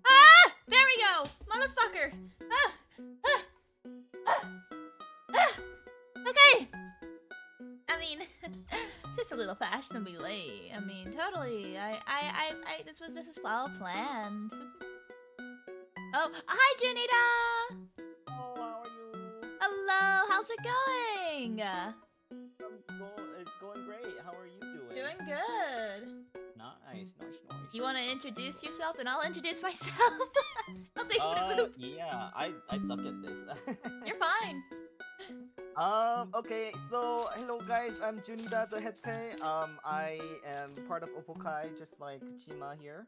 Ah! There we go! Motherfucker! Ah! Ah! Ah! Ah! Okay! I mean, just a little fashionably late. I mean, totally. This is well planned. Oh, hi, Junita! Oh, how are you? Hello, how's it going? It's going great. How are you doing? Doing good. Nice. You want to introduce yourself, then I'll introduce myself. Yeah, I suck at this. You're fine. Okay, so hello guys, I'm Junida the Hete. I am part of Opokai, just like Chima here.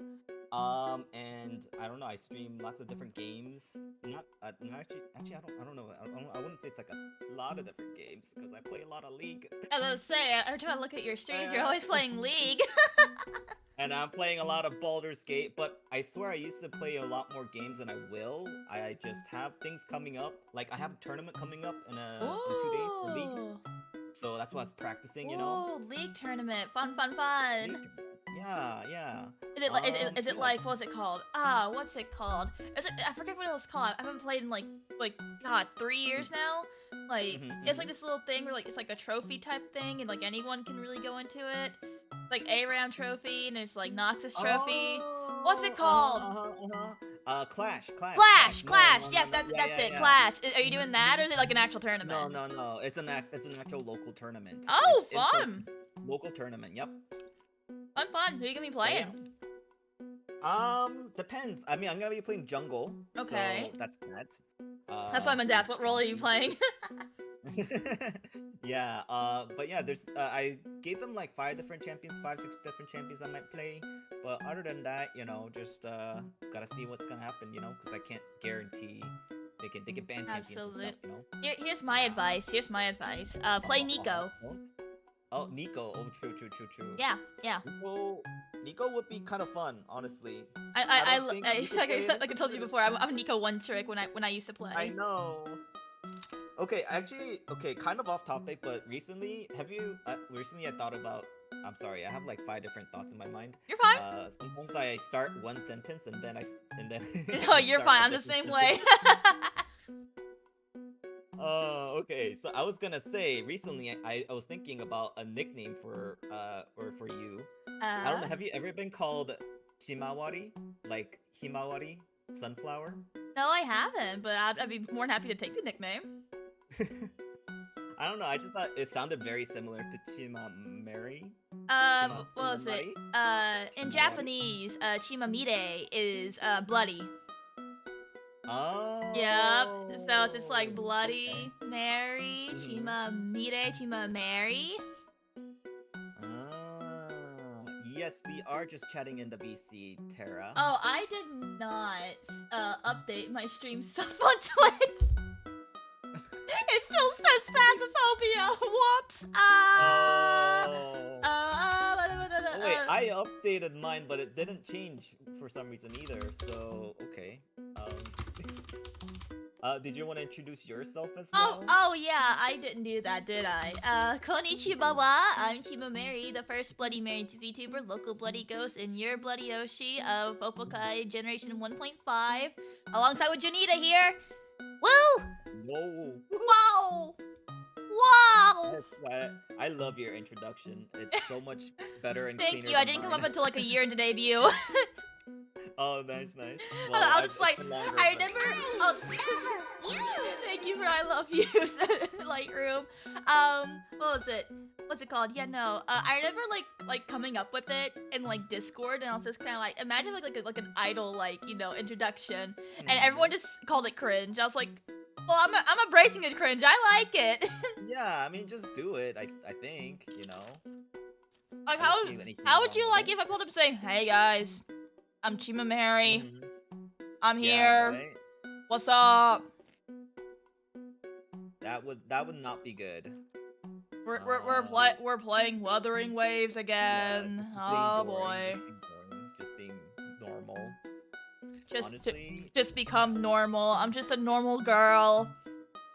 And I don't know, I stream lots of different games. Not actually, I don't know. I wouldn't say it's like a lot of different games because I play a lot of League. I was gonna say, every time I look at your streams, you're always playing League. And I'm playing a lot of Baldur's Gate, but I swear I used to play a lot more games than I will. I just have things coming up. Like, I have a tournament coming up in 2 days for League. So that's what I was practicing, you know? Ooh, League tournament. Fun. League. Yeah. Is it like, what's it called? What's it called? I forget what it was called. I haven't played in like, God, 3 years now. Like, it's like this little thing where, like, it's like a trophy type thing, and, like, anyone can really go into it. Like ARAM trophy, and it's like Noxus trophy. What's it called? Clash. Clash. No, Yes, that's it. yeah. Clash. Are you doing that, or is it like an actual tournament? No. It's an actual local tournament. Oh, it's fun! Local tournament. Yep. Fun. Who are you gonna be playing? Depends. I mean, I'm gonna be playing jungle. Okay. So that's that. That's why I meant to ask. What role are you playing? Yeah, but yeah, there's I gave them like 5, 6 different champions I might play, but other than that, you know, just gotta see what's gonna happen, you know, because I can't guarantee they can ban champions and stuff, you know. Here's my advice. Play Nico. Oh, Nico. Oh, true. Yeah. Nico would be kind of fun, honestly. Like I told you before, I'm a Nico one trick when I used to play. I know. Okay, actually, kind of off topic, but recently I thought about, I'm sorry, I have like 5 different thoughts in my mind. You're fine. Sometimes I start one sentence and then No, you're fine, I'm the same way. Okay, so I was gonna say, recently I was thinking about a nickname for you. I don't know, have you ever been called Chimawari? Like Himawari? Sunflower? No, I haven't, but I'd be more than happy to take the nickname. I don't know, I just thought it sounded very similar to Chima Mary. What was it? In Japanese, Chima Mary is bloody. Oh. Yep. So it's just like Bloody Mary, Chima Mary. Yes, we are just chatting in the VC, Tara. Oh, I did not update my stream stuff on Twitch. It still says Phasmophobia. Whoops. Wait, I updated mine, but it didn't change for some reason either. So okay. Did you want to introduce yourself as well? Oh yeah, I didn't do that, did I? Kon NiChimawa, I'm Chima Mary, the first Bloody Mary VTuber, local bloody ghost, and your Bloody Oshi of Opokai Generation 1.5, alongside with Junita here. Woo! Whoa! I love your introduction. It's so much better and Thank cleaner you, I than didn't come mine. up until like a year into debut. Oh, nice. Well, I was just like, longer, I remember. Oh, thank you for I love you, Lightroom. What was it? What's it called? Yeah, no. I remember like coming up with it in like Discord, and I was just kind of like, imagine like an idol introduction, and everyone just called it cringe. I was like, well, I'm embracing the cringe. I like it. Yeah, I mean, just do it. I think, you know. Like how would you like if I pulled up and say, hey guys, I'm Chima Mary. I'm here. Right? What's up? That would not be good. We're playing Wuthering Waves again. Yeah, Oh boy. Just being normal. Honestly, just become normal. I'm just a normal girl.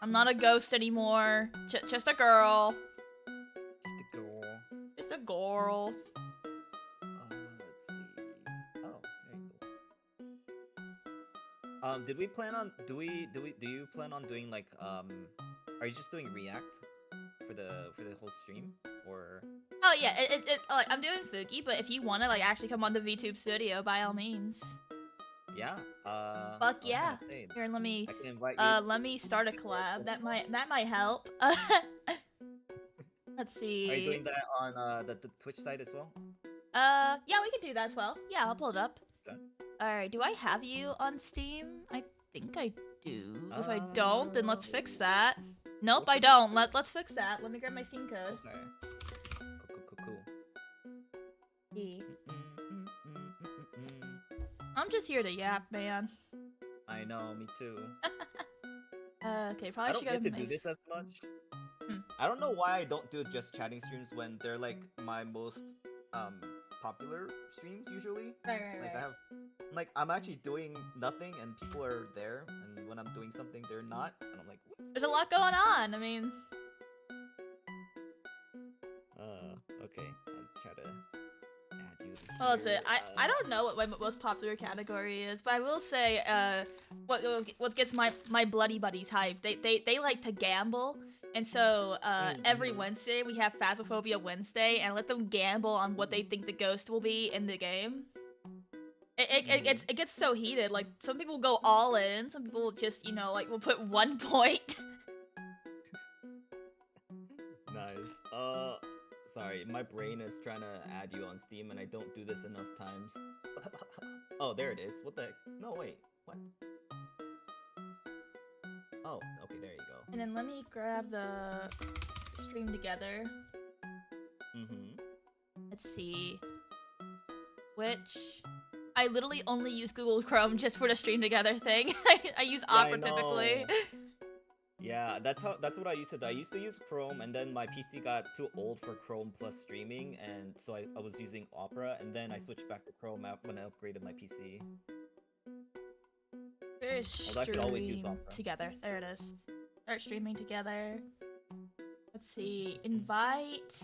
I'm not a ghost anymore. Just a girl. Just a girl. Just a girl. tutorial. Let's see. Oh, there you go. Did we plan on? Do you plan on doing like Are you just doing React for the whole stream or? Oh yeah, like I'm doing Fuki, but if you wanna like actually come on the VTube studio, by all means. Yeah. Fuck yeah. Here, let me. I can invite you. Let me start a collab. That might help. Let's see. Are you doing that on the Twitch site as well? Yeah, we can do that as well. Yeah, I'll pull it up. Okay. Alright, do I have you on Steam? I think I do. If I don't, then let's fix that. Nope, I don't. Let's fix that. Let me grab my Steam code. Okay. Cool. Yeah. I'm just here to yap, man. I know, me too. Okay, probably I don't should go get to do this as much. I don't know why I don't do just chatting streams when they're like my most popular streams usually. Right. Like I have, like I'm actually doing nothing and people are there, and when I'm doing something they're not, and I'm like, what? There's a lot going on. I mean. Okay. I'll try to add you. Well, listen, I don't know what my most popular category is, but I will say, what gets my bloody buddies hyped. They like to gamble, and so every Wednesday we have Phasmophobia Wednesday, and I let them gamble on what they think the ghost will be in the game. It gets so heated. Like some people go all in, some people just like will put 1 point. Nice. Sorry, my brain is trying to add you on Steam, and I don't do this enough times. Oh, there it is. What the heck? No, wait. What? Oh, okay, there you go. And then let me grab the stream together. Let's see. Which... I literally only use Google Chrome just for the stream together thing. I use Opera typically. Yeah, that's what I used to do. I used to use Chrome, and then my PC got too old for Chrome plus streaming, and so I was using Opera, and then I switched back to Chrome when I upgraded my PC. Although I should always use Opera. Together. There it is. Start streaming together. Let's see. Invite.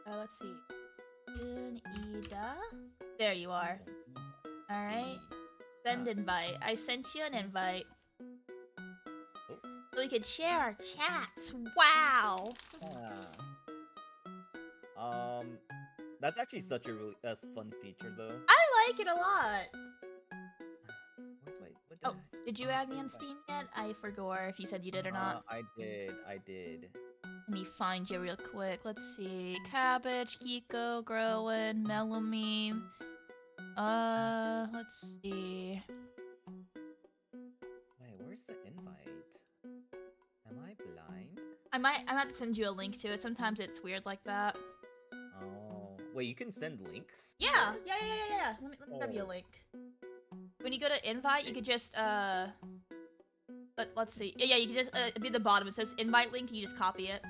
Let's see. Junida. There you are. Alright. Send invite. I sent you an invite. So we could share our chats. Wow. That's actually such a really fun feature though. I like it a lot. What did you add me on Steam yet? I forgot if you said you did or not. I did. Let me find you real quick. Let's see. Cabbage, Kiko, Growin, Melomeme. Let's see. Wait, where's the invite? Am I blind? I might have to send you a link to it. Sometimes it's weird like that. Oh. Wait, you can send links? Yeah. Let me grab you a link. When you go to invite, you could just, let's see. Yeah, you can just, be at the bottom. It says invite link, you just copy it.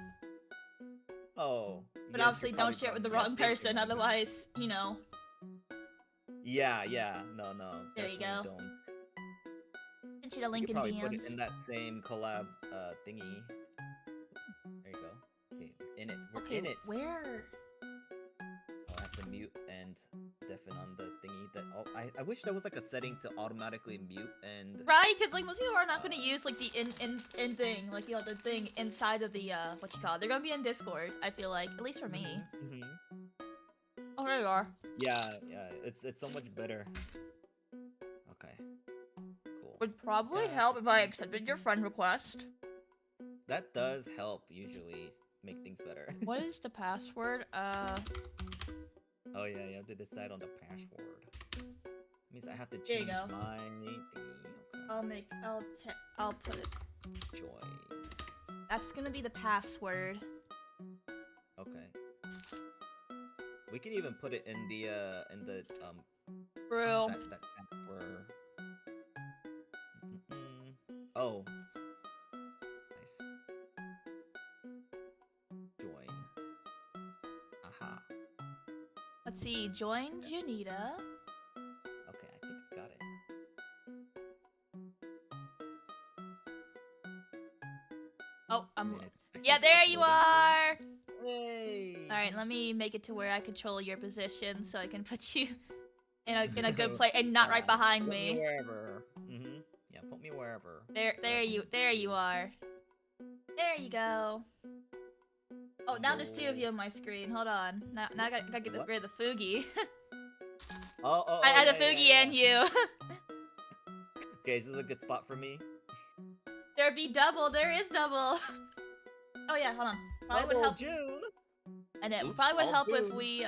Oh. But yes, obviously don't share it with the wrong person, otherwise, Yeah, no. There you go. Don't. Send you the link in probably DMs. Put it in that same collab, thingy. There you go. Okay, we're in it. We're in it. Where? I'll have to mute and deafen on the thingy. I wish there was like a setting to automatically mute and... Right, because like most people are not going to use like the in thing, like the thing inside of the what you call it. They're going to be in Discord, I feel like, at least for me. Oh, there you are. Yeah, it's so much better. Okay, cool. Would probably help if I accepted your friend request. That does help usually make things better. What is the password? Oh yeah, you have to decide on the password. Means I have to change my thingy. Okay. I'll put it. Join. That's gonna be the password. Okay. We can even put it in the Bro. That password. Oh. Nice. Join. Aha. Let's see. Join Junita. Okay, I think I got it. Oh, Yeah, there you are. Hey. All right, let me make it to where I control your position so I can put you in a good place and not right behind put me. Wherever. Yeah, put me wherever. There you are. There you go. Oh, now there's 2 of you on my screen. Hold on. Now I gotta get rid of the Fugi. I had the Fugi and you. Okay, is this a good spot for me? There be double. There is double. Oh yeah, hold on. Probably would help. June. And it Oops, probably would all help if June. we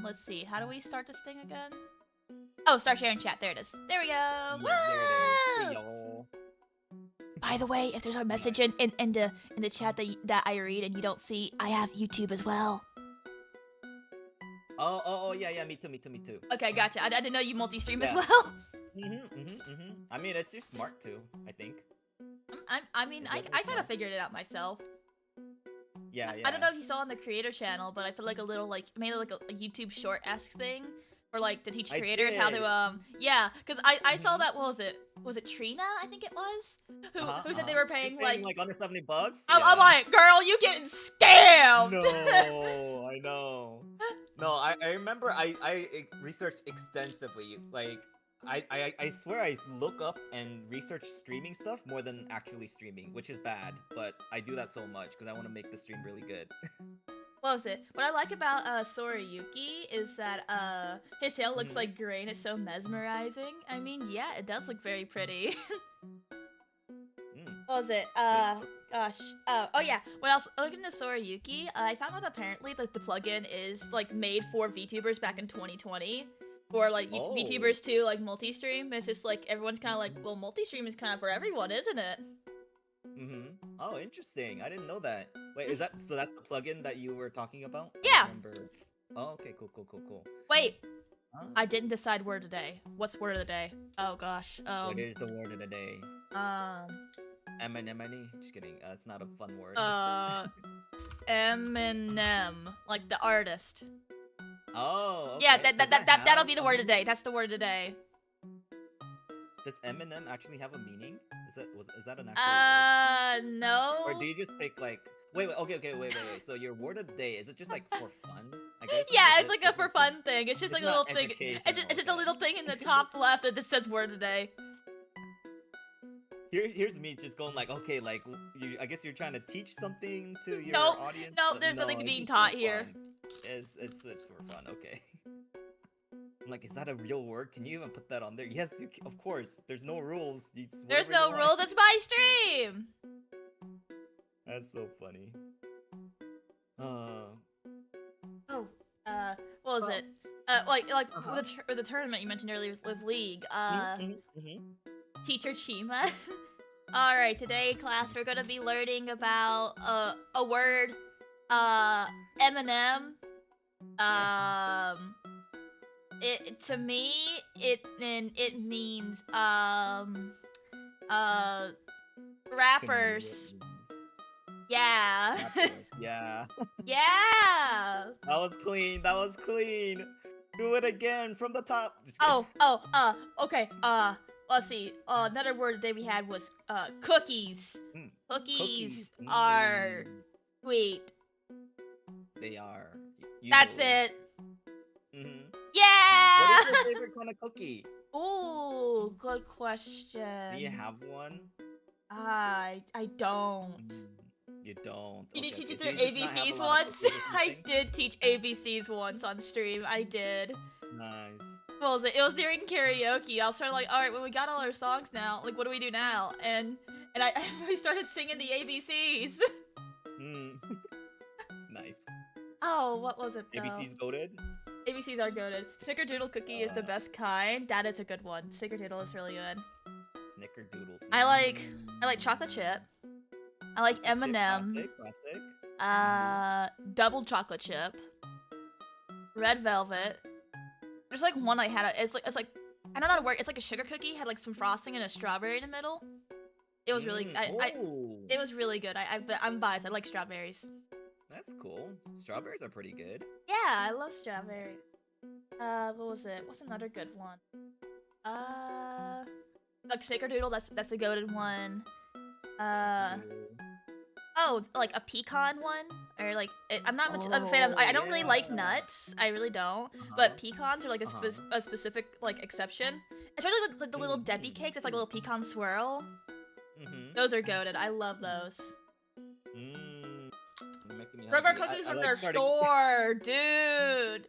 let's see. How do we start this thing again? Oh, start sharing chat. There it is. There we go. Yeah, Woo! there it is. Hey, y'all. By the way, if there's a message in the chat that I read and you don't see, I have YouTube as well. Oh, yeah, me too. Okay, gotcha. I didn't know you multi-stream as Yeah. well. I mean, it's just smart too, I think. I mean, I kind of figured it out myself. Yeah. I don't know if you saw on the creator channel, but I put like a little made like a YouTube short-esque thing for like to teach creators how to yeah, because I saw that. What was it Trina, I think it was, who said they were paying like under $70. I'm like, girl, you getting scammed. No, I know. No, I remember I researched extensively. Like I swear I look up and research streaming stuff more than actually streaming, which is bad, but I do that so much because I want to make the stream really good. What was it? What I like about Sorayuki is that his tail looks like gray and it's so mesmerizing. I mean, yeah, it does look very pretty. What was it? Gosh. Oh yeah. When I was looking at Sorayuki, I found out apparently that the plugin is like made for VTubers back in 2020. For like VTubers to like multi-stream. It's just like everyone's kind of like, well, multi-stream is kind of for everyone, isn't it? Oh, interesting. I didn't know that. Wait, is that so? That's the plugin that you were talking about? Yeah. Oh, okay, cool. Wait. I didn't decide word of the day. What's word of the day? Oh gosh. What is the word of the day? Eminem. Just kidding. It's not a fun word. Eminem, like the artist. Oh. Okay. Yeah, that'll be the word of the day. That's the word of the day. Does Eminem actually have a meaning? Is that an actual word? No. Or do you just pick like? Wait. Wait. So your word of the day, is it just like for fun? I guess. Yeah, it's like a for fun thing. It's just like a little thing. It's just a little thing in the top left that just says word of the day. Here's me just going like, okay, like I guess you're trying to teach something to your audience. No, there's nothing being taught here. It's for fun. Okay. I'm like, is that a real word? Can you even put that on there? Yes, of course. There's no rules. There's no rules. It's my stream. That's so funny. What was it? With the tournament you mentioned earlier with League. Teacher Chima. All right, today class we're gonna be learning about a word, Eminem. To me, it means rappers. Yeah. Rappers. Yeah. Yeah. That was clean. Do it again from the top. Okay. Let's see. Another word today we had was cookies. Cookies are sweet. They are. That's it. Yeah! What is your favorite kind of cookie? Ooh, good question. Do you have one? I don't. You don't. You did teach your ABCs once? I did teach ABCs once on stream. I did. Nice. What was it? It was during karaoke. I was trying to like, alright, well we got all our songs now. Like, what do we do now? And I started singing the ABCs. Nice. Oh, what was it though? ABC's goated? ABCs are goated. Snickerdoodle cookie is the best kind. That is a good one. Snickerdoodle is really good. Snickerdoodles. I like chocolate chip. I like M&M. Classic. Double chocolate chip. Red velvet. There's like one I had. It's like I don't know how to work. It's like a sugar cookie. Had like some frosting and a strawberry in the middle. It was really. It was really good. I'm biased. I like strawberries. That's cool. Strawberries are pretty good. Yeah, I love strawberry. What was it? What's another good one? Like Snickerdoodle. That's a goated one. Oh, like a pecan one, or like I'm not much of a fan of. I don't really like nuts. I really don't. But pecans are like a specific like exception. Especially like the little Debbie cakes. It's like a little pecan swirl. Those are goated. I love those. Burger cookies from their store, dude.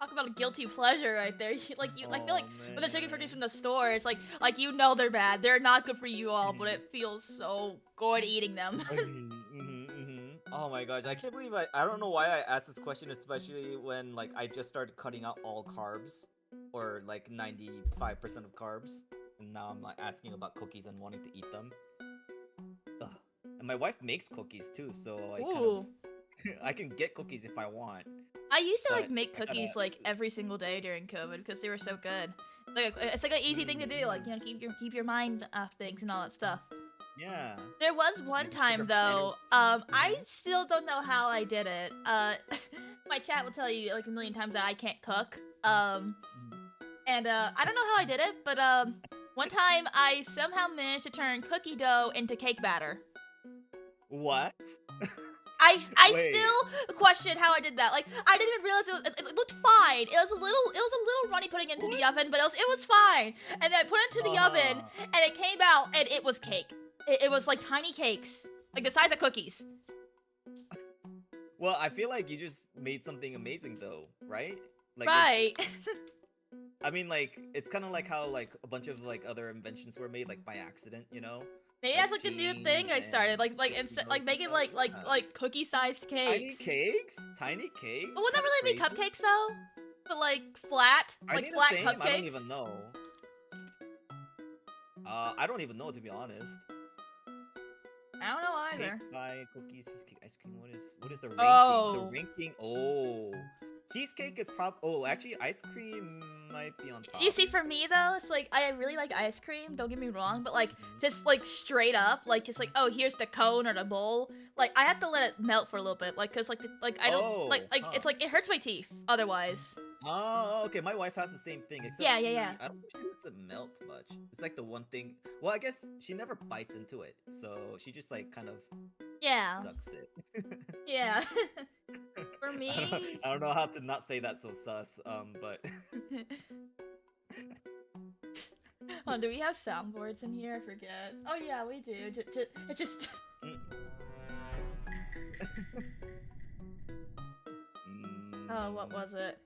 Talk about a guilty pleasure right there. I feel like with the chicken cookies from the store, it's like you know they're bad. They're not good for you all, but it feels so good eating them. Oh my gosh, I can't believe I don't know why I asked this question, especially when like I just started cutting out all carbs, or like 95% of carbs, and now I'm like asking about cookies and wanting to eat them. Ugh. And my wife makes cookies too, so I can get cookies if I want. I used to like make cookies like every single day during COVID because they were so good. Like it's like an easy thing to do, like keep your mind off things and all that stuff. Yeah. There was one time though, I still don't know how I did it. My chat will tell you like a million times that I can't cook. And I don't know how I did it, but one time I somehow managed to turn cookie dough into cake batter. What? I still question how I did that. Like I didn't even realize it looked fine. It was a little runny putting it into the oven, but it was fine. And then I put it into the oven, and it came out, and it was cake. It was like tiny cakes, like the size of cookies. Well, I feel like you just made something amazing, though, right? Like, right. I mean, like it's kind of like how like a bunch of like other inventions were made like by accident, you know? Maybe that's like the new thing I started, like instead like making like cookie-sized cakes. Tiny cakes. But wouldn't that really be cupcakes though? But like flat, like flat cupcakes. I don't even know. I don't even know, to be honest. I don't know either. Cake pie, cookies, cheesecake, ice cream. What is the ranking? Oh. The ranking. Oh. Cheesecake is actually ice cream might be on top. You see, for me though, it's like I really like ice cream, don't get me wrong, but like just like straight up, like just like, oh, here's the cone or the bowl. Like I have to let it melt for a little bit, like cause like I don't it's like it hurts my teeth otherwise. Oh, okay. My wife has the same thing. Except yeah. I don't think she lets it melt much. It's like the one thing. Well, I guess she never bites into it, so she just like kind of sucks it. Yeah. For me, I don't know how to not say that so sus. But. Oh, do we have soundboards in here? I forget. Oh yeah, we do. It just. Oh, what was it?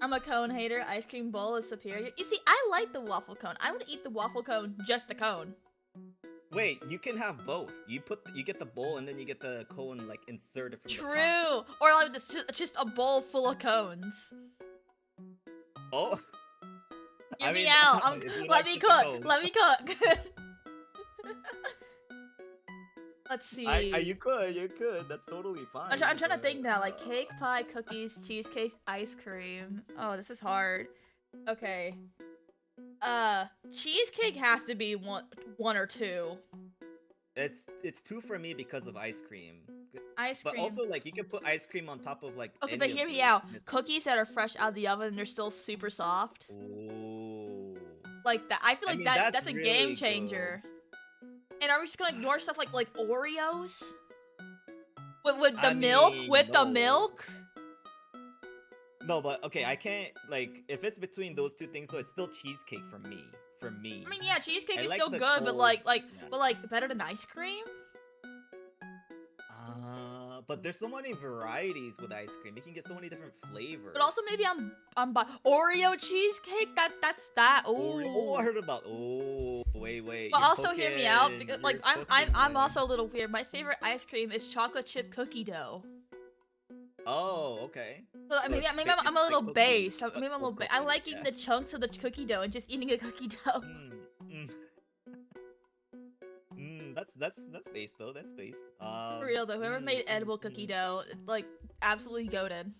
I'm a cone hater. Ice cream bowl is superior. You see, I like the waffle cone. I would eat the waffle cone, just the cone. Wait, you can have both. You get the bowl and then you get the cone like inserted from True. the top. Or like just a bowl full of cones. Oh. Hear me out. Let me cook. Let me cook. Let's see. You could. That's totally fine. I'm trying to think now. Like cake, pie, cookies, cheesecake, ice cream. Oh, this is hard. Okay. Cheesecake has to be one or two. It's two for me because of ice cream. Ice cream. But also, like, you can put ice cream on top of, like, okay, but hear me out. Cookies that are fresh out of the oven and they're still super soft. Ooh. Like that. I feel like that's a really game changer. Good. And are we just gonna ignore stuff like Oreos? With the milk? With the milk? No, but okay, I can't, like, if it's between those two things, so it's still cheesecake for me. I mean, yeah, cheesecake is still good, but but better than ice cream? But there's so many varieties with ice cream. You can get so many different flavors. But also maybe I'm by Oreo cheesecake. That's that. Ooh. Oh, I heard about. Oh, wait. But also hear me out, because like I'm also a little weird. My favorite ice cream is chocolate chip cookie dough. Oh, okay. So maybe I'm a little base. Maybe I'm a little base. I like eating the chunks of the cookie dough and just eating a cookie dough. That's based though. That's based. For real though, whoever made edible cookie dough, like absolutely goated.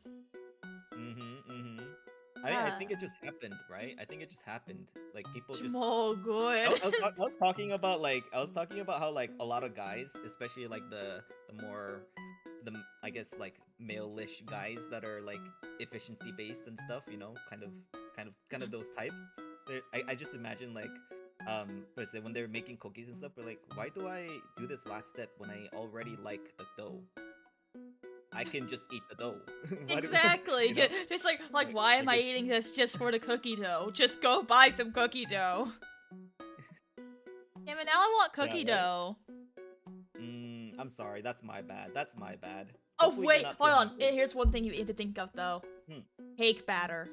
I think it just happened, right? I think it just happened. Like people just. Oh, good. I was talking about how like a lot of guys, especially like the I guess like male-ish guys that are like efficiency based and stuff, you know, kind of those types. I just imagine like what is it, when they're making cookies and stuff, we're like, why do I do this last step when I already like the dough? I can just eat the dough. Exactly. Just like why am I eating this just for the cookie dough? Just go buy some cookie dough. Yeah, but now I want cookie dough. I'm sorry, that's my bad. That's my bad. Oh Hopefully wait, you're not hold too on. hungry. Here's one thing you need to think of though. Cake batter.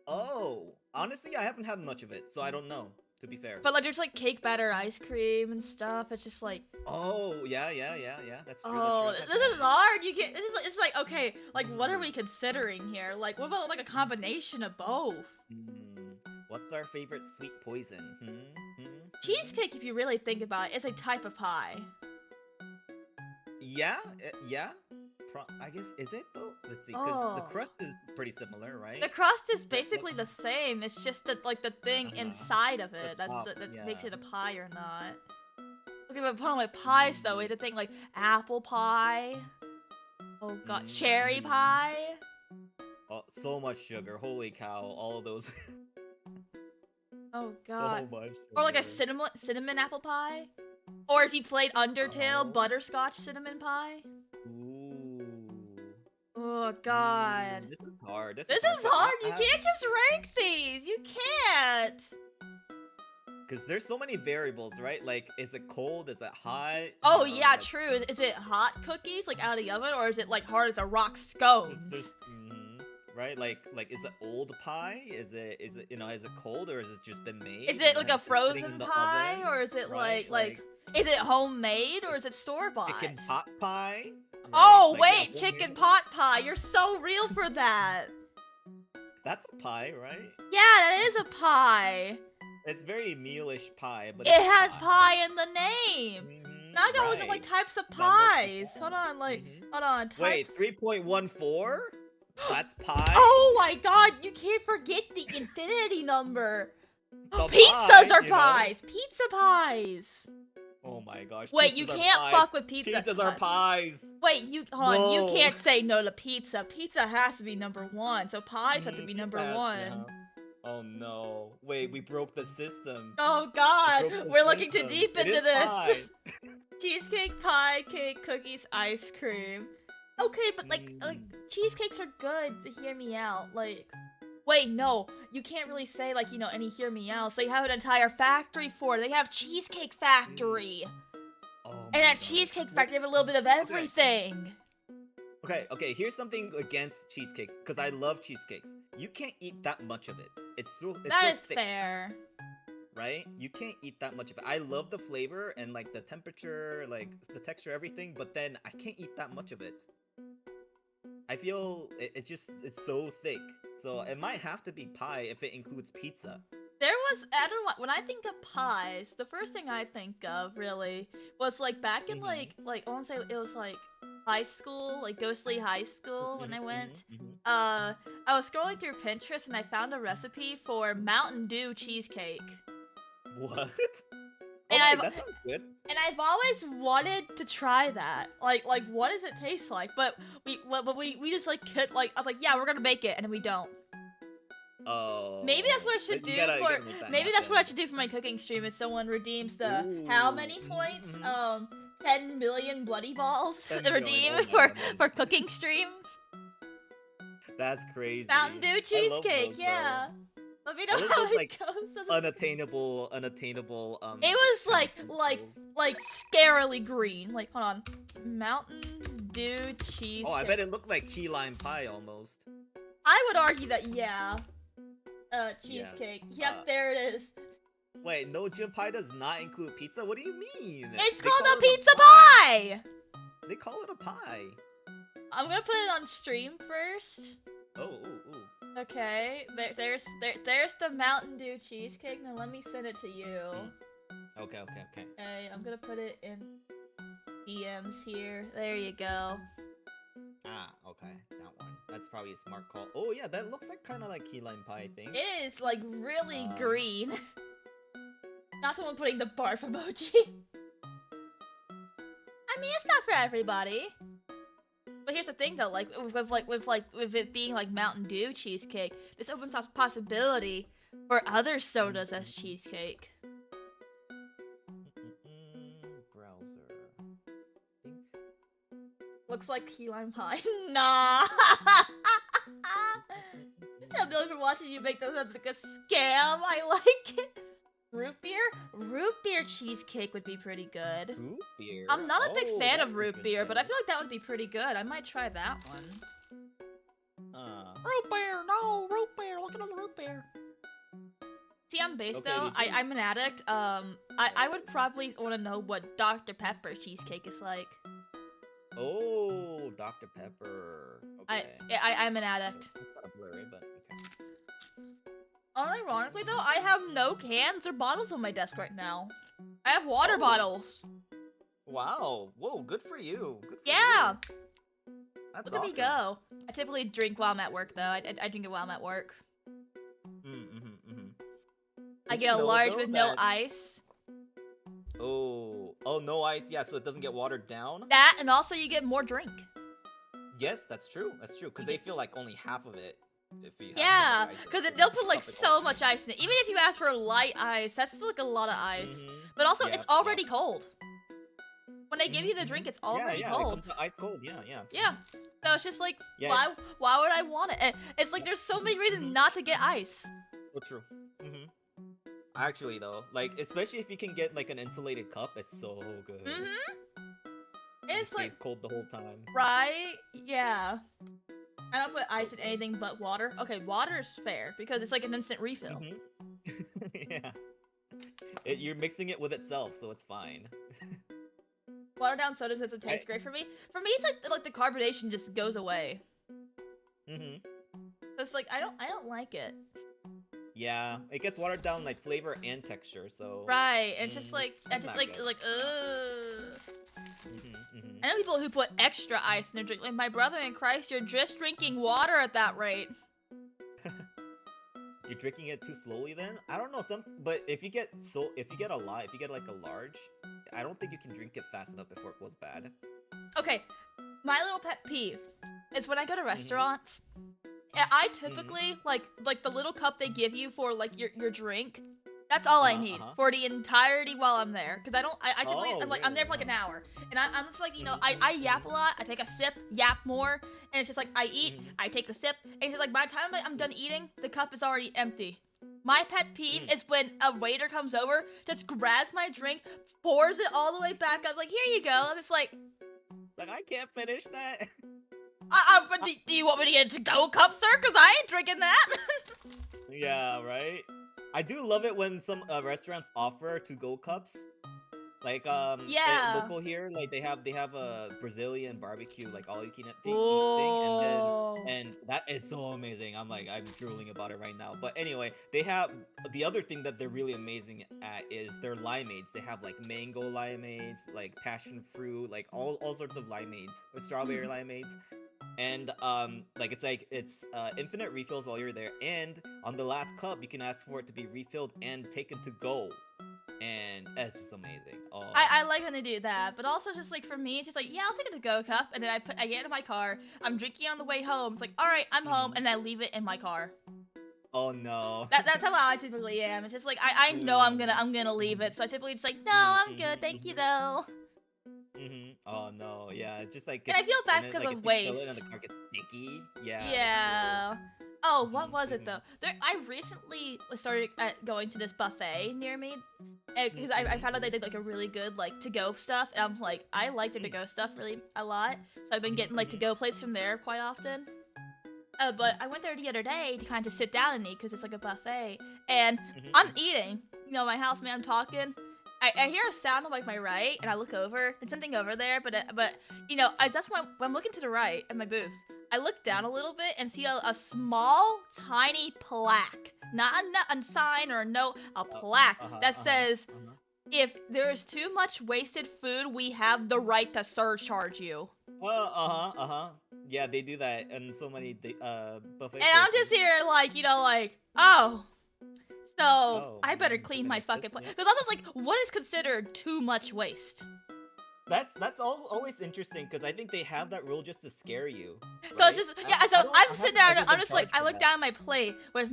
Oh, honestly, I haven't had much of it, so I don't know. To be fair. But like, there's like cake batter ice cream and stuff. It's just like. Oh yeah. That's true. Oh, that's this is hard. You can't. It's like okay. Like, what are we considering here? Like, what about like a combination of both? What's our favorite sweet poison? Cheesecake, if you really think about it, is a type of pie. Yeah. I guess, is it though? Let's see, because the crust is pretty similar, right? The crust is basically the same. It's just that like the thing inside of it that makes it a pie or not. Okay, but put on with pies though, we have to think like apple pie. Oh god, cherry pie. Oh, so much sugar! Holy cow! All of those. Oh god. So much. Or like a cinnamon apple pie. Or if you played Undertale, butterscotch cinnamon pie. Oh god. This is hard. This is hard. You can't just rank these. You can't. Because there's so many variables, right? Like, is it cold? Is it hot? Oh yeah, true. Is it hot cookies, like out of the oven, or is it like hard as a rock scones? Right? Like, is it old pie? Is it is it cold, or has it just been made? Is it like a frozen pie, or is it like is it homemade, or is it store bought? Chicken pot pie. Right? Oh wait, chicken pot pie. You're so real for that. That's a pie, right? Yeah, that is a pie. It's very mealish pie, but it has pie in the name. Now I gotta look at like types of pies. Hold on, hold on. Types. Wait, 3.14? That's pie. Oh my god, you can't forget the infinity number. The Pizzas pie, are pies. Pizza pies. Oh my gosh. Wait, you can't fuck with pizza. Pizzas are pies. Wait, hold on. You can't say no to pizza. Pizza has to be number one, so pies have to be number one. Yeah. Oh no. Wait, we broke the system. Oh god, we're looking too deep into this. Cheesecake, pie, cake, cookies, ice cream. Okay, but like cheesecakes are good. Hear me out. Like, wait, no, you can't really say like any hear me out. So they have an entire factory for it. They have Cheesecake Factory. And at Cheesecake Factory, they have a little bit of everything. Okay, here's something against cheesecakes, because I love cheesecakes. You can't eat that much of it. It's so thick, fair. Right? You can't eat that much of it. I love the flavor and like the temperature, like the texture, everything, but then I can't eat that much of it. I feel it's so thick. So it might have to be pie if it includes pizza. I don't know, when I think of pies, the first thing I think of really was like back in like I want to say it was like high school, like Ghostly High School when I went. I was scrolling through Pinterest and I found a recipe for Mountain Dew cheesecake. What? And that sounds good. And I've always wanted to try that. Like what does it taste like? But we just like could I was like, yeah, we're gonna make it, and then we don't. Oh. Maybe that's what I should do that's what I should do for my cooking stream. Is someone redeems the how many points? 10 million bloody balls to redeem for cooking stream. That's crazy. Mountain Dew cheesecake, yeah. Let me know how it goes. Unattainable. It was like scarily green. Like, hold on. Mountain Dew cheesecake. Oh, I bet it looked like key lime pie almost. I would argue that cheesecake. Yeah. Yep, there it is. Wait, no gym pie does not include pizza? What do you mean? It's called a pizza pie! They call it a pie. I'm gonna put it on stream first. Oh. Okay, there's the Mountain Dew cheesecake. Now let me send it to you. Okay. Okay, I'm gonna put it in DMs here. There you go. Ah, okay, that one. That's probably a smart call. Oh yeah, that looks like kind of like key lime pie, I think. It is like really green. Not someone putting the barf emoji. I mean, it's not for everybody. But here's the thing though, like with it being like Mountain Dew cheesecake, this opens up possibility for other sodas as cheesecake. Browser. Think. Looks like key lime pie. Nah. Tell Billy for watching you make that sounds like a scam. I like it. Root beer? Root beer cheesecake would be pretty good. Root beer? I'm not a big fan that of would be root good beer, then. but I feel like that would be pretty good. I might try that one. Root beer, no, root beer. Look at all the root beer. See, I'm based Okay, though. did you- I'm an addict. I would probably want to know what Dr. Pepper cheesecake is like. Oh, Dr. Pepper. Okay. I'm an addict. It's kind of blurry, but okay. Unironically though, I have no cans or bottles on my desk right now. I have water bottles. Wow. Whoa, good for you. Good for Yeah. you. That's Look at me go. I typically drink while I'm at work though. I drink it while I'm at work. I Did get you a know, large though, with no that- ice. Oh, no ice. Yeah, so it doesn't get watered down. That and also you get more drink. Yes, that's true. That's true. Because they feel like only half of it. If you have Yeah, so much ice, because so they'll they put like stuff it so all much in. ice in it. Even if you ask for light ice, that's still like a lot of ice. Mhm. But also, Yeah, it's already yeah. cold. When they give you the drink, it's already yeah, cold. It comes ice cold. Yeah, yeah. Yeah. So it's just like, Yeah. why would I want it? And it's like there's so many reasons not to get ice. So true. Actually, though, like especially if you can get like an insulated cup, it's so good. It's It like, stays cold the whole time. right? Yeah. I don't put ice in anything but water. Okay, water's fair because it's like an instant refill. Yeah. You're mixing it with itself, so it's fine. Watered down soda doesn't taste great for me. For me, it's like the carbonation just goes away. So it's like I don't like it. Yeah, it gets watered down like flavor and texture, so. Right, and it's just like I it's just not like good. ugh. I know people who put extra ice in their drink. Like my brother in Christ, you're just drinking water at that rate. You're drinking it too slowly then? I don't know, but if you get like a large, I don't think you can drink it fast enough before it goes bad. Okay, my little pet peeve is when I go to restaurants, and I typically like the little cup they give you for like your drink. That's all I need for the entirety while I'm there, because I typically I'm there for like an hour, and I'm just like I yap a lot. I take a sip, yap more, and it's just like I eat, I take a sip, and it's just like by the time I'm done eating, the cup is already empty. My pet peeve is when a waiter comes over, just grabs my drink, pours it all the way back up, like here you go, and it's like I can't finish that. but do you want me to get a to-go cup, sir? Because I ain't drinking that. Yeah, right. I do love it when some restaurants offer to-go cups. Like Yeah. local here, like they have a Brazilian barbecue like all you can eat Oh. thing, and that is so amazing. I'm drooling about it right now. But anyway, they have the other thing that they're really amazing at is their limeades. They have like mango limeades, like passion fruit, like all sorts of limeades, or strawberry limeades. And it's infinite refills while you're there, and on the last cup you can ask for it to be refilled and taken to go, and that's just amazing. Oh, I like when they do that, but also just like for me, it's just like yeah, I'll take a to-go cup, and then I get into my car. I'm drinking on the way home. It's like all right, I'm home, and I leave it in my car. oh no. That's how I typically am. It's just like I know I'm gonna leave it, so I typically just like no, I'm good, thank you though. Oh no, yeah, it's just like. And I feel bad and then, because like, of if you fill it waste. and the car gets sticky. Yeah. that's Yeah. Oh, what was it though? I recently started going to this buffet near me, because I found out they did like a really good like to-go stuff, and I'm like I like their to-go stuff really a lot, so I've been getting like to-go plates from there quite often. But I went there the other day to kind of sit down and eat because it's like a buffet, and I'm eating. My houseman talking. I hear a sound on like my right, and I look over, and something over there, but that's when I'm looking to the right at my booth. I look down a little bit and see a small, tiny plaque, not a sign or a note, a plaque that says, "If there is too much wasted food, we have the right to surcharge you." Yeah, they do that in so many buffet. And I'm just here like, oh. So, I better clean my fucking plate. Because also, it's like, what is considered too much waste? That's always interesting because I think they have that rule just to scare you. So right? it's just I- yeah. I So don't- I'm I sitting haven't there ever and I'm been just like charged I for look that. down at my plate with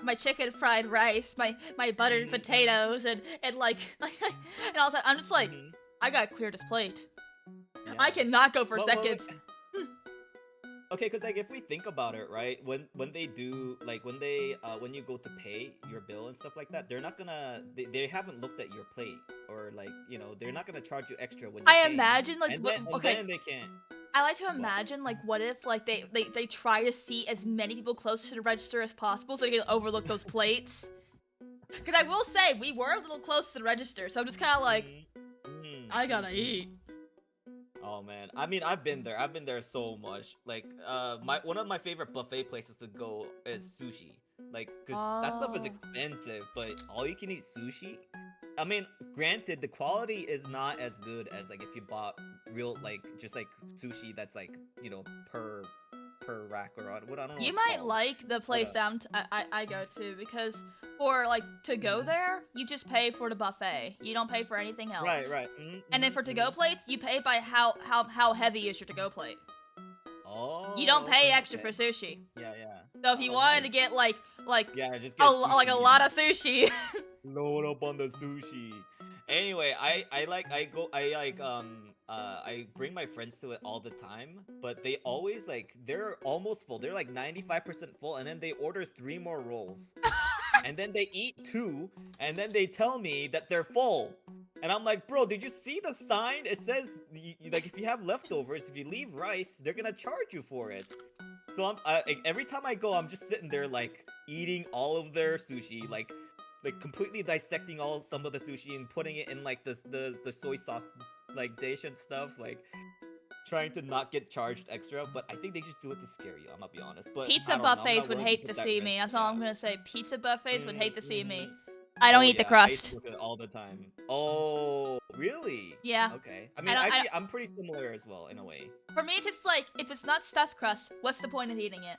my chicken fried rice, my buttered Mhm. potatoes, and like and all that. I'm just like Mhm. I gotta clear this plate. Yeah. I cannot go for Well, seconds. okay, because like if we think about it, right? When they do like when you go to pay your bill and stuff like that, they're not gonna they haven't looked at your plate or like they're not gonna charge you extra when you I pay. imagine like And then, okay. then they can't. I like to imagine like what if like they try to seat as many people close to the register as possible so they can overlook those plates. Cause I will say we were a little close to the register, so I'm just kind of like I gotta eat. Oh man, I mean I've been there. I've been there so much. Like one of my favorite buffet places to go is sushi. Like cause that stuff is Oh. expensive, but all you can eat sushi. I mean, granted, the quality is not as good as like if you bought real like just like sushi that's like per rack or what I don't know. You what it's might called. like the place that I go to because for like to go there, you just pay for the buffet. You don't pay for anything else. Right. And then for to-go plates, you pay by how heavy is your to-go plate. Oh. You don't pay okay, extra okay. for sushi. Yeah. So if you Oh, wanted to nice. get like Yeah, just a get like a sushi. lot of sushi. Load up on the sushi. Anyway, I bring my friends to it all the time, but they always they're almost full. They're like 95% full, and then they order 3 more rolls. And then they eat 2, and then they tell me that they're full. And I'm like, bro, did you see the sign? It says like if you have leftovers, if you leave rice, they're gonna charge you for it. So I'm every time I go, I'm just sitting there like eating all of their sushi, like completely dissecting some of the sushi and putting it in like the soy sauce like dish and stuff, like trying to not get charged extra. But I think they just do it to scare you. I'm gonna be honest. But Pizza I don't know, I'm buffets not would willing hate put to that see me. risk. That's all I'm gonna say. Pizza buffets would hate to see me. Mhm. I don't Oh, eat the yeah, I used crust. to look at it all the time. Oh, really? Yeah. Okay. I mean, don't- I actually, I'm pretty similar as well in a way. For me, it's just like if it's not stuffed crust, what's the point of eating it?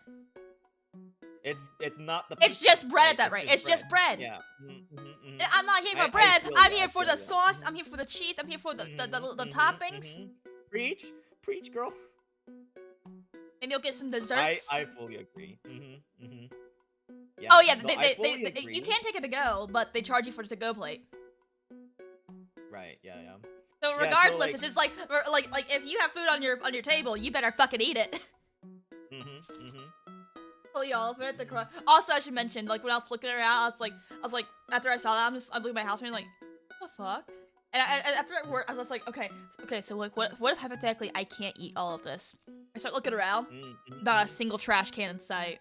It's not the. It's pizza, just bread at that It's rate. It's just bread. Yeah. And I'm not here for I bread. feel I'm ya, here I for feel the ya. sauce. I'm here for the cheese. I'm here for the toppings. Preach, girl. Maybe you'll get some desserts. I fully agree. Yeah, Oh yeah, no, I fully agree. you can't take it to go, but they charge you for the to-go plate. Right. Yeah. So so, regardless, like- it's just like if you have food on your table, you better fucking eat it. Fully all of it. Also, I should mention, like when I was looking around, I was like, after I saw that, I'm leaving my house and I'm like, what the fuck? And after I work, I was like, okay, so like, what if hypothetically I can't eat all of this? I start looking around, not a single trash can in sight.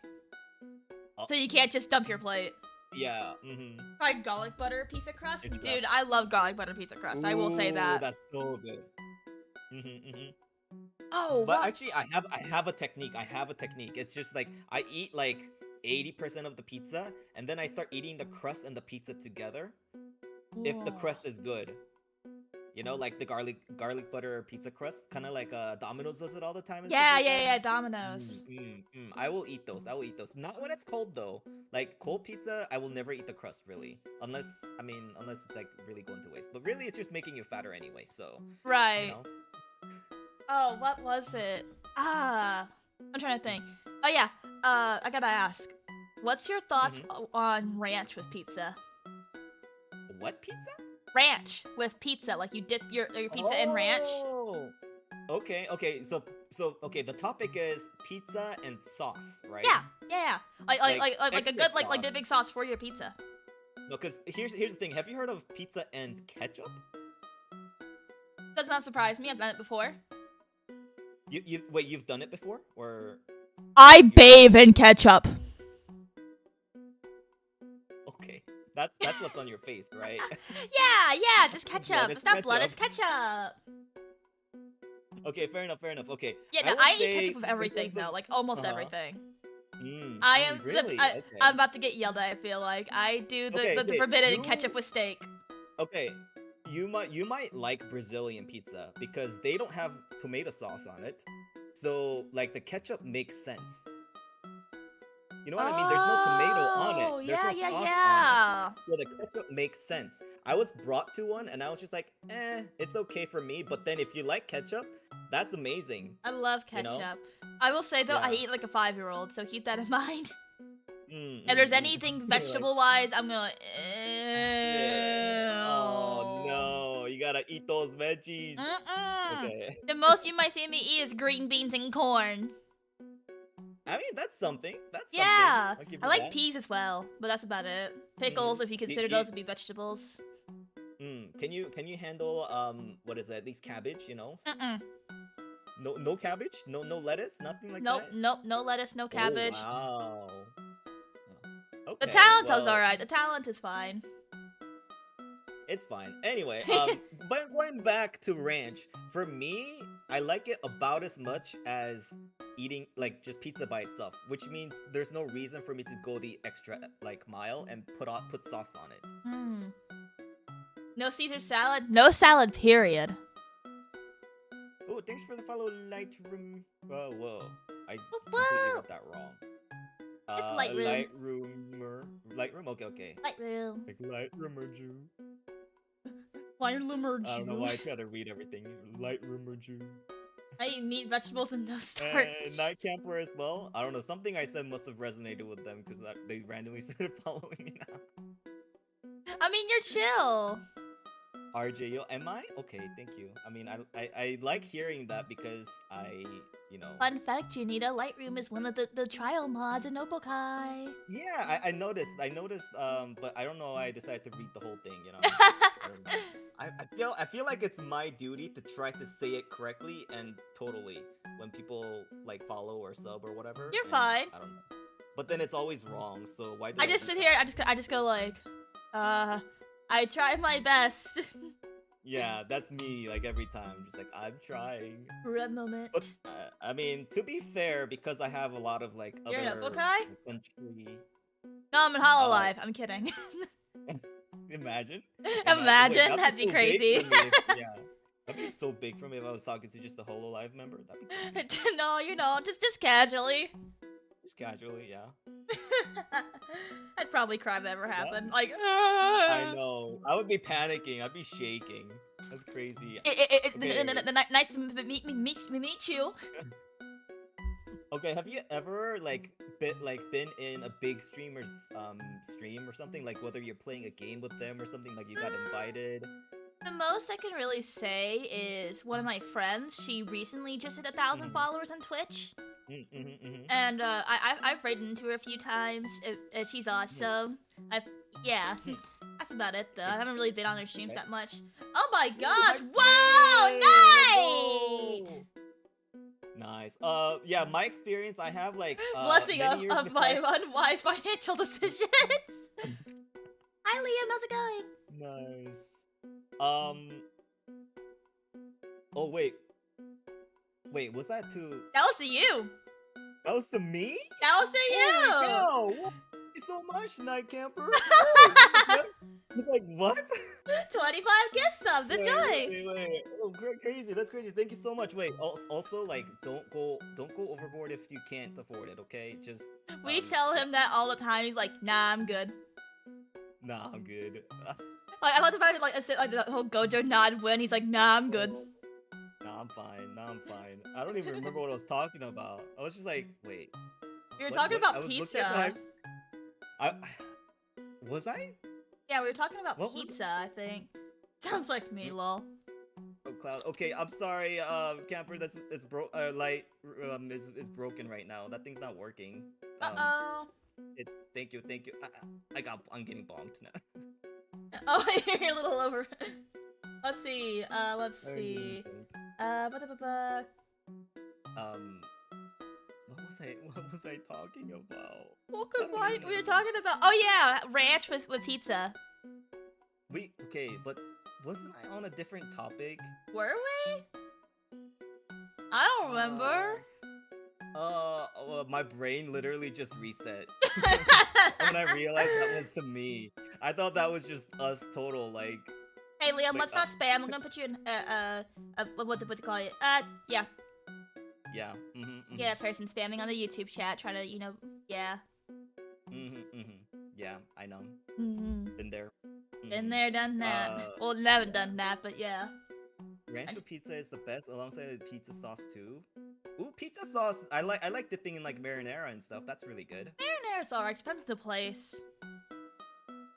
Oh. So you can't just dump your plate. Yeah. Fried garlic butter pizza crust, It's dude. I love garlic butter pizza crust. I will say that. That's so good. Oh, But what? actually, I have a technique. It's just like I eat like 80% of the pizza, and then I start eating the crust and the pizza together. If the crust is good, like the garlic butter pizza crust, kind of like Domino's does it all the time. And stuff like that. Yeah, Domino's. I will eat those. Not when it's cold though. Like cold pizza, I will never eat the crust really, unless it's like really going to waste. But really, it's just making you fatter anyway. So Right. Oh, what was it? I'm trying to think. Oh yeah, I gotta ask. What's your thoughts on ranch with pizza? What pizza? Ranch with pizza, like you dip your pizza in ranch. Oh. Okay. So the topic is pizza and sauce, right? Yeah. Like a extra good like sauce. dipping sauce for your pizza. No, because here's the thing. Have you heard of pizza and ketchup? Does not surprise me. I've done it before. You've done it before, or I bathe in ketchup. okay, that's what's on your face, right? Yeah, just ketchup. Blood, It's not blood, it's ketchup. Okay, fair enough. Okay. Yeah, no, would I eat say ketchup with in everything terms of- though, like almost Uh-huh. everything. Mm, I am. really. Okay. I'm about to get yelled at. I feel like I do the Okay, forbidden you- ketchup with steak. Okay, you might like Brazilian pizza because they don't have tomato sauce on it, so like the ketchup makes sense. You know what I mean? There's no tomato on it. Oh, There's yeah, no yeah, sauce on it. yeah. So the ketchup makes sense. I was brought to one and I was just like, it's okay for me. But then if you like ketchup, that's amazing. I love You know? ketchup. I will say though, I Yeah. eat like a 5-year-old, so keep that in mind. Mm, If there's mm. anything Like, vegetable-wise, I'm gonna like, oh no, you gotta eat those veggies. Okay. The most you might see me eat is green beans and corn. I mean, that's something. That's Yeah, something. I'll give I you like that. peas as well, but that's about it. Pickles, if you consider those to be vegetables. Can you handle what is it? These cabbage, you know? No cabbage? No lettuce? Nothing like Nope, that? nope, no lettuce, no cabbage. Oh, wow. The Okay, talento's well, alright. The talent is fine. it's fine. Anyway, but going back to ranch, for me, I like it about as much as eating like just pizza by itself, which means there's no reason for me to go the extra like mile and put sauce on it. No Caesar salad. No salad, period. Oh, thanks for the follow, Lightroom. Whoa. I Whoa. completely got that wrong. It's Lightroom. Lightroom? Okay. Lightroom. Like Lightroomer Jew. Lightroomer I don't know why I try to read everything. Lightroomer Jew. I eat meat, vegetables, and no starch. And Night Camper as well. I don't know. Something I said must have resonated with them because they randomly started following me now. I mean, you're chill. RJ, yo, am I? Okay, thank you. I mean, I like hearing that because Fun fact, Janita, Lightroom is one of the trial mods in Opokai. Yeah, I noticed, but I don't know why I decided to read the whole thing, you know? I feel like it's my duty to try to say it correctly and totally when people like follow or sub or whatever. You're fine. I don't know. But then it's always wrong, so why do I just sit here, I just go like, I tried my best. Yeah, that's me, like, every time. Just like, I'm trying. For a moment. But, I mean, to be fair, because I have a lot of, like, You're in other Opokai? country... No, I'm in Hololive. I'm kidding. Imagine. Imagine, Wait, that'd be so big crazy. for me if- yeah. That'd be so big for me if I was talking to just a Hololive member. That'd be crazy. No, just casually. Just casually, yeah. I'd probably cry if that ever happened. Like, I know. I would be panicking. I'd be shaking. That's crazy. Nice to meet you. Okay, have you ever been in a big streamer's stream or something? Like whether you're playing a game with them or something, like you got invited? The most I can really say is one of my friends. She recently just hit 1,000 followers on Twitch. And I've raided into her a few times. She's awesome. Yeah, that's about it though. I haven't really been on her streams that much. Oh my gosh! Wow, nice! Nice. Yeah, my experience, I have like Blessing many years of my before- unwise financial decisions. Hi Liam, how's it going? Nice. Oh wait, was that to? That was to you. That was to me? That was to you. Oh, wow. Thank you so much, Night Camper. He's like, what? 25 gift subs. Enjoy. Wait. Oh, crazy. That's crazy. Thank you so much. Wait. Also, like, don't go overboard if you can't afford it. Okay, just. We tell him that all the time. He's like, nah, I'm good. Nah, I'm good. Like, I love about it, like the whole Gojo nod when he's like, nah, I'm good. Nah, I'm fine. I don't even remember what I was talking about. I was just like, wait. We were talking about pizza. Was I? Yeah, we were talking about What was pizza, I think. Sounds like me, lol. Oh, Cloud. Okay, I'm sorry, Camper. It's broken right now. That thing's not working. Uh-oh. Thank you. I'm getting bonked now. Oh, you're a little over. Let's see. What was I talking about? We were talking about. Oh yeah, ranch with pizza. Okay, but wasn't I on a different topic? Were we? I don't remember. Well, my brain literally just reset. When I realized that was to me. I thought that was just us total, like... Hey, Liam, let's not spam. I'm gonna put you in, what to call it? Yeah. Yeah, that person spamming on the YouTube chat, trying to, yeah. Yeah, I know. Mm-hmm. Been there. Been there, done that. Well, never done that, but yeah. Rancho pizza is the best, alongside the pizza sauce too. Ooh, pizza sauce! I like dipping in like marinara and stuff. That's really good. Marinara's alright, depends on the place.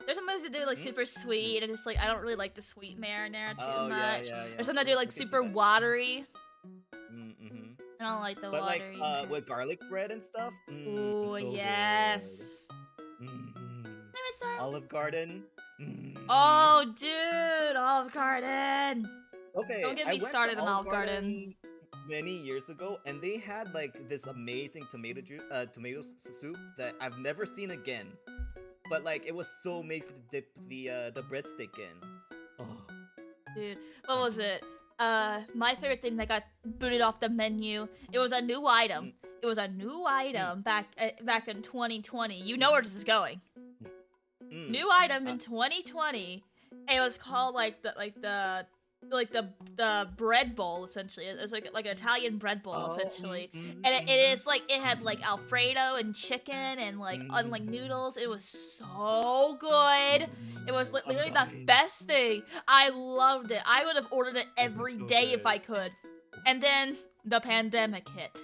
There's some places that do like super sweet, and just like I don't really like the sweet marinara too much. Yeah. There's some that do like super watery. Mm-hmm. I don't like the But watery. like with garlic bread and stuff. Ooh, so yes. Good. Olive Garden. Oh, dude, Olive Garden. Okay. Don't get me started on Olive Garden. Many years ago, and they had like this amazing tomato soup that I've never seen again. But like it was so amazing to dip the breadstick in. Oh. Dude, what was it? My favorite thing that got booted off the menu. It was a new item. It was a new item back in 2020. You know where this is going. New item in 2020. It was called like the bread bowl, essentially. It's like an Italian bread bowl, essentially. And it is like it had like Alfredo and chicken and like noodles. It was so good. It was literally the best thing. I loved it. I would have ordered it every day if I could. And then the pandemic hit.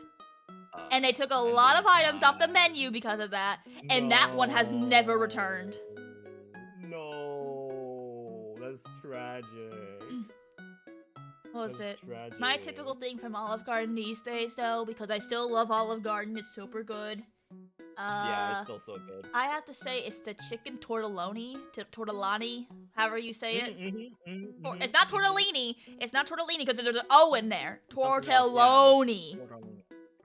And they took a lot of items off the menu because of that. And that one has never returned. No, that's tragic. What was it? My typical thing from Olive Garden these days, though, because I still love Olive Garden, it's super good. Yeah, it's still so good. I have to say it's the chicken tortellini, however you say it. It's not tortellini. It's not tortellini because there's an O in there. Tortelloni.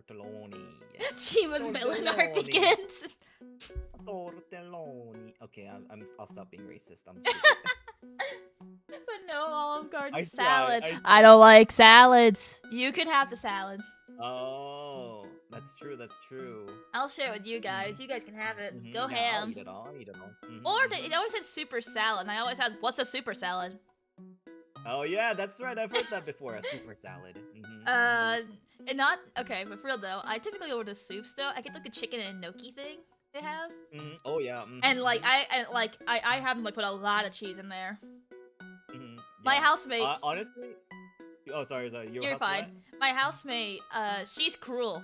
Tortelloni. Yes. Chima's villain art begins. Tortelloni. Okay, I'll stop being racist. I'm stupid. But no Olive Garden I salad. tried. I don't like salads. You can have the salad. Oh, that's true. That's true. I'll share it with you guys. You guys can have it. Go Yeah, ham. I'll eat it all. Or it always said super salad, and I always had, what's a super salad? Oh yeah, that's right. I've heard that before. A super salad. And not okay, but for real though, I typically order the soups though. I get like the chicken and gnocchi thing they have. Oh yeah. And like I have them like put a lot of cheese in there. My Yeah. housemate. Honestly. Oh, sorry. You're fine. My housemate, she's cruel.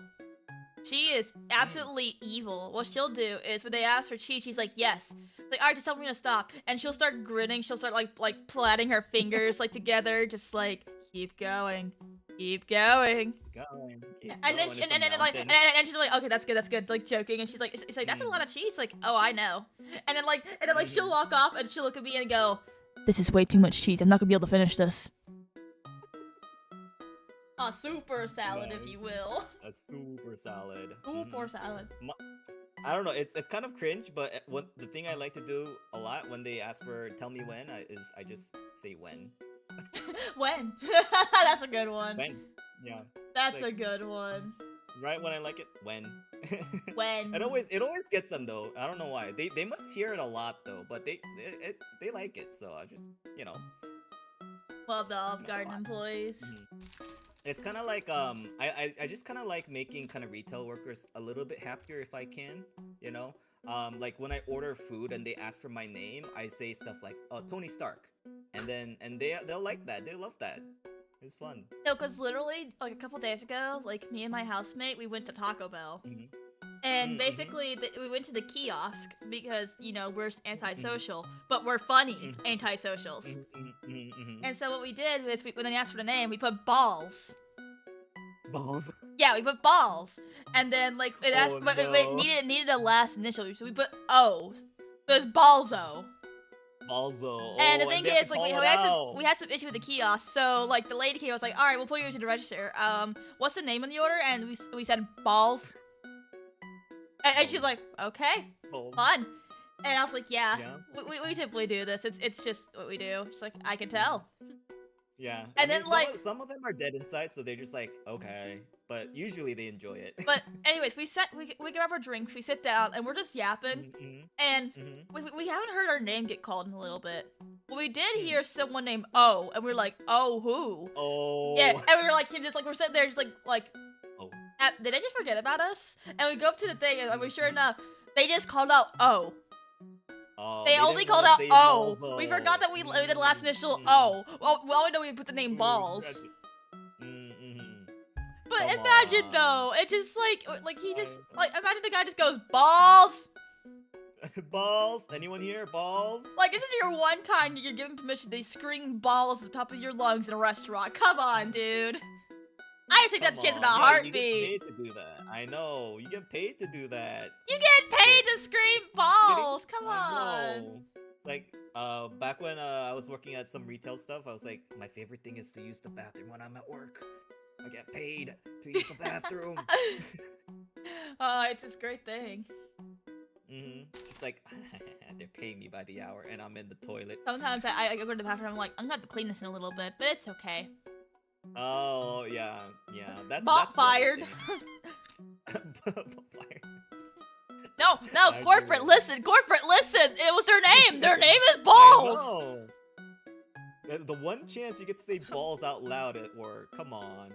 She is absolutely evil. What she'll do is when they ask for cheese, she's like, yes. Like, alright, just tell me to stop. And she'll start grinning. She'll start like plaiting her fingers like together, just like keep going, keep going. And then she's like, okay, that's good, like joking. And she's like, that's a lot of cheese. Like, oh, I know. And then she'll walk off and she'll look at me and go, this is way too much cheese. I'm not gonna be able to finish this. A super salad, if you will. A super salad. Super salad. I don't know. It's kind of cringe, but the thing I like to do a lot when they ask for "tell me when" is I just say when. When? That's a good one. When? Yeah. That's a good one. Right when I like it. When. When. It always gets them though. I don't know why. They must hear it a lot though, but they like it. So I just Love the Olive Garden employees. It's kind of like I just kind of like making kind of retail workers a little bit happier if I can, you know. Like when I order food and they ask for my name, I say stuff like Tony Stark, and they'll like that. They love that. It's fun. No, because literally like a couple days ago, like me and my housemate, we went to Taco Bell. And basically, we went to the kiosk because, you know, we're antisocial, but we're funny antisocials. And so what we did was, when they asked for the name, we put balls. Balls? Yeah, we put balls. And then, like, it asked, but it needed a last initial, so we put O. So it's Balzo. Balzo. And the thing is, like, we had some issue with the kiosk, so, like, the lady came and was like, alright, we'll put you into the register. What's the name on the order? And we said balls. And she's like, okay, fun. And I was like, yeah. We typically do this. It's just what we do. She's like, I can tell. Yeah. And then like some of them are dead inside, so they're just like, okay. But usually they enjoy it. But anyways, we grab our drinks, we sit down, and we're just yapping. And we haven't heard our name get called in a little bit. But we did hear someone named O, and we were like, oh, who? Oh. Yeah, and we were like, we're sitting there just like. Did I just forget about us? And we go up to the thing, and sure enough, they just called out O. Oh, They only didn't called wanna out say O. balls, We though. forgot that we did the last initial O. Well, we know we put the name Balls. Gotcha. Mm-hmm. But Come imagine on. though, it just like he just like imagine the guy just goes balls. Balls? Anyone here? Balls? Like this is your one time you're given permission to scream balls at the top of your lungs in a restaurant. Come on, dude. I would take that Come chance in a on. Yeah, you get heartbeat. paid to do that. I know. You get paid to do that. You get paid to scream balls. Come I on. know. Like, back when I was working at some retail stuff, I was like, my favorite thing is to use the bathroom when I'm at work. I get paid to use the bathroom. Oh, it's this great thing. Just like, they're paying me by the hour and I'm in the toilet. Sometimes I go to the bathroom, I'm like, I'm gonna have to clean this in a little bit, but it's okay. Oh, yeah. That's Bot the other fired. thing. Bot fired. No, I corporate, do. listen, it was their name. Their name is I Balls. know. The one chance you get to say balls out loud at work. Come on.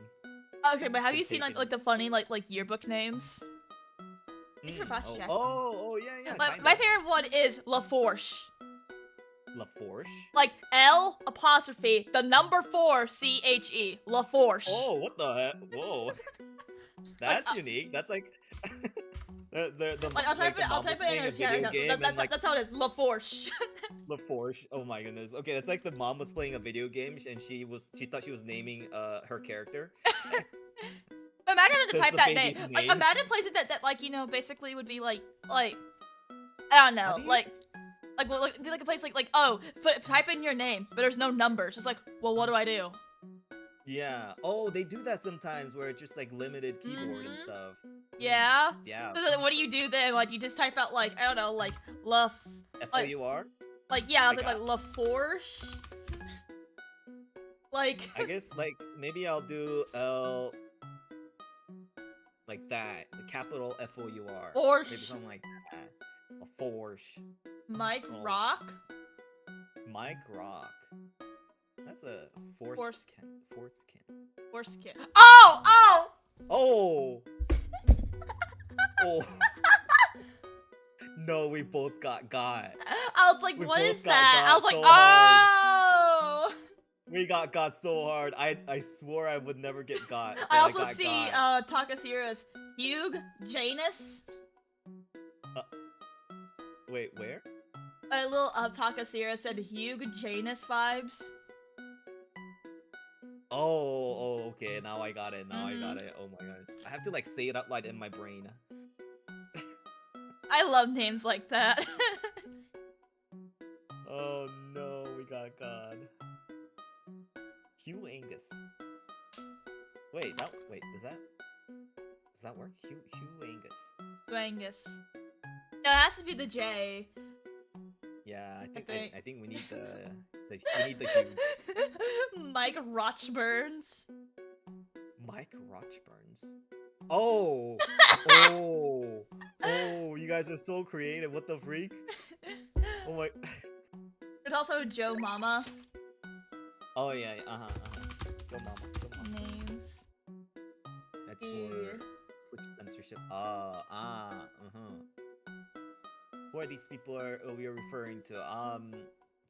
Okay, but have you Good seen taken. like the funny like yearbook names? Thank you for pasta check. Oh, yeah. My favorite one is La Forche. La Forche? Like L apostrophe the number 4 CHE. La Forche. Oh, what the heck? Whoa. That's unique. That's like the Like I'll type it in a chat. That's how it is. La Forche. La Forche. Oh my goodness. Okay, that's like the mom was playing a video game and she thought she was naming her character. Imagine having to That's type the that baby's name. Like name. imagine places that like basically would be like I don't know, like be like a place like oh type in your name, but there's no numbers. It's like, well, what do I do? Yeah. Oh, they do that sometimes where it's just like limited keyboard and stuff. Yeah. Yeah. So what do you do then? Like you just type out like I don't know, like F-O-U-R? like yeah, I was Like like La Forche. Like I guess like maybe I'll do L like that. The capital F-O-U-R. Forche. Maybe something like that. A Forche. Mike Oh. Rock. Mike Rock. That's a foreskin. Foreskin. Oh! Oh! Oh! No, we both got. I was like, We what both is got that? I was like, so oh! We got so hard. I swore I would never get got. I but also got see got. Takashira's Hugh Janus. Wait, where? A little Takashira said Hugh Janus vibes. Oh, okay. Now I got it. Mm-hmm. Oh my gosh. I have to like say it out loud in my brain. I love names like that. Oh no, we got God. Hugh Angus. Wait, does that work? Hugh Angus. Angus. No, it has to be the J. Yeah, I think. think we need we need the Hugh. Mike Rochburns. Mike Rochburns. Oh! Oh, you guys are so creative. What the freak? Oh my. There's also Joe Mama. Oh yeah, Go mama. Names. That's for Twitch censorship. Who are these people we are referring to?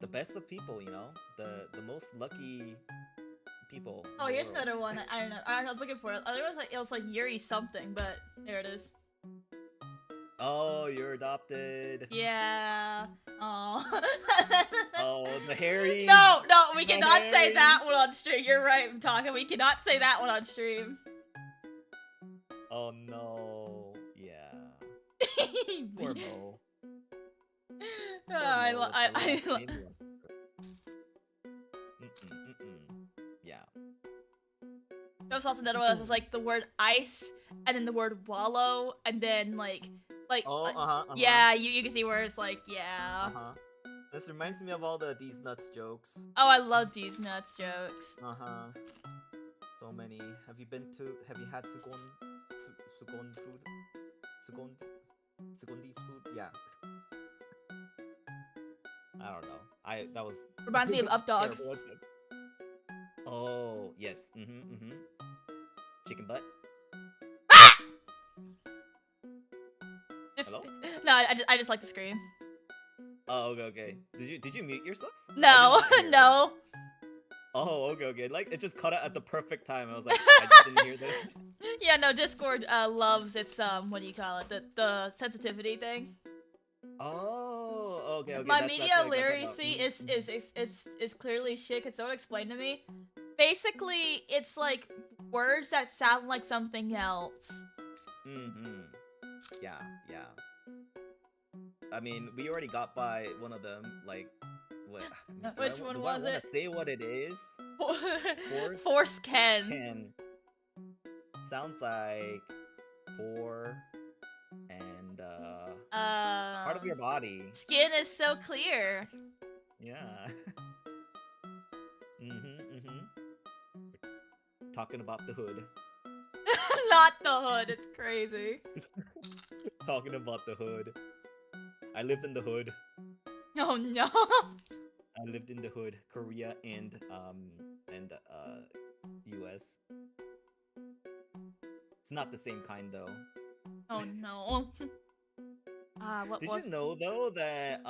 The best of people, you know? The most lucky people. Oh, in the here's world. another one. I don't know. I was looking for it. It was like Yuri something, but there it is. Oh, you're adopted. Yeah. Oh. Oh, the hairy. No, we The cannot say Harry. that one on stream. You're right, I'm talking. We cannot say that one on stream. Oh no. Yeah. Poor Mo. I love. Yeah. There was also another one that was like the word ice, and then the word wallow, and then like. Oh, Yeah, you can see where it's like, yeah. This reminds me of all these nuts jokes. Oh, I love these nuts jokes. So many. Have you had Sugon food? Sugondi's food? Yeah. I don't know. That was Reminds me of Updog. terrible. Oh, yes. Chicken butt? Just, Hello? no, I just like to scream. Oh, okay. Did you mute yourself? No, I did not hear. no. Oh, okay. Like it just cut out at the perfect time. I was like, I just didn't hear this. Yeah, no. Discord loves its what do you call it? The sensitivity thing. Oh, okay. My That's media what I gotta talk about. literacy is clearly shit. Can someone explain to me? Basically, it's like words that sound like something else. Yeah. I mean, we already got by one of them. Like, what? Which one do was I wanna it? say what it is? Force Ken. Ken. Sounds like for and part of your body. Skin is so clear. Yeah. Talking about the hood. Not the hood. It's crazy. Talking about the hood. I lived in the hood. Oh no. I lived in the hood, Korea and US. It's not the same kind though. Oh no. Did you know though that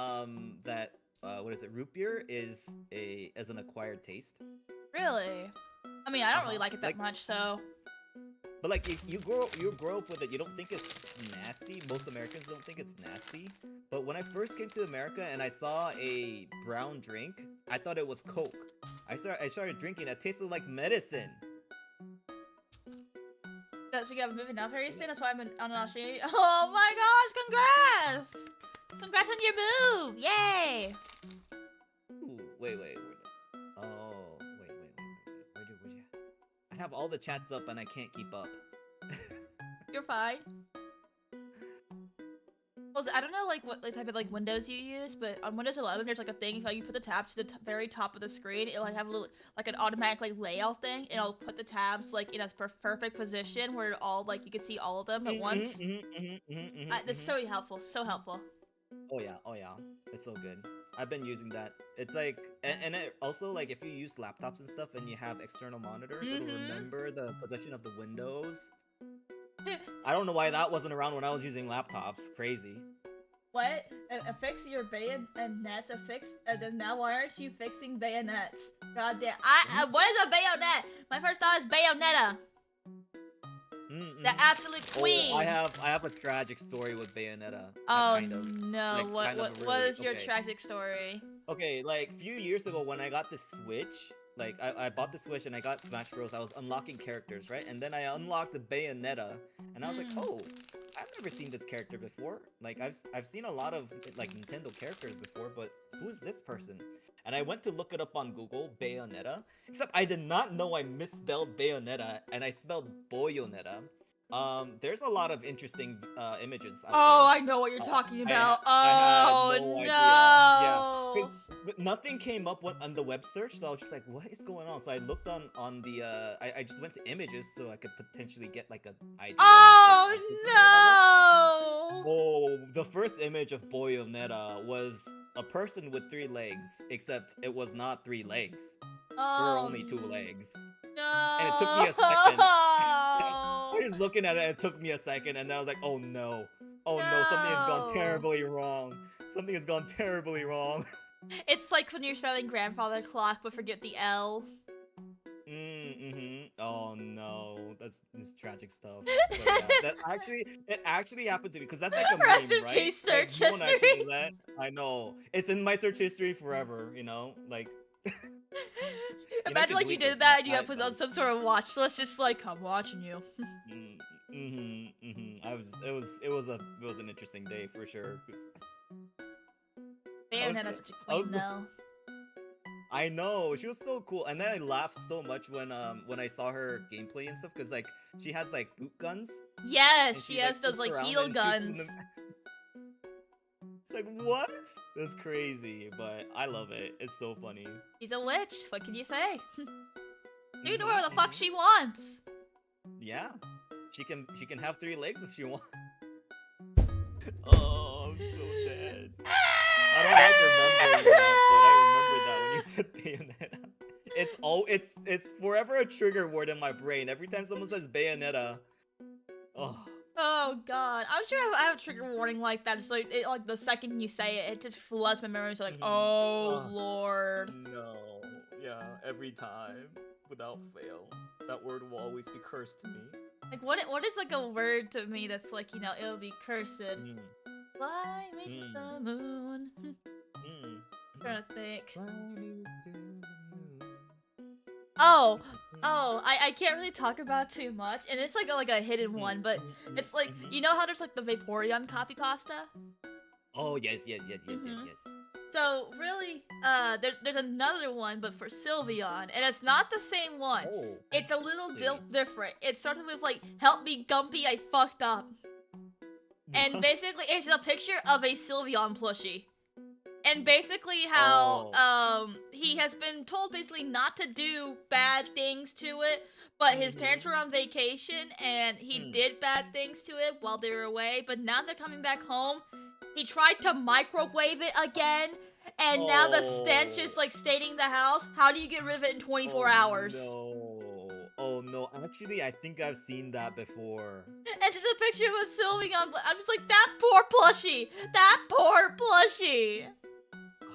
what is it? Root beer is an acquired taste. Really? I mean, I don't really like it that much, so. But like, if you grow up with it, you don't think it's nasty. Most Americans don't think it's nasty. But when I first came to America and I saw a brown drink, I thought it was Coke. I started drinking. It tasted like medicine. That's we got a movie now very soon. That's why I'm on Oshi. Oh my gosh! Congrats! Congrats on your move! Yay! Ooh, wait. Oh, wait. Where you? I have all the chats up and I can't keep up. You're fine. Well, I don't know like what type of like Windows you use, but on Windows 11 there's like a thing if you put the tabs to the very top of the screen, it'll like have a little like an automatic like layout thing, and it'll put the tabs like in a perfect position where it all like you can see all of them at once. That's so helpful, so helpful. Oh yeah, it's so good. I've been using that. It's like, and it also like if you use laptops and stuff and you have external monitors, it'll remember the position of the windows. I don't know why that wasn't around when I was using laptops. Crazy. What? Affix your bayonets affix, and then now why aren't you fixing bayonets? God damn. What is a bayonet? My first thought is Bayonetta. The absolute queen. Oh, I have a tragic story with Bayonetta. Oh kind of, no! like, What is your tragic story? Okay, like a few years ago when I got the Switch, like I bought the Switch and I got Smash Bros. I was unlocking characters, right? And then I unlocked the Bayonetta, and I was like, oh, I've never seen this character before. Like I've seen a lot of like Nintendo characters before, but who is this person? And I went to look it up on Google, Bayonetta. Except I did not know I misspelled Bayonetta and I spelled Boyonetta. There's a lot of interesting images out there. I know what you're talking about. I had no idea. Yeah, because nothing came up on the web search, so I was just like, what is going on? So I looked on the I just went to images so I could potentially get like an idea. Oh no! Oh, the first image of Boyonetta was a person with 3 legs, except it was not 3 legs. There were only 2 legs. No. And it took me a second. I was looking at it, it took me a second, and then I was like, oh no. Oh no, something has gone terribly wrong. Something has gone terribly wrong. It's like when you're spelling grandfather clock but forget the L. Oh no, that's tragic stuff. But, yeah, it actually happened to me because that's like a Rest meme, in right? peace, search Like, no one actually history. did that. I know. It's in my search history forever, you know? Like Imagine like you did that and you have put on some sort of watch list, just like I'm watching you. It was an interesting day for sure. Bayonetta's such a queen though. I know, she was so cool, and then I laughed so much when I saw her gameplay and stuff, because like she has like boot guns. Yes, she has like, those like heel guns. It's like, what? That's crazy, but I love it. It's so funny. She's a witch. What can you say? You know whatever the fuck she wants. Yeah, she can have 3 legs if she wants. Oh, I'm so dead. I don't like remembering that, but I remember that when you said Bayonetta. It's forever a trigger word in my brain. Every time someone says Bayonetta, oh, Oh god, I'm sure I have a trigger warning like that. So it, like the second you say it, it just floods my memory. So like, oh lord. No. Yeah, every time, without fail, that word will always be cursed to me. Like what is like a word to me that's like, you know, it'll be cursed. Fly me to the moon. I'm trying to think. Fly me to the moon. Oh, I can't really talk about too much, and it's like a hidden one, but it's like, you know how there's like the Vaporeon copy pasta? Oh yes. So really, there's another one, but for Sylveon, and it's not the same one. Oh, It's a little different. It started with like, "Help me, Gumpy, I fucked up," and basically it's a picture of a Sylveon plushie. And basically how he has been told basically not to do bad things to it, but his parents were on vacation and he did bad things to it while they were away, but now they're coming back home. He tried to microwave it again, and now the stench is like staining the house. How do you get rid of it in 24 hours? No. Oh no, actually I think I've seen that before. And just a picture of a Sylveon, I'm just like, that poor plushie! That poor plushie!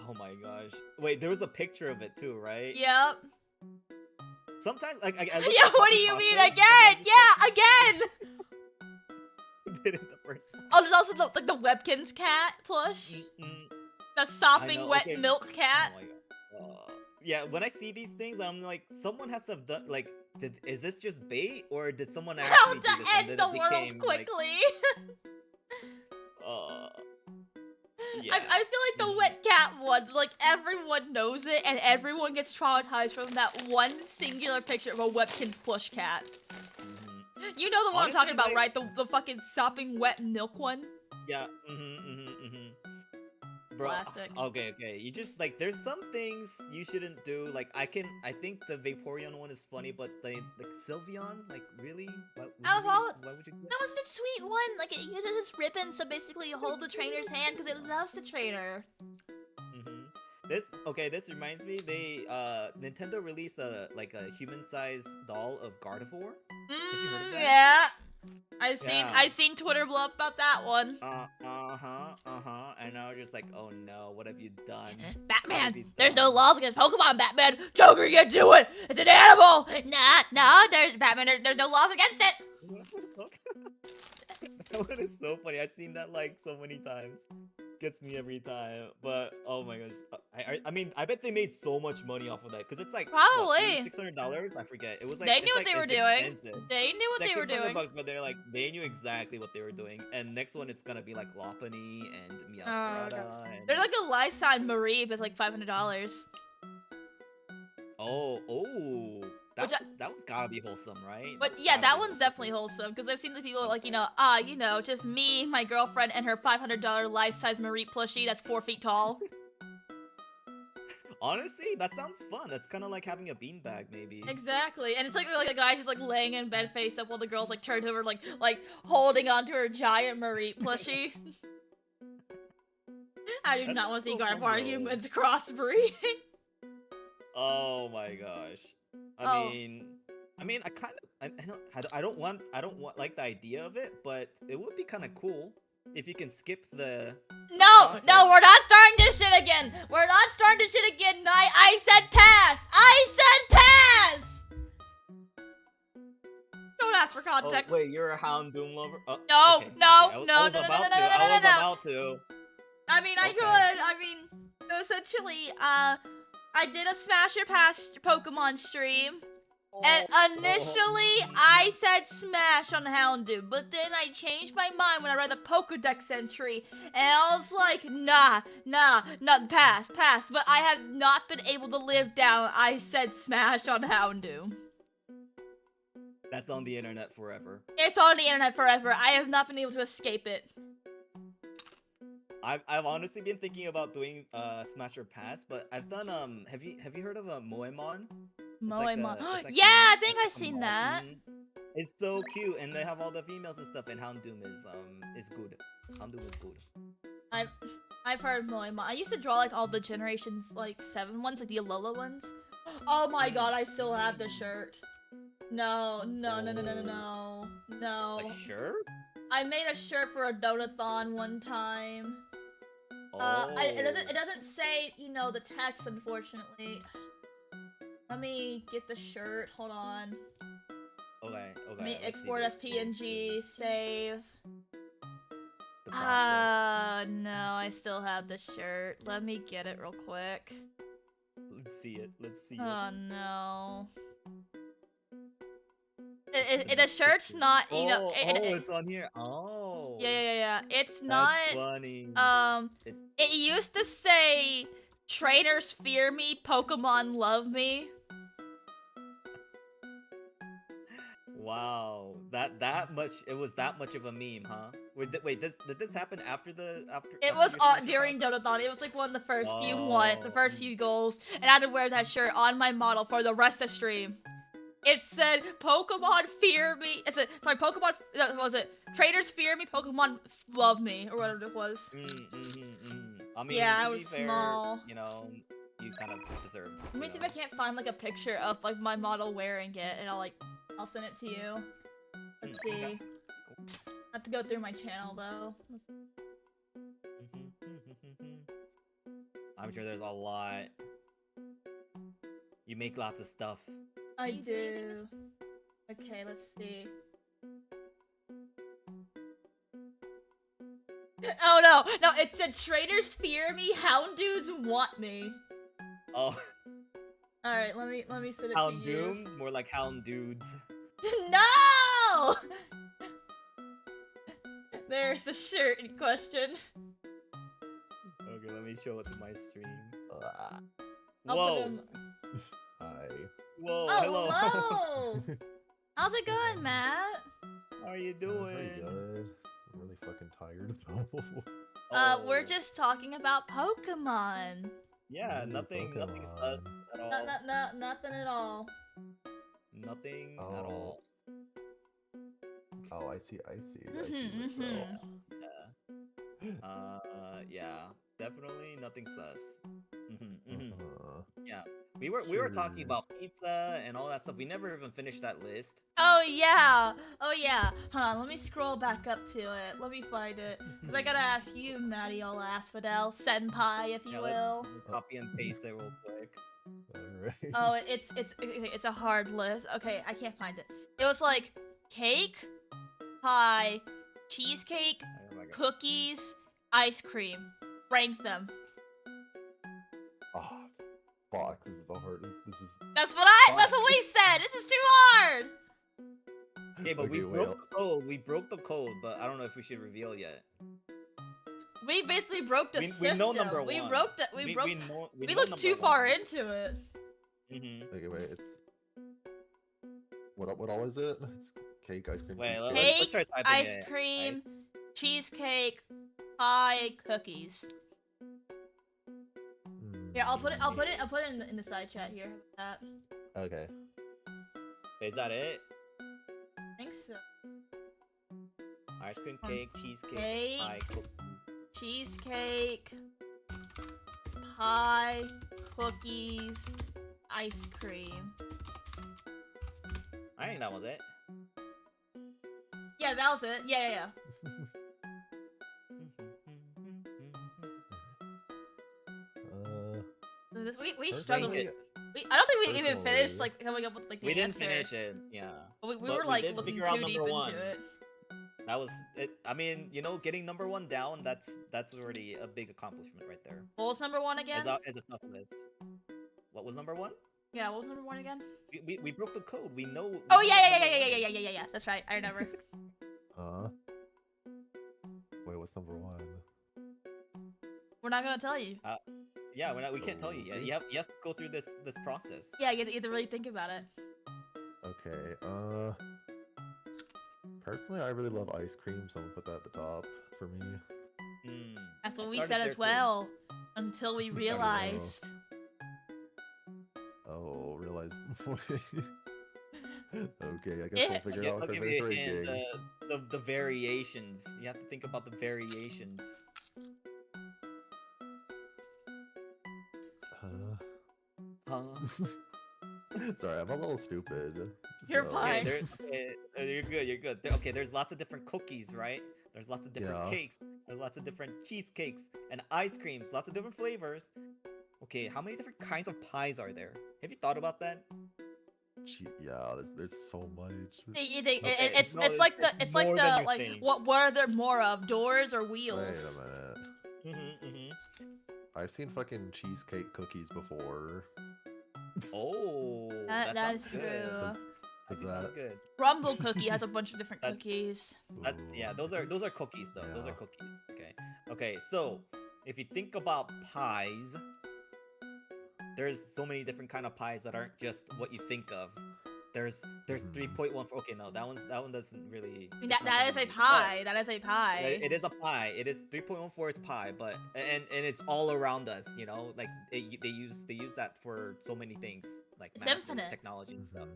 Oh my gosh. Wait, there was a picture of it too, right? Yep. Sometimes, like, I Yeah, what do you mean again? Yeah, again! Did it the first time. Oh, there's also the Webkins cat plush. The sopping wet milk cat. Oh my god. Yeah, when I see these things, I'm like, someone has to have done, like, is this just bait? Or did someone actually How do to this and end then the it world became, quickly. Yeah. I feel like the wet cat one, like, everyone knows it, and everyone gets traumatized from that one singular picture of a Webkins plush cat. You know the one I'm talking about, right? The fucking sopping wet milk one? Yeah, Bro, Classic. Okay. You just, like, there's some things you shouldn't do. Like, I think the Vaporeon one is funny, but like Sylveon, like, really? Why would you do No, it's the sweet one. Like, it uses its ribbon, so basically you hold the trainer's hand because it loves the trainer. This reminds me, Nintendo released a human-sized doll of Gardevoir. Have you heard of that? Yeah. I seen Twitter blow up about that one. And I was just like, oh no, what have you done? Batman, there's no laws against Pokemon, Batman. Joker, you do it. It's an animal. No, there's no laws against it. That one is so funny. I've seen that like so many times. Gets me every time. But oh my gosh, I mean, I bet they made so much money off of that because it's like probably $600. I forget. It was like they knew what they were doing. Expensive. They knew what they were doing. $600, but they knew exactly what they were doing. And next one is gonna be like Lopunny and Meowscarada. And... There's like a lifetime Marie that's like $500. That one's gotta be wholesome, right? But yeah, that one's definitely wholesome because I've seen the people like, just me, my girlfriend, and her $500 life-size Marie plushie that's 4 feet tall. Honestly, that sounds fun. That's kind of like having a beanbag, maybe. Exactly, and it's like a guy just like laying in bed face up while the girl's like turned over, like holding onto her giant Marie plushie. I do not want to see Gardevoir humans crossbreeding. Oh my gosh. I don't want like the idea of it, but it would be kind of cool if you can skip the No, we're not starting this shit again. We're not starting this shit again. I said pass. Don't ask for context. Oh, wait, you're a Houndoom lover? No. I was about to. I mean, I could. I mean, essentially, I did a Smash or Pass Pokemon stream, and initially I said Smash on Houndoom, but then I changed my mind when I read the Pokedex entry, and I was like, nah, pass, but I have not been able to live down I said Smash on Houndoom. That's on the internet forever. It's on the internet forever. I have not been able to escape it. I've honestly been thinking about doing Smash or Pass, but I've done have you heard of a Moemon? Moemon. Yeah, I think I've seen that. It's so cute, and they have all the females and stuff, and Houndoom is good. Houndoom is good. I've heard Moemon. I used to draw like all the generations 7 ones, like the Alola ones. Oh my god, I still have the shirt. No. A shirt? I made a shirt for a donathon one time. Oh. It doesn't say, you know, the text, unfortunately. Let me get the shirt. Hold on. Okay. Let me let's see export this. as PNG. Save. The process. No, I still have the shirt. Let me get it real quick. Let's see it. Oh no. The shirt's not, you know. It's on here. Oh. Yeah. It's That's not. funny. It used to say, "Trainers fear me, Pokemon love me." Wow. That much. It was that much of a meme, huh? Wait. Did this happen after the It after was your signature during time? Donathon. It was like one of the first few Oh. first few goals, and I had to wear that shirt on my model for the rest of the stream. It said, "Pokemon fear me." It said, sorry, Pokemon. What was it? Trainers fear me, Pokemon love me, or whatever it was. I mean, Yeah, to I be was fair, small. you know, you kind of deserved. Let me see if I can't find like a picture of like my model wearing it, and I'll send it to you. Let's see. Okay. I have to go through my channel though. I'm sure there's a lot. You make lots of stuff. I do. Okay, let's see. Oh no, it said trainers fear me, Houndoos want me. Oh, Alright, let me send it to you. Houndooms? More like Houndudes. No! There's the shirt in question. Okay, let me show it to my stream. I'll Whoa! put him. Hi. Whoa! Oh, Hello! hello! How's it going, Matt? How are you Pretty doing? good. I'm really fucking tired though. We're Oh, just talking about Pokemon. yeah, Ooh, nothing sus Pokemon. at all. Nothing at all. Nothing at Oh. all. Oh, I see. Mhm, Yeah, definitely nothing sus. Uh, Yeah, we were talking Sure. about pizza and all that stuff. We never even finished that list. Oh yeah! Hold on, let me scroll back up to it. Let me find it. Because I gotta ask you, Maddie Ola Asphodel, Senpai, if you Yeah, will. let's copy and paste it real quick. Alright. Oh, it's a hard list. Okay, I can't find it. It was like cake, pie, cheesecake, Oh my god. cookies, ice cream. Rank them. Ah, fuck. This is the hard. This is. That's what we said. This is too hard. Okay, but we Okay, broke well. the code. We broke the code, but I don't know if we should reveal yet. We basically broke the We system. know number We one. broke the. We looked too far into it. Okay, wait. It's. What all is it? It's cake, ice cream, Wait, cheesecake. let's Cake, try typing ice it. cream, cheesecake, pie, cookies. Yeah, I'll put it in the side chat here. That. Okay. Is that it? I think so. Ice cream, cake, cheesecake, Cake. pie, cookies. Cheesecake, pie, cookies, ice cream. I think that was it. Yeah, that was it. Yeah. We struggled. Rank I don't think we even Personally- finished like coming up with like the We didn't answer. finish it. Yeah. We But were like did looking figure out too deep number into one. it. That was it. I mean, you know, getting number one down, that's already a big accomplishment right there. What was number one again? It's a tough list. What was number one? Yeah, what was number one again? We broke the code. We know. Oh we know yeah. number one. That's right. I remember. Wait, what's number one? We're not gonna tell you. Yeah, we can't tell you yet. You have to go through this process. Yeah, you have to really think about it. Okay. Personally, I really love ice cream, so I'm gonna put that at the top for me. That's what I we started said there as too. well. Until we We started realized. Oh, realize. Okay, I guess Yeah. we'll figure Yeah, it out I'll if I give finish you a hint. ranking. The variations. You have to think about the variations. Huh? Sorry, I'm a little stupid. You're so- fine. Okay, You're good. You're good. Okay, there's lots of different cookies, right? There's lots of different Yeah. cakes. There's lots of different cheesecakes and ice creams. Lots of different flavors. Okay, how many different kinds of pies are there? Have you thought about that? Yeah, there's so much. It's No, it's like the it's it's like more than the you like think. what are there more of, doors or Wait wheels? a minute. I've seen Mm-hmm. fucking cheesecake cookies before. Oh, That sounds is good. true. I Is think sounds that? good. Rumble cookie has a bunch of different That's- cookies. That's yeah. Those are cookies though. Those are Yeah. cookies. Okay. Okay. So if you think about pies, there's so many different kind of pies that aren't just what you think of. There's 3.1. Okay, no, that one doesn't really. I mean, it's not that is the a movie, pie. That is a but pie. It is a pie. It is 3.14 is pie, but and it's all around us. You know, like they use that for so many things, like It's math and infinite. technology and stuff.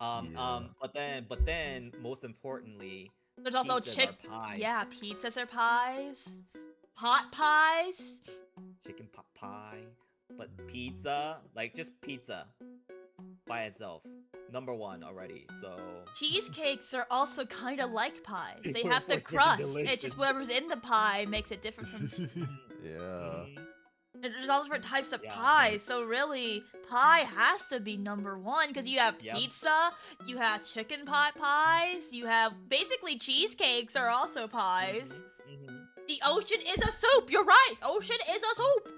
Yeah. But then most importantly, There's also pizzas are pies. Yeah, pizzas are pies. Pot pies. Chicken pot pie, but pizza, like just pizza by itself, number one already. So Cheesecakes are also kind of like pies. They Of have the course, they're crust. delicious. It's just whatever's in the pie makes it different from. Yeah. mhm. And there's all different types of Yeah. pies, so really, pie has to be number one because you have Yep. pizza, you have chicken pot pies, you have basically cheesecakes are also pies. Mhm. The ocean is a soup. You're right. Ocean is a soup.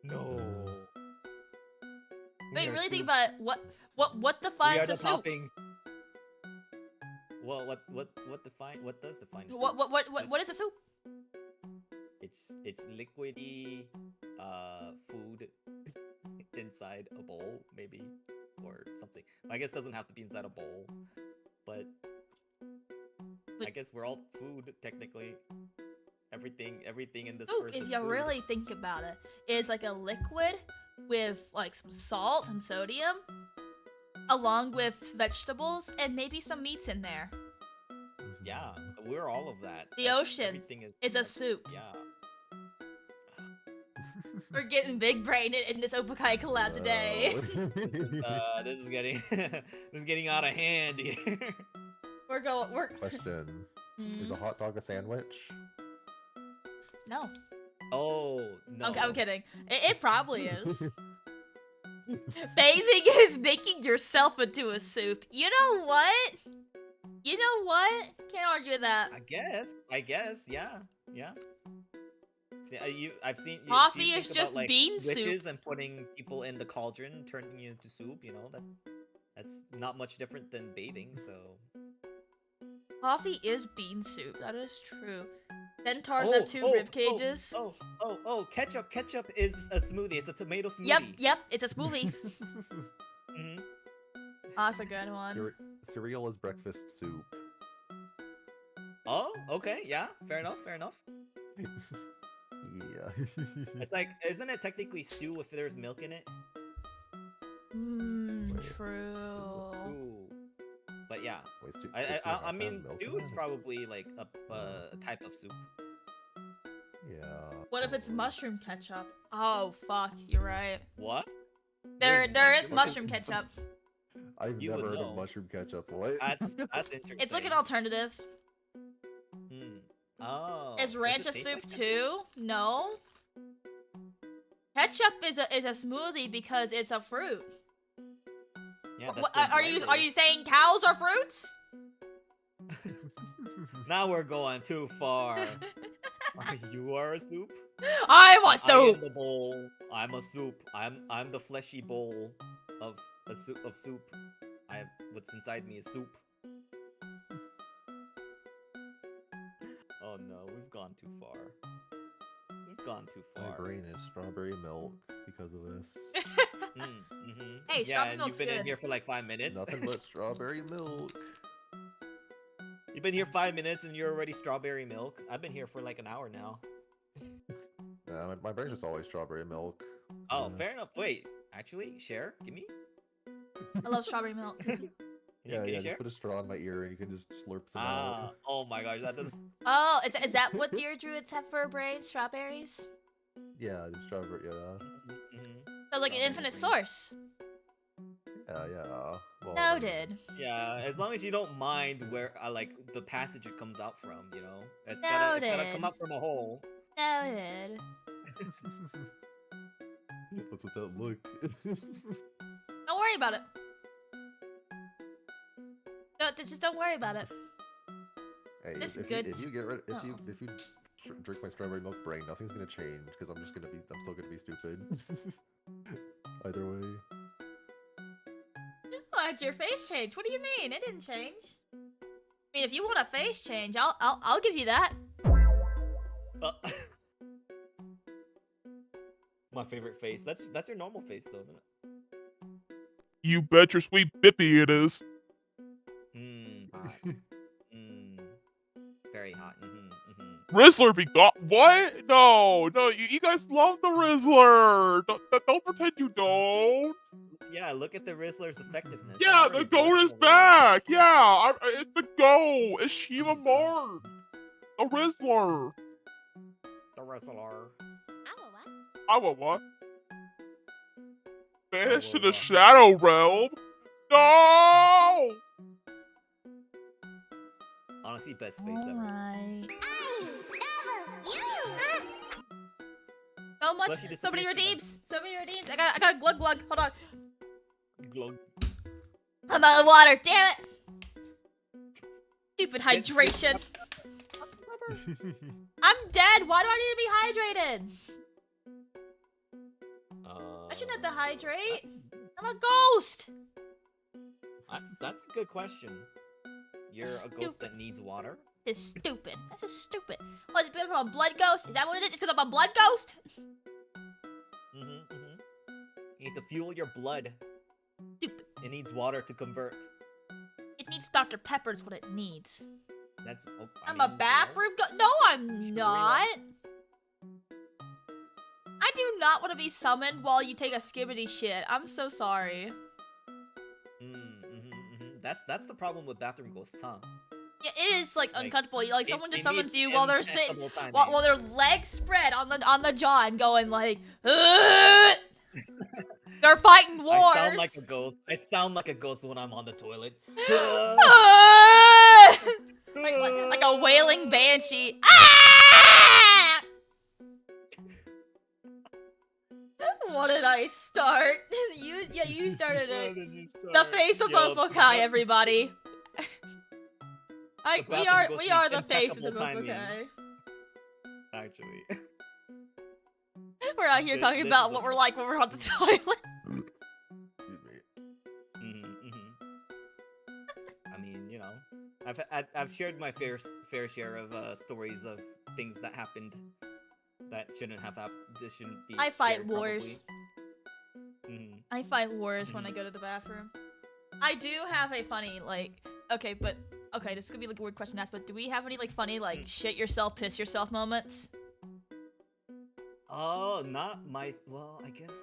No. Wait, We are really think soup. about it. What We are defines the a soup? toppings. Well, what does define a soup? What is a soup? It's liquidy food inside a bowl, maybe, or something. I guess it doesn't have to be inside a bowl, but I guess we're all food technically. Everything in this Soup, earth if is you food. really think about it, is like a liquid with like some salt and sodium, along with vegetables and maybe some meats in there. Yeah, we're all of that. The ocean Everything is a soup. Yeah. We're getting big brained in this Opokai collab today. This is getting this is getting out of hand here. We're Question: Hmm? Is a hot dog a sandwich? No. Oh no. I'm kidding. It probably is. Bathing is making yourself into a soup. You know what? You know what? Can't argue with that. I guess, yeah. See, I've seen if Coffee you is think about, just like, bean soup. witches and putting people in the cauldron, turning you into soup. You know that's not much different than bathing. So Coffee is bean soup. That is true. Centaurs have two rib cages. Ketchup is a smoothie. It's a tomato smoothie. Yep. It's a smoothie. Mhm. Oh, that's a good one. Cereal is breakfast soup. Oh, okay, yeah, fair enough. Yeah. It's like, isn't it technically stew if there's milk in it? Wait, True. Ooh. But yeah, Wait, stew- I does stew have to mean, have milk stew in is it? probably like a type of soup. Yeah. What if it's probably. mushroom ketchup? Oh fuck, you're right. What? There Where's is mushroom ketchup. I've You never would heard know. of mushroom ketchup. What? That's interesting. It's like an alternative. Hmm. Oh. Is does ranch it a taste soup like ketchup? too? No. Ketchup is a smoothie because it's a fruit. Yeah. What, That's are you saying cows are fruits? Now we're going too far. You are a soup. I'm a I am soup. the bowl. I'm a soup. I'm the fleshy bowl of soup. What's inside me is soup. Oh no, we've gone too far. We've gone too My far. brain is strawberry milk because of this. Hey, yeah, strawberry and milk's you've been in good. here for like 5 minutes. Nothing but strawberry milk. You've been here 5 minutes and you're already strawberry milk. I've been here for like an hour now. My brain's just always strawberry milk. Oh, Yes. fair enough. Wait, actually, share. Give me. I love strawberry milk. Yeah, Can you just share? put a straw in my ear and you can just slurp some Ah, out. oh my gosh, that doesn't. Oh, is that what deer druids have for brains? Strawberries? Yeah, the strawberry. Yeah. Mhm. So like an Strawberry infinite brains. source. Yeah. Well, Noted. Yeah, as long as you don't mind where like the passage it comes out from, you know, it's gotta come out from a hole. Noted. What's with that look? Don't worry about it. Just don't worry about it. Hey, It's if good. you get rid, Oh. if you drink my strawberry milk brain, nothing's gonna change because I'm still gonna be stupid. Either way. Why'd your face change? What do you mean? It didn't change. I mean, if you want a face change, I'll give you that. My favorite face. That's your normal face, though, isn't it? You bet your sweet bippy it is. Hot. Very hot. Rizzler be got what? No, you guys love the Rizzler. Don't pretend you don't. Yeah, look at the Rizzler's effectiveness. Yeah, the goat is back. Yeah, it's the goat. It's Chima Mary. The Rizzler. The Rizzler. I will what? Banished to the Shadow Realm? No! Honestly, best face ever. Alright. So much. Bless you, Somebody disappeared. redeems. Somebody redeems. I got a glug glug. Hold on. Glug. I'm out of water. Damn it. Stupid hydration. I'm dead. Why do I need to be hydrated? I shouldn't have to hydrate. I'm a ghost. That's a good question. You're a ghost that needs water? This is stupid. This is stupid. Oh, is it because I'm a blood ghost? Is that what it is? It's because I'm a blood ghost? You need to fuel your blood. Stupid. It needs water to convert. It needs Dr. Pepper is what it needs. That's. Oh, I'm a bathroom ghost. No, I'm not. I do not want to be summoned while you take a skibbity shit. I'm so sorry. That's the problem with bathroom ghosts, huh? Yeah, it is like uncomfortable. Like someone just summons you needs while they're sitting, impeccable timing. while their legs spread on the jaw and going like, "Ugh!" They're fighting wars. I sound like a ghost. I sound like a ghost when I'm on the toilet. like a wailing banshee. Ah! What did I start? You started it. The face of Opokai, everybody. We are the faces of Opokai. Actually. We're out here talking about what we're like when we're on the toilet. Excuse me. I mean, you know, I've shared my fair share of stories of things that happened that shouldn't have happened. This shouldn't be. I fight shared, wars. I fight wars when I go to the bathroom. I do have a funny okay, this is gonna be like a weird question to ask, but do we have any like funny shit yourself, piss yourself moments? Oh, not my. Well, I guess.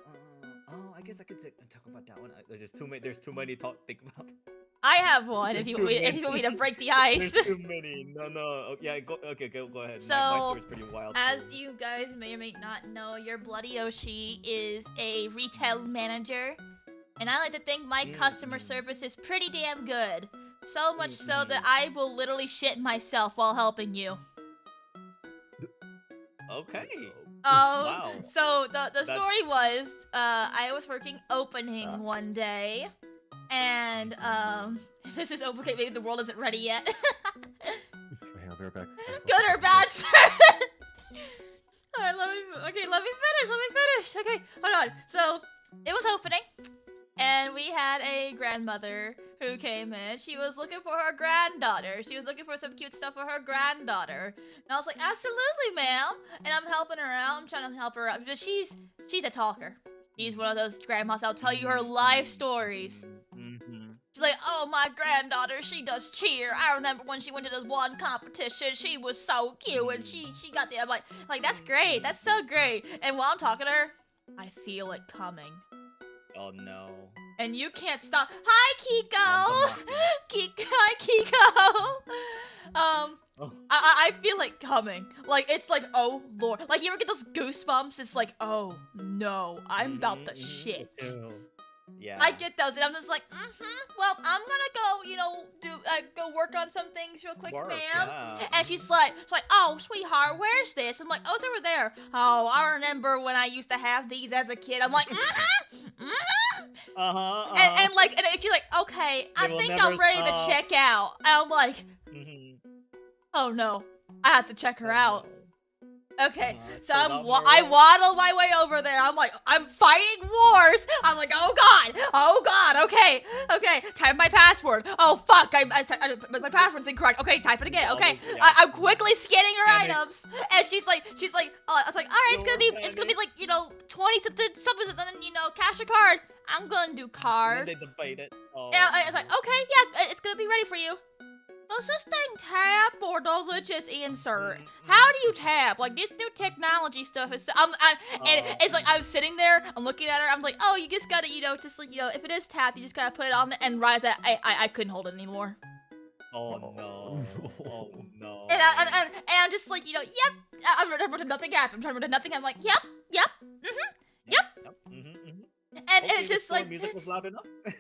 I guess I could talk about that one. There's too many. There's too many to think about. I have one. If you want me to break the ice. There's too many. No. Oh, yeah. Go ahead. So, my story's pretty wild. As you guys may or may not know, your Bloody Oshi is a retail manager, and I like to think my customer service is pretty damn good. So much so that I will literally shit myself while helping you. Okay. Wow. So the story was, I was working opening one day, and this is okay. Maybe the world isn't ready yet. I'll be right back. Good or bad, sir? Alright, let me finish. Okay, hold on. So it was opening, and we had a grandmother who came in. She was looking for her granddaughter. She was looking for some cute stuff for her granddaughter. And I was like, absolutely, ma'am. And I'm helping her out. I'm trying to help her out. But she's a talker. She's one of those grandmas that'll tell you her life stories. She's like, oh, my granddaughter, she does cheer. I remember when she went to this one competition. She was so cute, and she got the... I'm like, that's great. That's so great. And while I'm talking to her, I feel it coming. Oh, no. And you can't stop. Hi, Kiko! Hi, Kiko! I feel it coming. Like, it's like, oh, Lord. Like, you ever get those goosebumps? It's like, oh, no. I'm about to shit. Yeah. I get those, and I'm just like, well, I'm gonna go, you know, go work on some things real quick, Work, ma'am. yeah. And she's like, oh, sweetheart, where's this? I'm like, oh, it's over there. Oh, I remember when I used to have these as a kid. I'm like, And she's like, okay, I will think never I'm ready stop. to check out. And I'm like, oh no, I have to check her out. Okay, so I waddle my way over there. I'm like, I'm fighting wars. I'm like, oh god, okay, type my password. Oh fuck, my password's incorrect. Okay, type it again. Okay, I'm quickly scanning her items, and she's like, I was like, all right, it's gonna be like, you know, 20 something, and then you know, cash a card. I'm gonna do card. And they debate it. Oh, And I was like, okay, yeah, it's gonna be ready for you. Does this thing tap or does it just insert? How do you tap? Like this new technology stuff is. And it's like I'm sitting there, I'm looking at her, I'm like, oh, you just gotta, you know, just like, you know, if it is tap, you just gotta put it on and realize that I couldn't hold it anymore. Oh no! Oh no! And I'm just like, you know, yep. I'm trying to nothing happened. I'm trying to nothing. I'm like, yep. And it's just like music was loud enough. like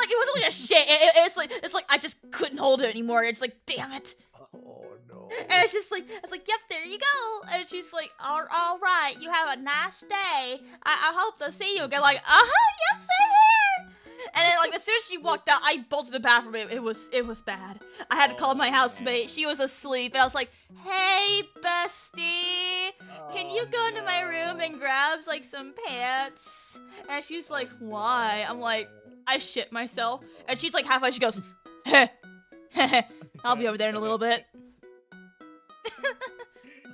it wasn't like a shit. It's like I just couldn't hold it anymore. It's like, damn it. Oh no. And it's just like, yep, there you go. And she's like, all right, you have a nice day. I hope to see you again. Like, yep, same here. And then like as soon as she walked out, I bolted the bathroom. It was bad. I had to call my housemate. She was asleep, and I was like, hey, bestie, can you go into my room and grab like some pants? And she's like, why? I'm like, I shit myself. And she's like halfway, she goes, heh, I'll be over there in a little bit.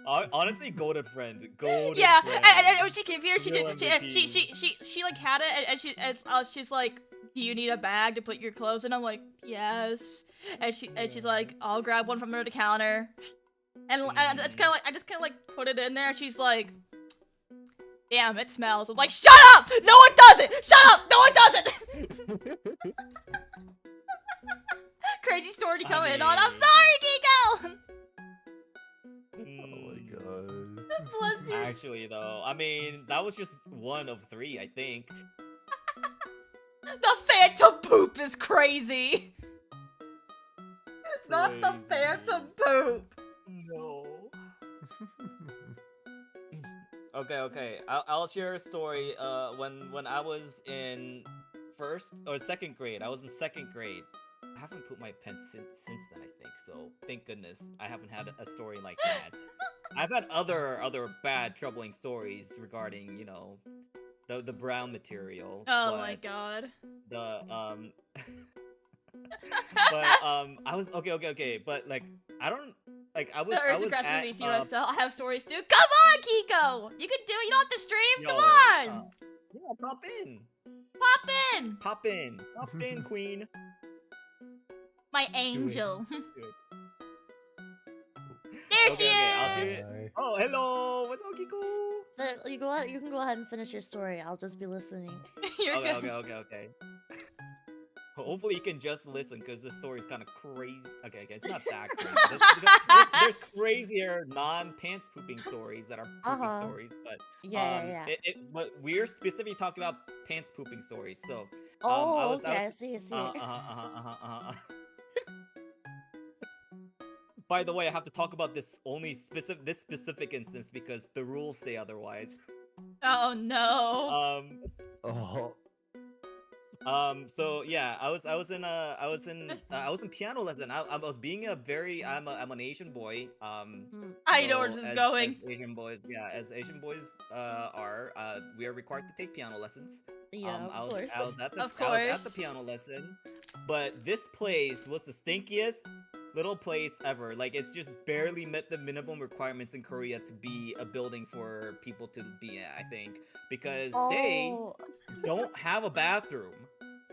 Honestly, golden friend. Golden yeah, friend. and when she came here, she like had it, and she's like, do you need a bag to put your clothes in? I'm like, yes. And she's like, I'll grab one from under the counter. And it's kind of like, I just kind of like put it in there. And she's like, damn, it smells. I'm like, shut up! No one does it! Shut up! No one does it! Crazy story coming on. I'm sorry, Kiko! Oh my god. Bless you. Actually, though, I mean, that was just one of 3, I think. The phantom poop is crazy. Not the phantom poop. No. Okay. I'll share a story. When I was in 1st or 2nd grade, I was in 2nd grade. I haven't put my pen since then, I think. So thank goodness I haven't had a story like that. I've had other bad, troubling stories regarding, you know, the brown material. Oh my god. I was okay. But like, I don't like. I was. The I Urza was Crash at, movie, I have stories too. Come on, Kiko! You can do it. You don't have to stream. Come on. Yeah, pop in. Pop in. Pop in. Pop in, queen. My angel. Do it. There Okay, she I'll is. do it. Oh, hello. What's up, Kiko? You go ahead. You can go ahead and finish your story. I'll just be listening. You're good. Okay. Hopefully you can just listen, because this story is kind of crazy. Okay, it's not that crazy. There's crazier non-pants pooping stories that are pooping stories, but Yeah. but we're specifically talking about pants pooping stories. So I see. By the way, I have to talk about this specific instance because the rules say otherwise. Oh no. So yeah, I was in piano lesson. I was being I'm an Asian boy. I know where this is going. As Asian boys are, we are required to take piano lessons. Yeah, I of course. was at the course. piano lesson, but this place was the stinkiest little place ever. Like, it's just barely met the minimum requirements in Korea to be a building for people to be at, I think, because they don't have a bathroom.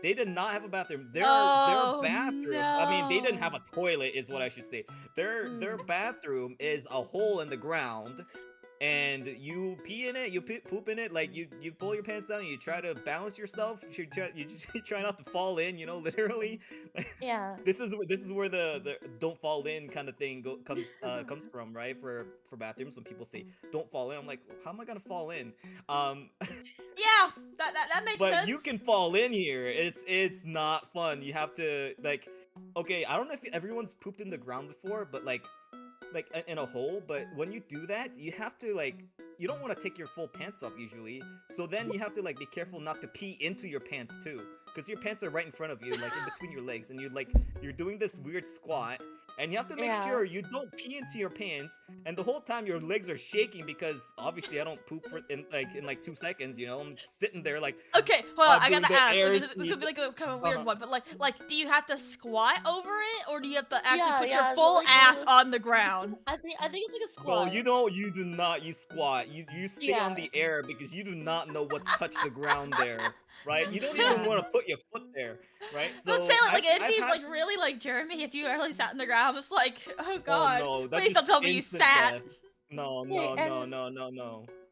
They did not have a bathroom. Their bathroom, I mean, they didn't have a toilet is what I should say. Their bathroom is a hole in the ground and you pee in it, you poop in it, like you pull your pants down, you try to balance yourself, you try not to fall in, you know, literally. Yeah. This is where the don't fall in kind of thing comes from, right? For bathrooms, when people say don't fall in, I'm like, how am I gonna fall in? Yeah, that makes But sense. you can fall in here. It's not fun. You have to like, okay, I don't know if everyone's pooped in the ground before, but like in a hole. But when you do that, you have to like, you don't want to take your full pants off usually. So then you have to like be careful not to pee into your pants too, because your pants are right in front of you, like in between your legs, and you're doing this weird squat. And you have to make sure you don't pee into your pants, and the whole time your legs are shaking because obviously I don't poop in 2 seconds, you know. I'm just sitting there like. Okay, hold on. I doing gotta the ask. air Like, this will be like a kind of weird one, but like, do you have to squat over it, or do you have to actually put your full ass on the ground? I think it's like a squat. Well, you do not. You squat. You stay on the air because you do not know what's touched the ground there, right? You don't even want to put your foot there, right? So Let's say like it'd be like really like Jeremy if you really sat on the ground. It's like, oh god, oh, no, that's please don't just tell me you instant sat. death. No.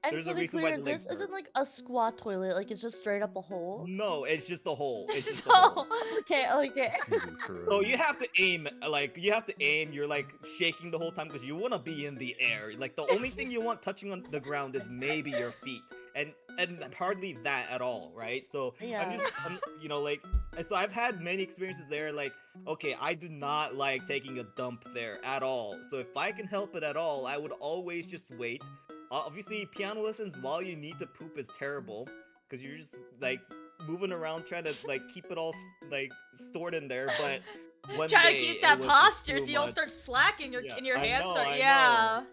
And There's to a be reason clear, why the this legs isn't hurt. like a squat toilet. Like it's just straight up a hole. No, it's just a hole. It's just a So hole. Okay. Jesus So Christ. you have to aim, you're like shaking the whole time because you want to be in the air. Like the only thing you want touching on the ground is maybe your feet, and hardly that at all, right? So Yeah. I'm you know, like, so I've had many experiences there. Like, okay, I do not like taking a dump there at all. So if I can help it at all, I would always just wait. Obviously, piano lessons while you need to poop is terrible because you're just like moving around trying to like keep it all like stored in there, but one try day to keep it that was just posture too so you don't much. start slacking Yeah, and your I hands know, start. I Yeah.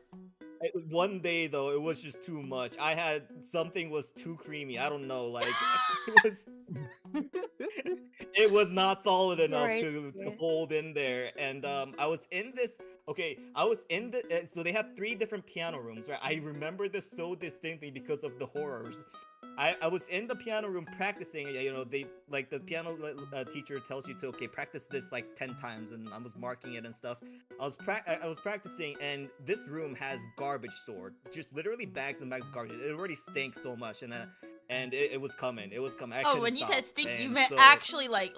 One day though, it was just too much. I had something was too creamy. I don't know, like it was not solid enough Right. to hold in there. And I was in this. Okay, I was in the. So they had 3 different piano rooms, right? I remember this so distinctly because of the horrors. I was in the piano room practicing. You know, they like the piano teacher tells you to practice this like 10 times, and I was marking it and stuff. I was practicing, and this room has garbage stored, just literally bags and bags of garbage. It already stinks so much, and it was coming. It was coming. I Oh, couldn't when you stop. said stink, you And meant so- actually like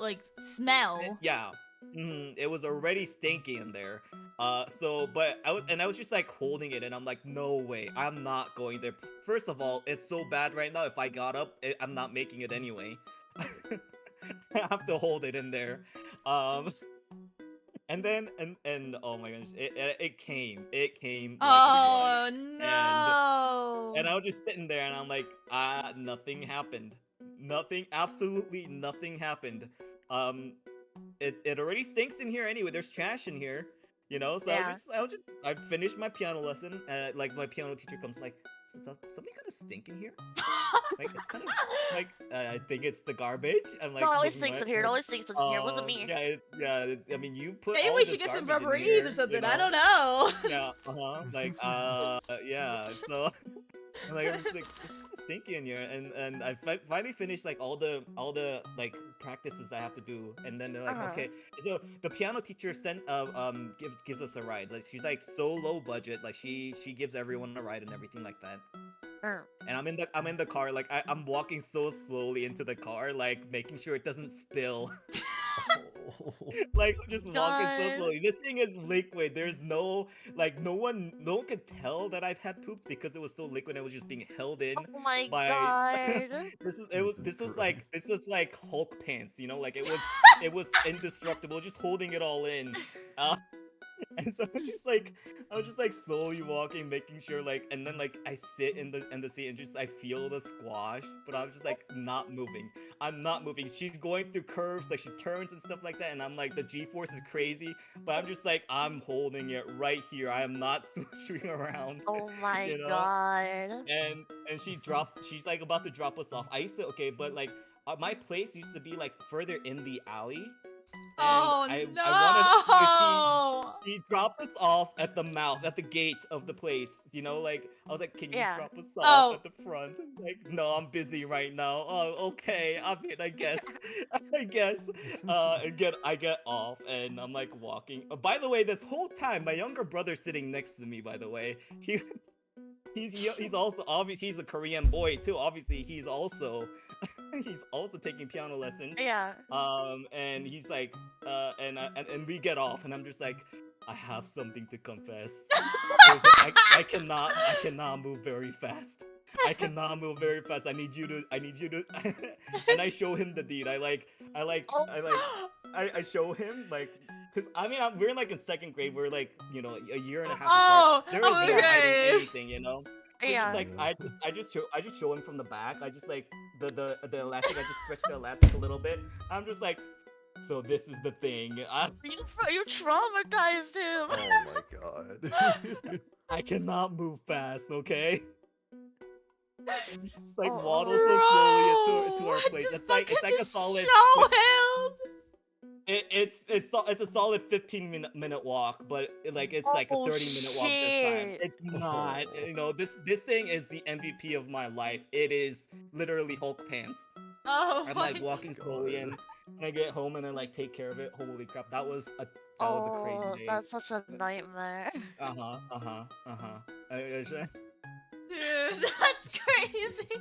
smell. Yeah. It was already stinky in there. But I was just like holding it, and I'm like, no way, I'm not going there. First of all, it's so bad right now. If I got up, I'm not making it anyway. I have to hold it in there. And then and oh my gosh, it came. Like a Oh flood. no. And I was just sitting there, and I'm like, nothing happened. Nothing, absolutely nothing happened. It already stinks in here anyway. There's trash in here, you know. So I finished my piano lesson. Like my piano teacher comes like, something kind of stink in here. Like it's kind of like I think it's the garbage. I'm like, No, it always moving stinks my- in here. It always stinks in here. It wasn't me. Yeah. I mean, you put. Maybe all we this should get some garbage in Febreze here, or something. you know? I don't know. Yeah. Like yeah. So I'm just like, it's kind of stinky in here, and I finally finished like all the like practices I have to do, and then they're like, okay. So the piano teacher gives us a ride. Like she's like so low budget. Like she gives everyone a ride and everything like that. And I'm in the car, like I'm walking so slowly into the car, like making sure it doesn't spill. Like just walking so God. slowly. This thing is liquid. There's no no one could tell that I've had poop because it was so liquid. It was just being held in. Oh my by- god. This was like Hulk pants, you know, like it was indestructible, just holding it all in. And so I was just like slowly walking, making sure like, and then like I sit in the seat and just I feel the squash, but I'm just like not moving. I'm not moving. She's going through curves, like she turns and stuff like that, and I'm like the G-force is crazy, but I'm just like I'm holding it right here. I am not swooshing around. Oh my You know? god. And she's like about to drop us off. I used to but like my place used to be like further in the alley. Oh I no. She dropped us off at the gate of the place. You know, like I was like, "Can you drop us off at the front?" I was like, "No, I'm busy right now." Oh, okay. I mean, I guess. I get off and I'm like walking. By the way, this whole time, my younger brother's sitting next to me. By the way, he's also obviously he's a Korean boy too. Obviously, he's also taking piano lessons. Yeah. And he's like, and we get off, and I'm just like, I have something to confess. I cannot move very fast. I cannot move very fast. I need you to. And I show him the deed. I show him like. Cause I mean we're in like in second grade. We're like a year and a half apart. There is no hiding anything, Yeah. Just like I just show him from the back. I just like the elastic. I just stretch the elastic a little bit. I'm just like, so this is the thing. You traumatized him. Oh my god. I cannot move fast. Okay. Just like Oh, waddle so slowly into our place. It's like a solid. Show him. It's a solid 15-minute walk, but it's like a 30-minute walk this time. It's not, this thing is the MVP of my life. It is literally Hulk pants. Oh I'm my like walking slowly and I get home and I like take care of it. Holy crap, that was a crazy day. That's such a nightmare. Dude, that's crazy.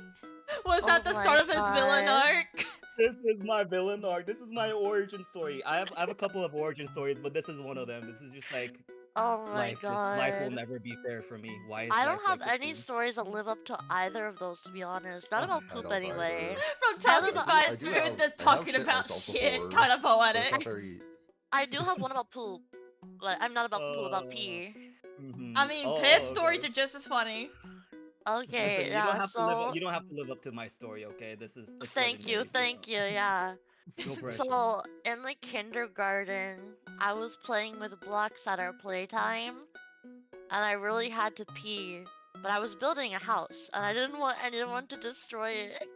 Was that the start of his villain arc? This is my villain arc. This is my origin story. I have a couple of origin stories, but this is one of them. This is just like Oh my god. life will never be fair for me. Why is I don't life have like this any to me? stories that live up to either of those, to be honest. Not about I poop don't anyway. either. From talking I about do food have- to I have talking shit about myself shit, before. kind of It's poetic. not very... I do have one about poop. But I'm not about poop, about pee. Mhm. I mean, Oh, piss okay. stories are just as funny. Okay, Listen, yeah, you don't have to live up to my story, okay? It's Thank you, legendary, yeah. so no pressure. So, in like kindergarten, I was playing with blocks at our playtime, and I really had to pee. But I was building a house, and I didn't want anyone to destroy it.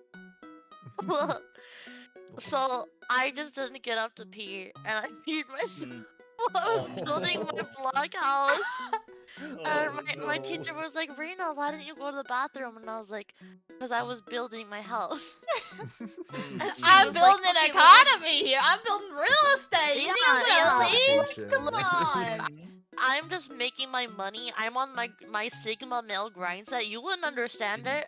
So, I just didn't get up to pee, and I peed myself Mm. while I was building my block house. And my no. teacher was like, Reina, why didn't you go to the bathroom? And I was like, because I was building my house. Mm, And she I'm was building like, an "Okay, well, economy here. I'm building real estate. You think I'm Yeah, gonna yeah. leave? Come on. I'm just making my money. I'm on my Sigma male grind set. You wouldn't understand it.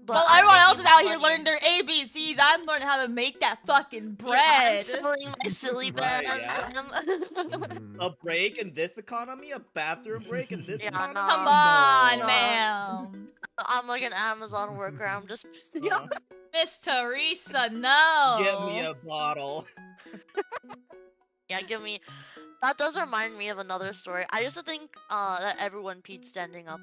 But Well, I'm everyone else making is out my here money. learning their ABCs. I'm learning how to make that fucking Yeah, I'm bread. selling my silly Right, bread. yeah. Mhm. A break in this economy? A bathroom break in this Yeah, economy? no. Come on, No. ma'am. I'm like an Amazon worker. I'm just pissing off. Miss Teresa, no. Get me a bottle. Yeah, give me. That does remind me of another story. I used to think that everyone peed standing up,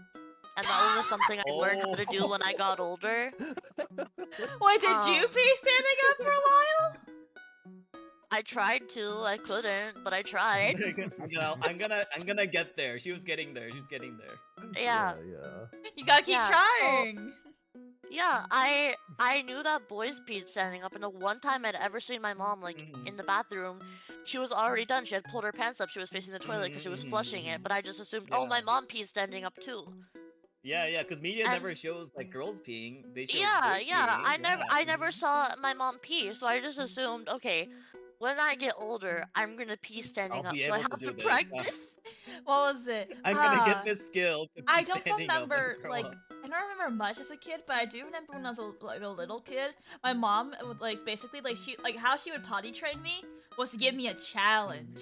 and that was just something I learned how to do when I got older. Wait, did you pee standing up for a while? I tried to. I couldn't, but I tried. I'm gonna get there. She was getting there. She's getting there. Yeah. Yeah. You gotta keep Yeah, trying. Yeah, I knew that boys peed standing up, and the one time I'd ever seen my mom like Mhm. in the bathroom, she was already done. She had pulled her pants up. She was facing the toilet because she was Mhm, flushing mhm, it. But I just assumed, oh, my Yeah. mom pees standing up too. Yeah, because media And- never shows like girls peeing. They show Yeah, boys yeah. peeing. I never saw my mom pee, so I just assumed, okay, when I get older, I'm gonna pee standing I'll up. be So I able to have do to this. practice. What was it? I'm gonna Ah, get this skill. To I be don't standing up when I remember, grow like, up. I don't remember much as a kid, but I do remember when I was a little kid, my mom would, like, basically, like, how she would potty train me was to give me a challenge.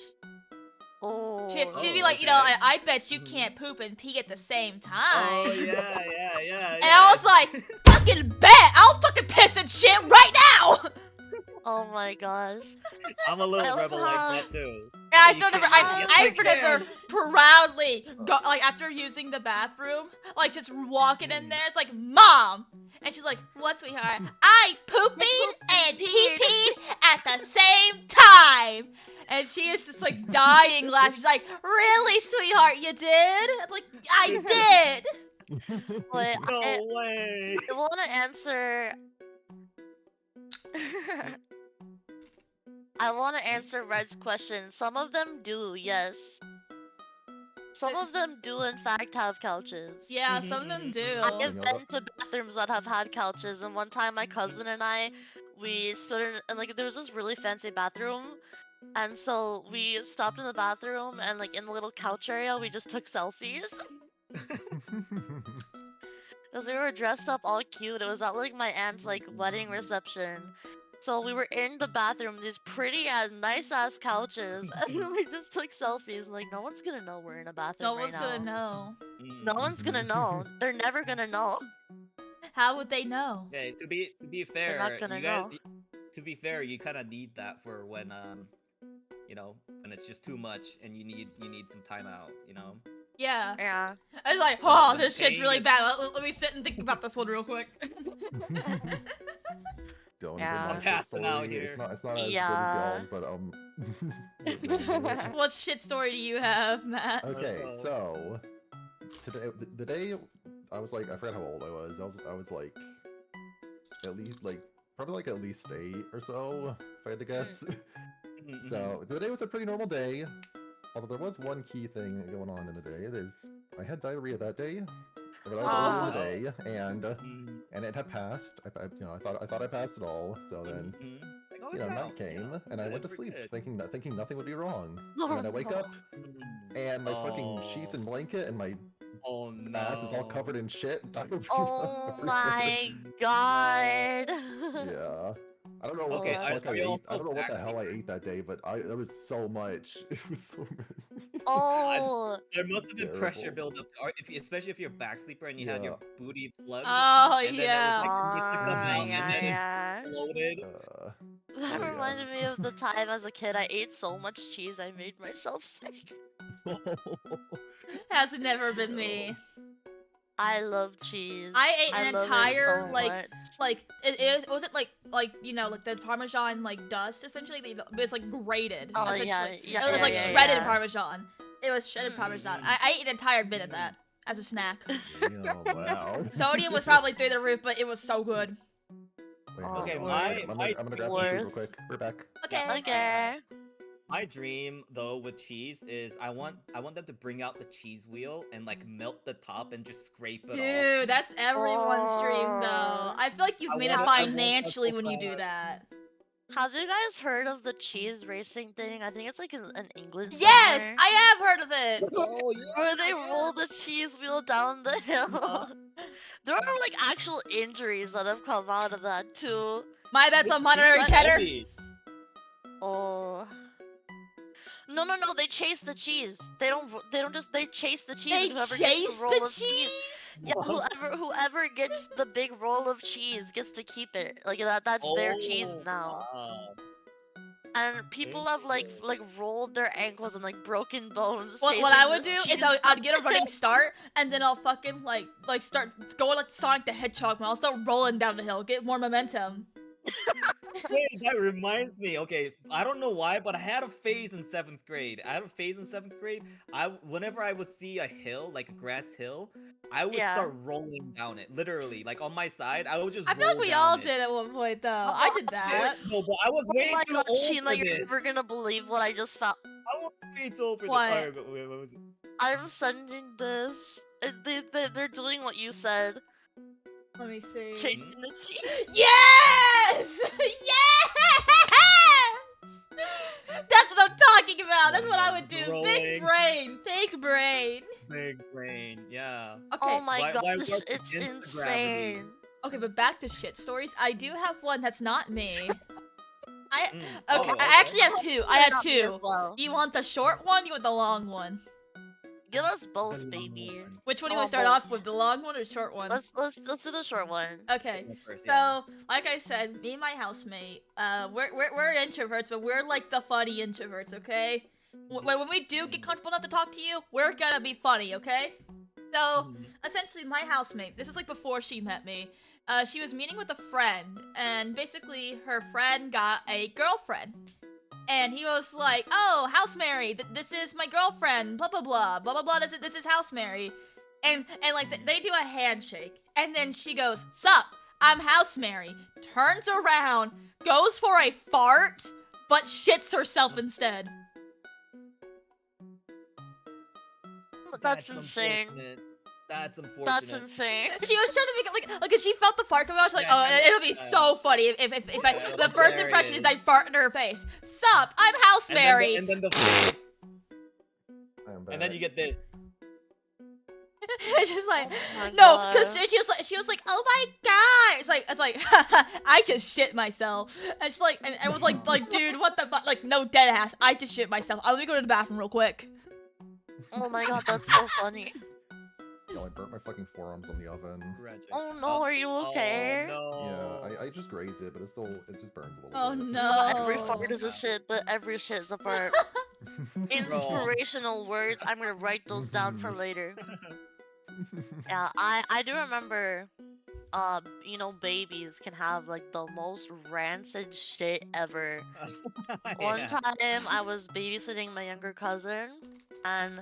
Oh. She'd be Oh, like, okay. I bet you Mhm. can't poop and pee at the same time. Oh yeah. And I was like, fucking bet! I'll fucking piss and shit right now! Oh my gosh. I'm a I little also rebel like have- that too. And I You still never, can't- yes, I I remember can. proudly, like, after using the bathroom, like, just walking in there, it's like, Mom! And she's like, what, sweetheart? I pooping and pee-peed at the same time! And she is just, like, dying laughing. She's like, really, sweetheart, you did? I'm like, I did! Wait, No way. I want to answer. I want to answer Red's question. Some of them do, yes. Some of them do, in fact, have couches. Yeah, some of them do. I have You know been to bathrooms that have had couches, and one time my cousin and I, we stood in, and like, there was this really fancy bathroom, and so we stopped in the bathroom, and like, in the little couch area, we just took selfies. because we were dressed up all cute. It was at like my aunt's like wedding reception. So we were in the bathroom, these pretty nice ass couches, and we just took selfies. Like no one's gonna know we're in a bathroom No right one's now. gonna know. No one's gonna know. They're never gonna know. How would they know? Okay, to be fair, not gonna you guys, know. to be fair, you kind of need that for when you know, when it's just too much and you need some time out, you know. Yeah. Yeah. I was like, oh, this shit's really bad. Let me sit and think about this one real quick. Don't Yeah. bring I'm my passing out story. here. It's not as Yeah. good as y'all's, but What shit story do you have, Matt? Okay, Uh-oh. so today, the day I was like, I forgot how old I was. I was like, at least like probably like at least 8 or so, if I had to guess. So the day was a pretty normal day. Although there was one key thing going on in the day. I had diarrhea that day, but I was early in the day, and it had passed. I thought I passed it all. So then, Like, oh, it's night out, came, you know? and I went to We're sleep good. thinking nothing would be wrong. And then I wake up, and my fucking sheets and blanket and my Oh no. ass is all covered in shit. Oh my god. Yeah. I don't know what Okay, the are fuck I you ate. also I don't know what the hell I backwards? ate that day, but there was so much. It was so messy. Oh. There must have been pressure Terrible. build up, or especially if you're a back sleeper and you had your booty plugged. Oh, and then yeah. there was, like, the come out, and then yeah. it exploded. That yeah. reminded me of the time as a kid I ate so much cheese I made myself sick. Has never been me. I love cheese. I ate an love it entire so like much. like it wasn't like you know like the Parmesan like dust essentially. It's like grated. Oh, yeah, essentially. yeah, It was yeah, like yeah, shredded yeah. Parmesan. It was shredded Parmesan. I ate an entire bit of that as a snack. Damn, wow. Sodium was probably through the roof, but it was so good. Wait, Oh, hold Okay, on, my- I'm my gonna grab some food real worth. quick. We're back. Okay. Okay. My dream though with cheese is I want them to bring out the cheese wheel and like melt the top and just scrape it off. Dude, that's everyone's dream though. I feel like you've I made it want- I want that financially so when you do bad. that. Have you guys heard of the cheese racing thing? I think it's like in England. Yes, somewhere. I have heard of it. Oh yeah. Where they roll the cheese wheel down the hill. Uh-huh. There are like actual injuries that have come out of that too. My bet's on Monterey It's cheddar. heavy. Oh. No, they chase the cheese. They don't just, they chase the cheese. They and whoever chase gets the roll the of cheese. Yeah, whoever gets the big roll of cheese gets to keep it. Like that's their cheese Oh, now. wow. And people have like rolled their ankles and like broken bones. What chasing I would this do is cheese. I'd get a running start, and then I'll fucking like start going like Sonic the Hedgehog, and I'll start rolling down the hill, get more momentum. Wait, that reminds me. Okay, I don't know why, but I had a phase in 7th grade. Whenever I would see a hill, like a grass hill, I would Yeah. start rolling down it. Literally, like on my side, I would just. I feel like roll we down all it. did at one point, though. I did that. No, but I was Oh way my too god, old Chima, for you're this. never gonna believe what I just found. I was way too old for What? this. Alright, but wait, what was it? I'm sending this. They're doing what you said. Let me see. Changing the cheese. Yes! Yes! That's what I'm talking about. That's what I would do. Big brain. Big brain. Big brain, yeah. Okay. Oh my Why gosh, work it's against the gravity? insane. Okay, but back to shit stories. I do have one that's not me. Okay, Oh, I actually have two. I had Not me as two. well. You want the short one? You want the long one? Give us both, baby. Which one do you Oh, want to start both. off with? The long one or the short one? Let's do the short one. Okay. First, yeah. So, like I said, me and my housemate, we're introverts, but we're like the funny introverts, okay? When we do get comfortable enough to talk to you, we're gonna be funny, okay? So, essentially, my housemate, this is like before she met me, she was meeting with a friend, and basically, her friend got a girlfriend. And he was like, oh, House Mary, this is my girlfriend, blah, blah, blah, blah, blah, blah, this is House Mary. And like, they do a handshake, and then she goes, sup, I'm House Mary, turns around, goes for a fart, but shits herself instead. That's insane. unfortunate. That's unfortunate. That's insane. She was trying to make it like, she felt the fart coming out, she's like, Yeah, oh, it'll be so funny if I, Yeah, the first impression is I hilarious. fart in her face. Sup, I'm House And then Mary. and then I am and then you back. get this. It's just like, Oh my no, because God. she was like, oh my god. It's like, I just shit myself. And she's like, and I was like, dude, what the fuck? Like, no, dead ass. I just shit myself. Let me go to the bathroom real quick. Oh my God, that's so funny. Yo, I burnt my fucking forearms on the oven. Tragic. Oh no, are you okay? Oh, no. Yeah, I just grazed it, but it just burns a little Oh bit. no. Not every fart is a shit, but every shit is a fart. Inspirational words. I'm gonna write those down for later. Yeah, I do remember. You know, babies can have like the most rancid shit ever. One time, I was babysitting my younger cousin, and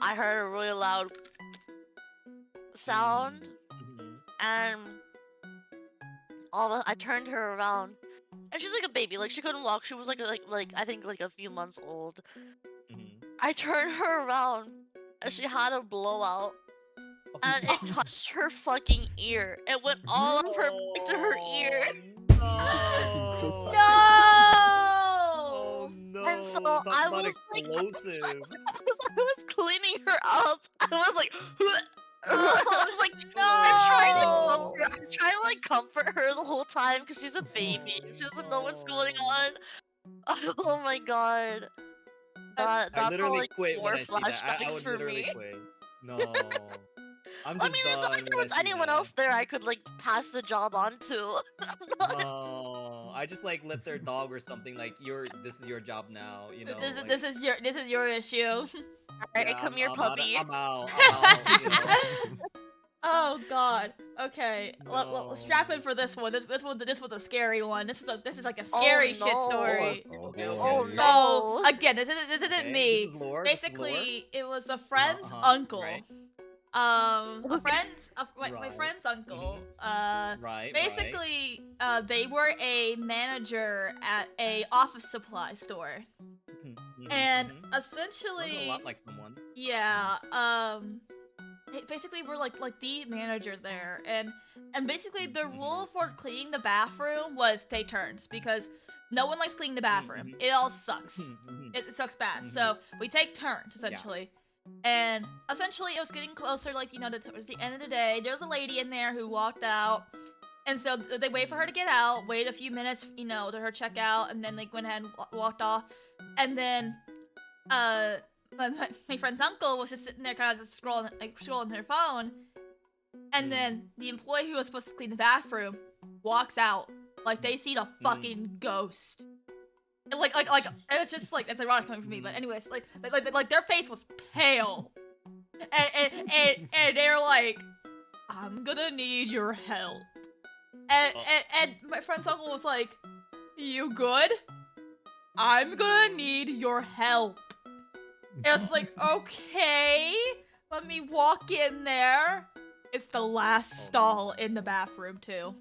I heard a really loud sound, and I turned her around, and she's like a baby, like she couldn't walk. She was like I think like a few months old. I turned her around, and she had a blowout, and it touched her fucking ear. It went all up her back to her ear. No. No. Oh no. And so Talk I about was like, explosive. I was cleaning her up. I was like, I was like, No. I'm trying to like comfort her the whole time because she's a baby. She doesn't know what's going on. Oh my god. That I brought literally like quit when more I see that. I flashbacks would for literally me. quit. No. I'm just I mean, it's not like there done was when I see anyone that. else there I could like pass the job on to. No, I just like let their dog or something. Like this is your job now. You know. like, This is your issue. Alright, yeah, come here, I'm puppy. I'm out. You know? Oh god. Okay. No. Strap in for this one. This was a scary one. This is like a scary shit no. story. Okay, Oh okay. no. So again, this isn't Okay, me. This is lore. Basically, it was a friend's uh-huh, uncle. right. My Right. friend's uncle. Right. Basically, they were a manager at a office supply store, and essentially, Sounds a lot like someone. yeah, they basically were like the manager there, and basically the rule for cleaning the bathroom was take turns because no one likes cleaning the bathroom. It all sucks. It sucks bad. So we take turns essentially. And essentially it was getting closer, like, you know, towards the end of the day. There was a lady in there who walked out, and so they waited for her to get out, waited a few minutes, you know, to her check out, and then they went ahead and walked off. And then my friend's uncle was just sitting there kind of just scrolling her phone, and then the employee who was supposed to clean the bathroom walks out like they seen a fucking ghost. And like, and it's just like, it's ironic coming from me, but anyways, like their face was pale, and they're like, I'm gonna need your help, and my friend's uncle was like, you good? I'm gonna need your help. And I was like, okay, let me walk in there. It's the last stall in the bathroom too.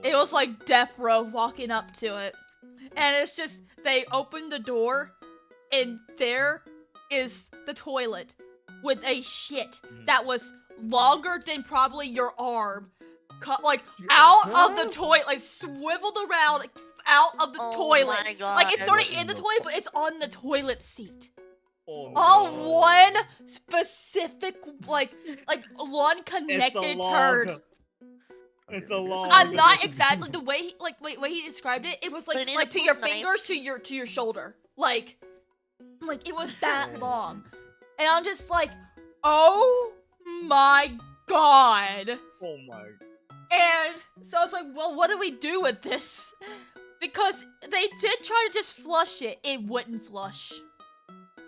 It was like death row walking up to it. And it's just, they opened the door, and there is the toilet with a shit that was longer than probably your arm. Out of the toilet, like swiveled around, like, out of the toilet. My God. Like, it's already in the toilet, but it's on the toilet seat. Oh, All no. one specific, like one connected turd. It's a long. I'm not exactly the way he described it. It was They need like a to your poop knife. fingers to your shoulder, like it was that long. And I'm just like, oh my god. Oh my. And so I was like, well, what do we do with this? Because they did try to just flush it. It wouldn't flush.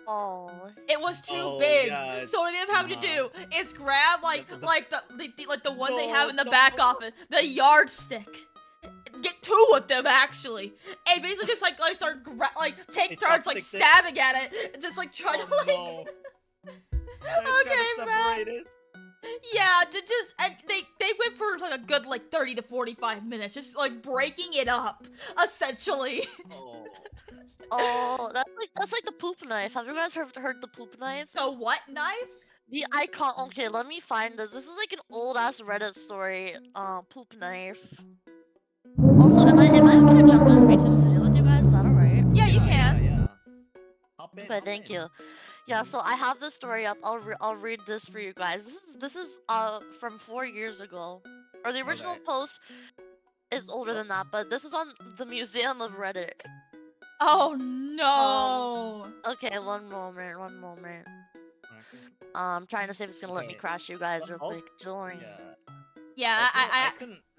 Oh. It was too Oh, big. God. So what they ended up having to do is grab like the one they have in the No, back no. office, the yardstick. Get two of them actually, and basically just like start take They turns like chopstick it? stabbing at it, and just like trying to like Oh, no. Trying to Okay, man. separate it. yeah, to just and they went for like a good like 30 to 45 minutes, just like breaking it up essentially. Oh. Oh, that's like the poop knife. Have you guys heard the poop knife? The what knife? The icon. Okay, let me find this. This is like an old ass Reddit story. Poop knife. Also, am I gonna jump in VTuber Studio with you guys? Is that alright? Yeah, you can. Yeah. How hop in. Okay, hop thank in. you. Yeah, Mhm. so I have the story up. I'll read this for you guys. This is from 4 years ago, or the original Okay. post is older Oh. than that, but this is on the Museum of Reddit. Oh no! Okay, one moment, one moment. Okay. I'm trying to see if it's gonna let me Okay. crash you guys real Also, quick. Join. yeah. Yeah, Also,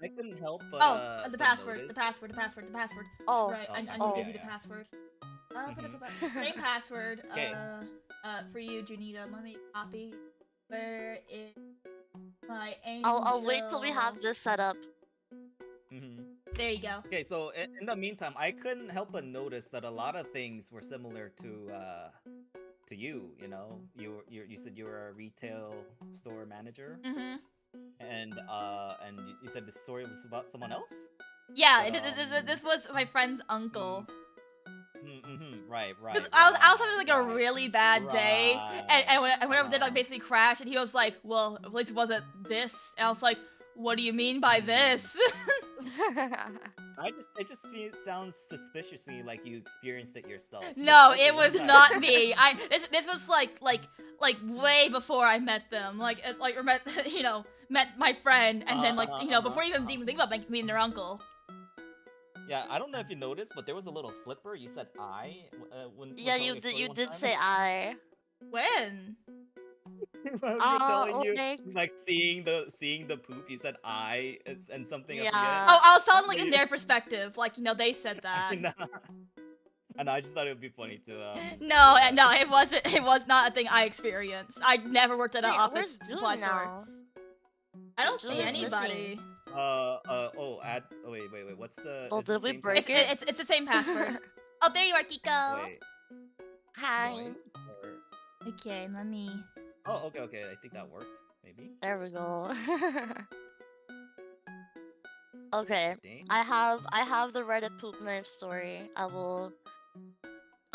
I couldn't help but Oh, the but password, the notice- password, the password, the password. Oh, Right, I Oh, need to yeah, give you the yeah. password. Mhm. Same password. Okay. For you, Junita. Let me copy. Where is my angel? I'll wait till we have this set up. Mhm. There you go. Okay, so in the meantime, I couldn't help but notice that a lot of things were similar to you. You know, you said you were a retail store manager, Mhm. and you said the story was about someone else. Yeah, But, this was my friend's uncle. Right, right. 'Cause I was having like a right. really bad day, and when I went over there, like Uh-huh. basically crashed, and he was like, "Well, at least it wasn't this." And I was like, "What do you mean by this?" It just sounds suspiciously like you experienced it yourself. No, Especially it was since not me. This was like way before I met them. Like met met my friend, and then before even think about meeting their uncle. Yeah, I don't know if you noticed, but there was a little slipper. You said "I" when Yeah, telling you your did. story You one did time. say I. When? When we were telling you, Okay. like seeing the poop, you said "I" and something. I Yeah. forget. Oh, I was telling like Yeah, in their perspective, like they said that. And I just thought it would be funny to. No, it wasn't. It was not a thing I experienced. I never worked at an Wait, office where's supply June store. now? I don't see June is anybody. missing. Wait. What's the? Oh, is the did we same break password? It's the same password. Oh, there you are, Kiko. Wait. Hi. Join? Or... Okay, let me. Oh, okay. I think that worked. Maybe. There we go. Okay, Dang. I have the Reddit poop knife story. I will.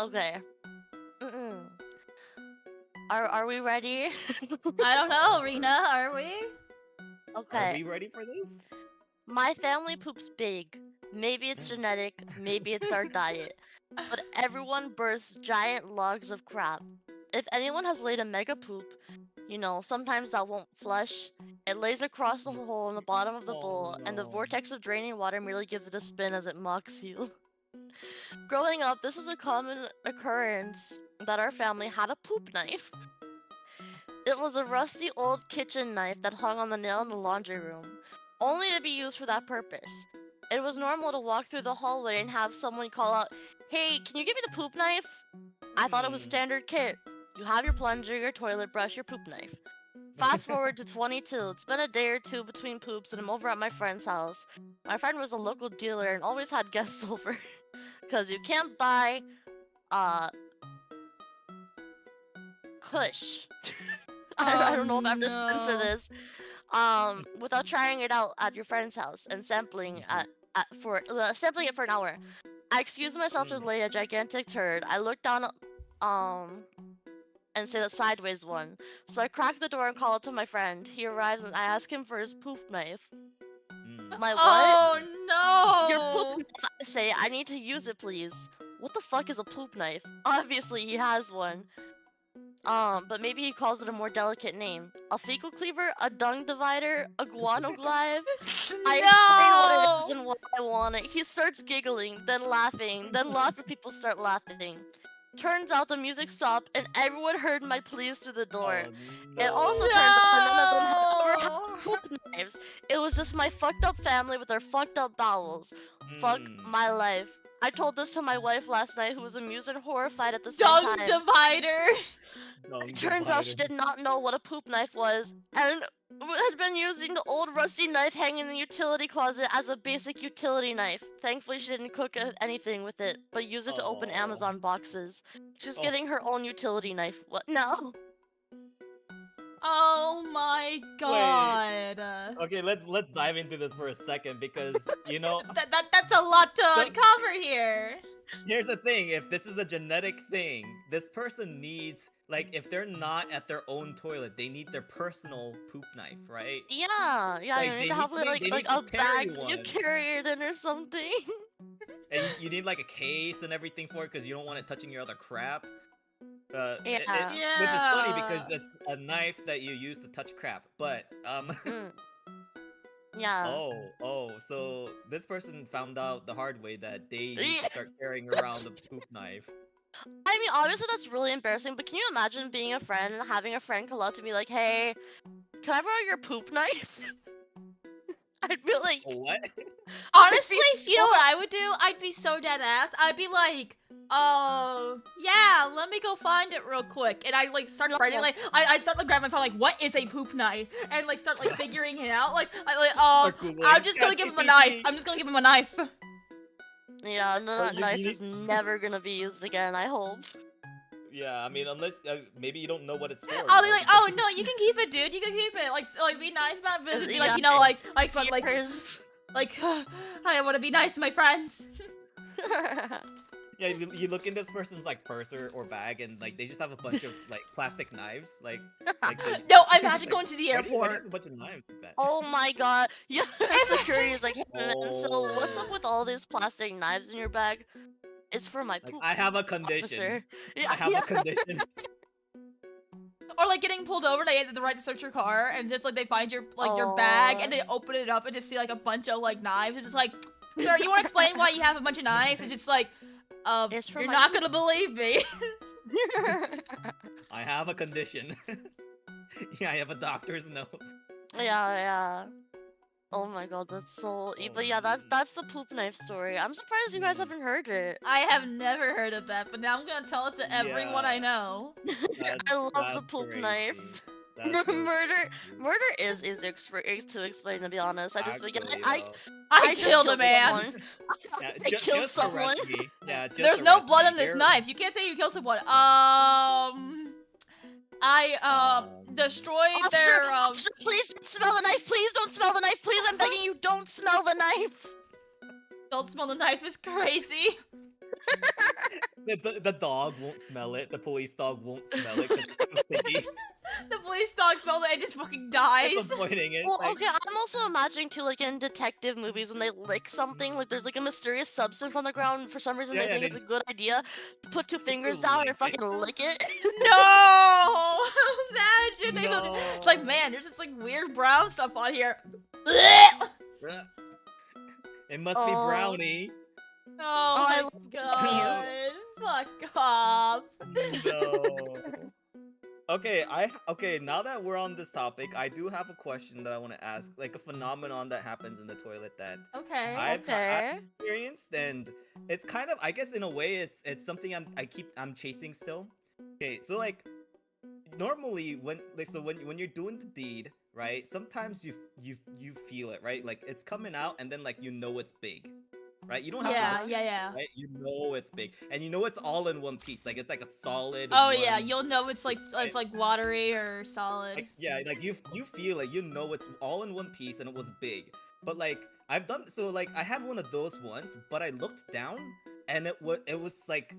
Okay. Are we ready? I don't know, Rena. Are we? Okay. Are we ready for this? My family poops big. Maybe it's genetic, maybe it's our diet. But everyone births giant logs of crap. If anyone has laid a mega poop, sometimes that won't flush. It lays across the hole in the bottom of the bowl, and the no. vortex of draining water merely gives it a spin as it mocks you. Growing up, this was a common occurrence that our family had a poop knife. It was a rusty old kitchen knife that hung on the nail in the laundry room, only to be used for that purpose. It was normal to walk through the hallway and have someone call out, "Hey, can you give me the poop knife?" I thought it was standard kit. You have your plunger, your toilet brush, your poop knife. Fast forward to 22. It's been a day or two between poops, and I'm over at my friend's house. My friend was a local dealer and always had guests over. Because you can't buy, Kush. I don't know if I have to censor this. Without trying it out at your friend's house and sampling sampling it for an hour. I excused myself to lay a gigantic turd. I looked down, and say the sideways one. So I cracked the door and called out to my friend. He arrives and I ask him for his poop knife. My what? Oh no! Your poop knife, I say. I need to use it, please. What the fuck is a poop knife? Obviously, he has one. But maybe he calls it a more delicate name. A fecal cleaver, a dung divider, a guanoglive. I explain what it is and what I want it. He starts giggling, then laughing, then lots of people start laughing. Turns out the music stopped and everyone heard my pleas through the door. It also turns out that none of them had ever had poop knives. It was just my fucked up family with their fucked up bowels. Fuck my life. I told this to my wife last night, who was amused and horrified at the same Dung time. divider! Turns out she did not know what a poop knife was, and had been using the old rusty knife hanging in the utility closet as a basic utility knife. Thankfully, she didn't cook anything with it, but used it to open Amazon boxes. She's getting her own utility knife. What? No. Oh my god. Okay, let's dive into this for a second because That's a lot to uncover here. Here's the thing: if this is a genetic thing, this person needs, like, if they're not at their own toilet, they need their personal poop knife, right? Yeah, Like, you need to have like a bag you carry it in or something. And you need like a case and everything for it because you don't want it touching your other crap. Yeah. Which is funny because it's a knife that you use to touch crap. But Yeah. so this person found out the hard way that they need to start carrying around a poop knife. I mean, obviously that's really embarrassing, but can you imagine being a friend and having a friend come up to me like, "Hey, can I borrow your poop knife?" I'd be like, What? Honestly, so- you know what I would do? I'd be so dead ass. I'd be like, oh, yeah, let me go find it real quick. And I'd like start writing, like, I'd start like grab my phone, like, what is a poop knife? And like start like figuring it out. Like, I'm just gonna give him a knife. I'm just gonna give him a knife. Yeah, no, Or that you knife need- is never gonna be used again, I hope. Yeah, I mean, unless maybe you don't know what it's for. I'll you be know, like, oh because- no, you can keep it, dude. You can keep it. Like be nice about it. Be Yeah, like, you know, like, Yours. I want to be nice to my friends. Yeah, you look in this person's like purse or bag, and like they just have a bunch of like plastic knives, like. No, imagine going to the Why do you airport. have a bunch of knives like that? Oh my god. Yeah, security is like, hey man, so what's up Oh. with all these plastic knives in your bag? It's for my Like, poop. I have a condition. Officer. I have a condition. Or like getting pulled over, they had the right to search your car, and just like they find your your bag, and they open it up and just see like a bunch of like knives. It's just like, sir, you want to explain why you have a bunch of knives? It's just like, It's for you're my not gonna believe me. I have a condition. Yeah, I have a doctor's note. Yeah. Oh my god, that's so. But yeah, that's the poop knife story. I'm surprised you guys haven't heard it. I have never heard of that, but now I'm gonna tell it to everyone I Yeah. know. I love the That's poop crazy. knife. That's so Murder crazy. is easy to explain, to be honest. I just Actually, I though. I just killed a killed man. someone. Yeah, I ju- killed just someone. arrest me. Yeah, just There's no arrest blood me. on this Here- knife. You can't say you killed someone. I destroyed their Officer, please don't smell the knife. Please don't smell the knife. Please, I'm begging you, don't smell the knife. Don't smell the knife is crazy. The dog won't smell it. The police dog won't smell it because it's too sticky. The police dog smells it and just fucking dies. It's avoiding it. Well, like, okay, I'm also imagining too, like in detective movies when they lick something, like there's like a mysterious substance on the ground, and for some reason Yeah, they yeah, think they it's a just- good idea to put two fingers to down lick and fucking lick it. No! Imagine they look. No. It's like, man, there's just like weird brown stuff on here. It must be Oh. brownie. Oh, I my love god. Fuck off. No. Okay, now that we're on this topic, I do have a question that I want to ask, like a phenomenon that happens in the toilet that Okay. I've Okay. experienced, and it's kind of, I guess in a way, it's something I'm chasing still. Okay, so like normally when you're doing the deed, right? Sometimes you feel it, right? Like it's coming out, and then like you know it's big, right? You don't have to Yeah. right? You know it's big, and you know it's all in one piece. Like it's like a solid. Oh yeah, one- you'll know it's like watery or solid. like, yeah, like you feel it. You know it's all in one piece, and it was big. But like I've done so, like I had one of those once, but I looked down, and it was like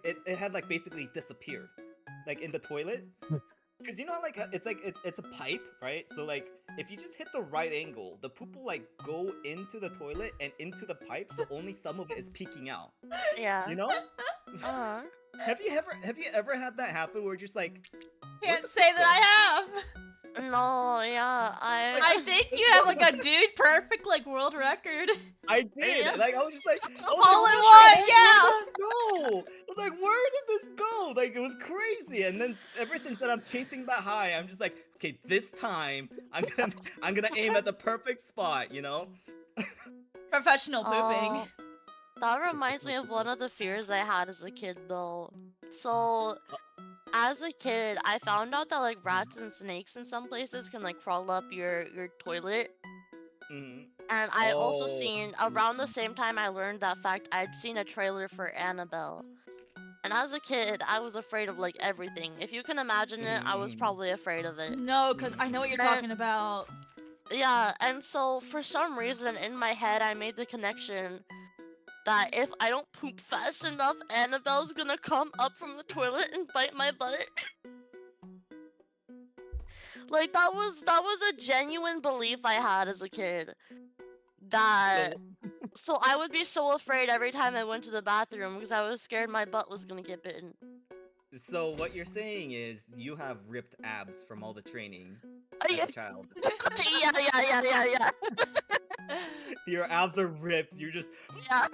it had like basically disappeared, like in the toilet. Cause you know how, like it's a pipe, right? So like if you just hit the right angle, the poop will like go into the toilet and into the pipe, so only some of it is peeking out. Yeah. You know? Uh-huh. Have you ever had that happen where you're just like, Can't the say fuck? that I have. No, yeah, I think you have like a dude perfect like world record. I did. Yeah. Like I was just like, All in "Where one, yeah." did this go? I was like, where did this go? Like it was crazy. And then ever since then, I'm chasing that high. I'm just like, okay, this time I'm gonna aim at the perfect spot. You know? Professional pooping. Oh, that reminds me of one of the fears I had as a kid, though. So, as a kid, I found out that like rats and snakes in some places can like crawl up your toilet. Mhm. And I also Oh. seen around the same time I learned that fact, I'd seen a trailer for Annabelle. And as a kid, I was afraid of like everything. If you can imagine it, I was Mm. probably afraid of it. No, because I know what you're Man. talking about. Yeah, and so for some reason in my head, I made the connection that if I don't poop fast enough, Annabelle's gonna come up from the toilet and bite my butt. Like that was a genuine belief I had as a kid. That so I would be so afraid every time I went to the bathroom because I was scared my butt was gonna get bitten. So what you're saying is you have ripped abs from all the training as yeah. a child. Yeah. Your abs are ripped. You're just, Yeah.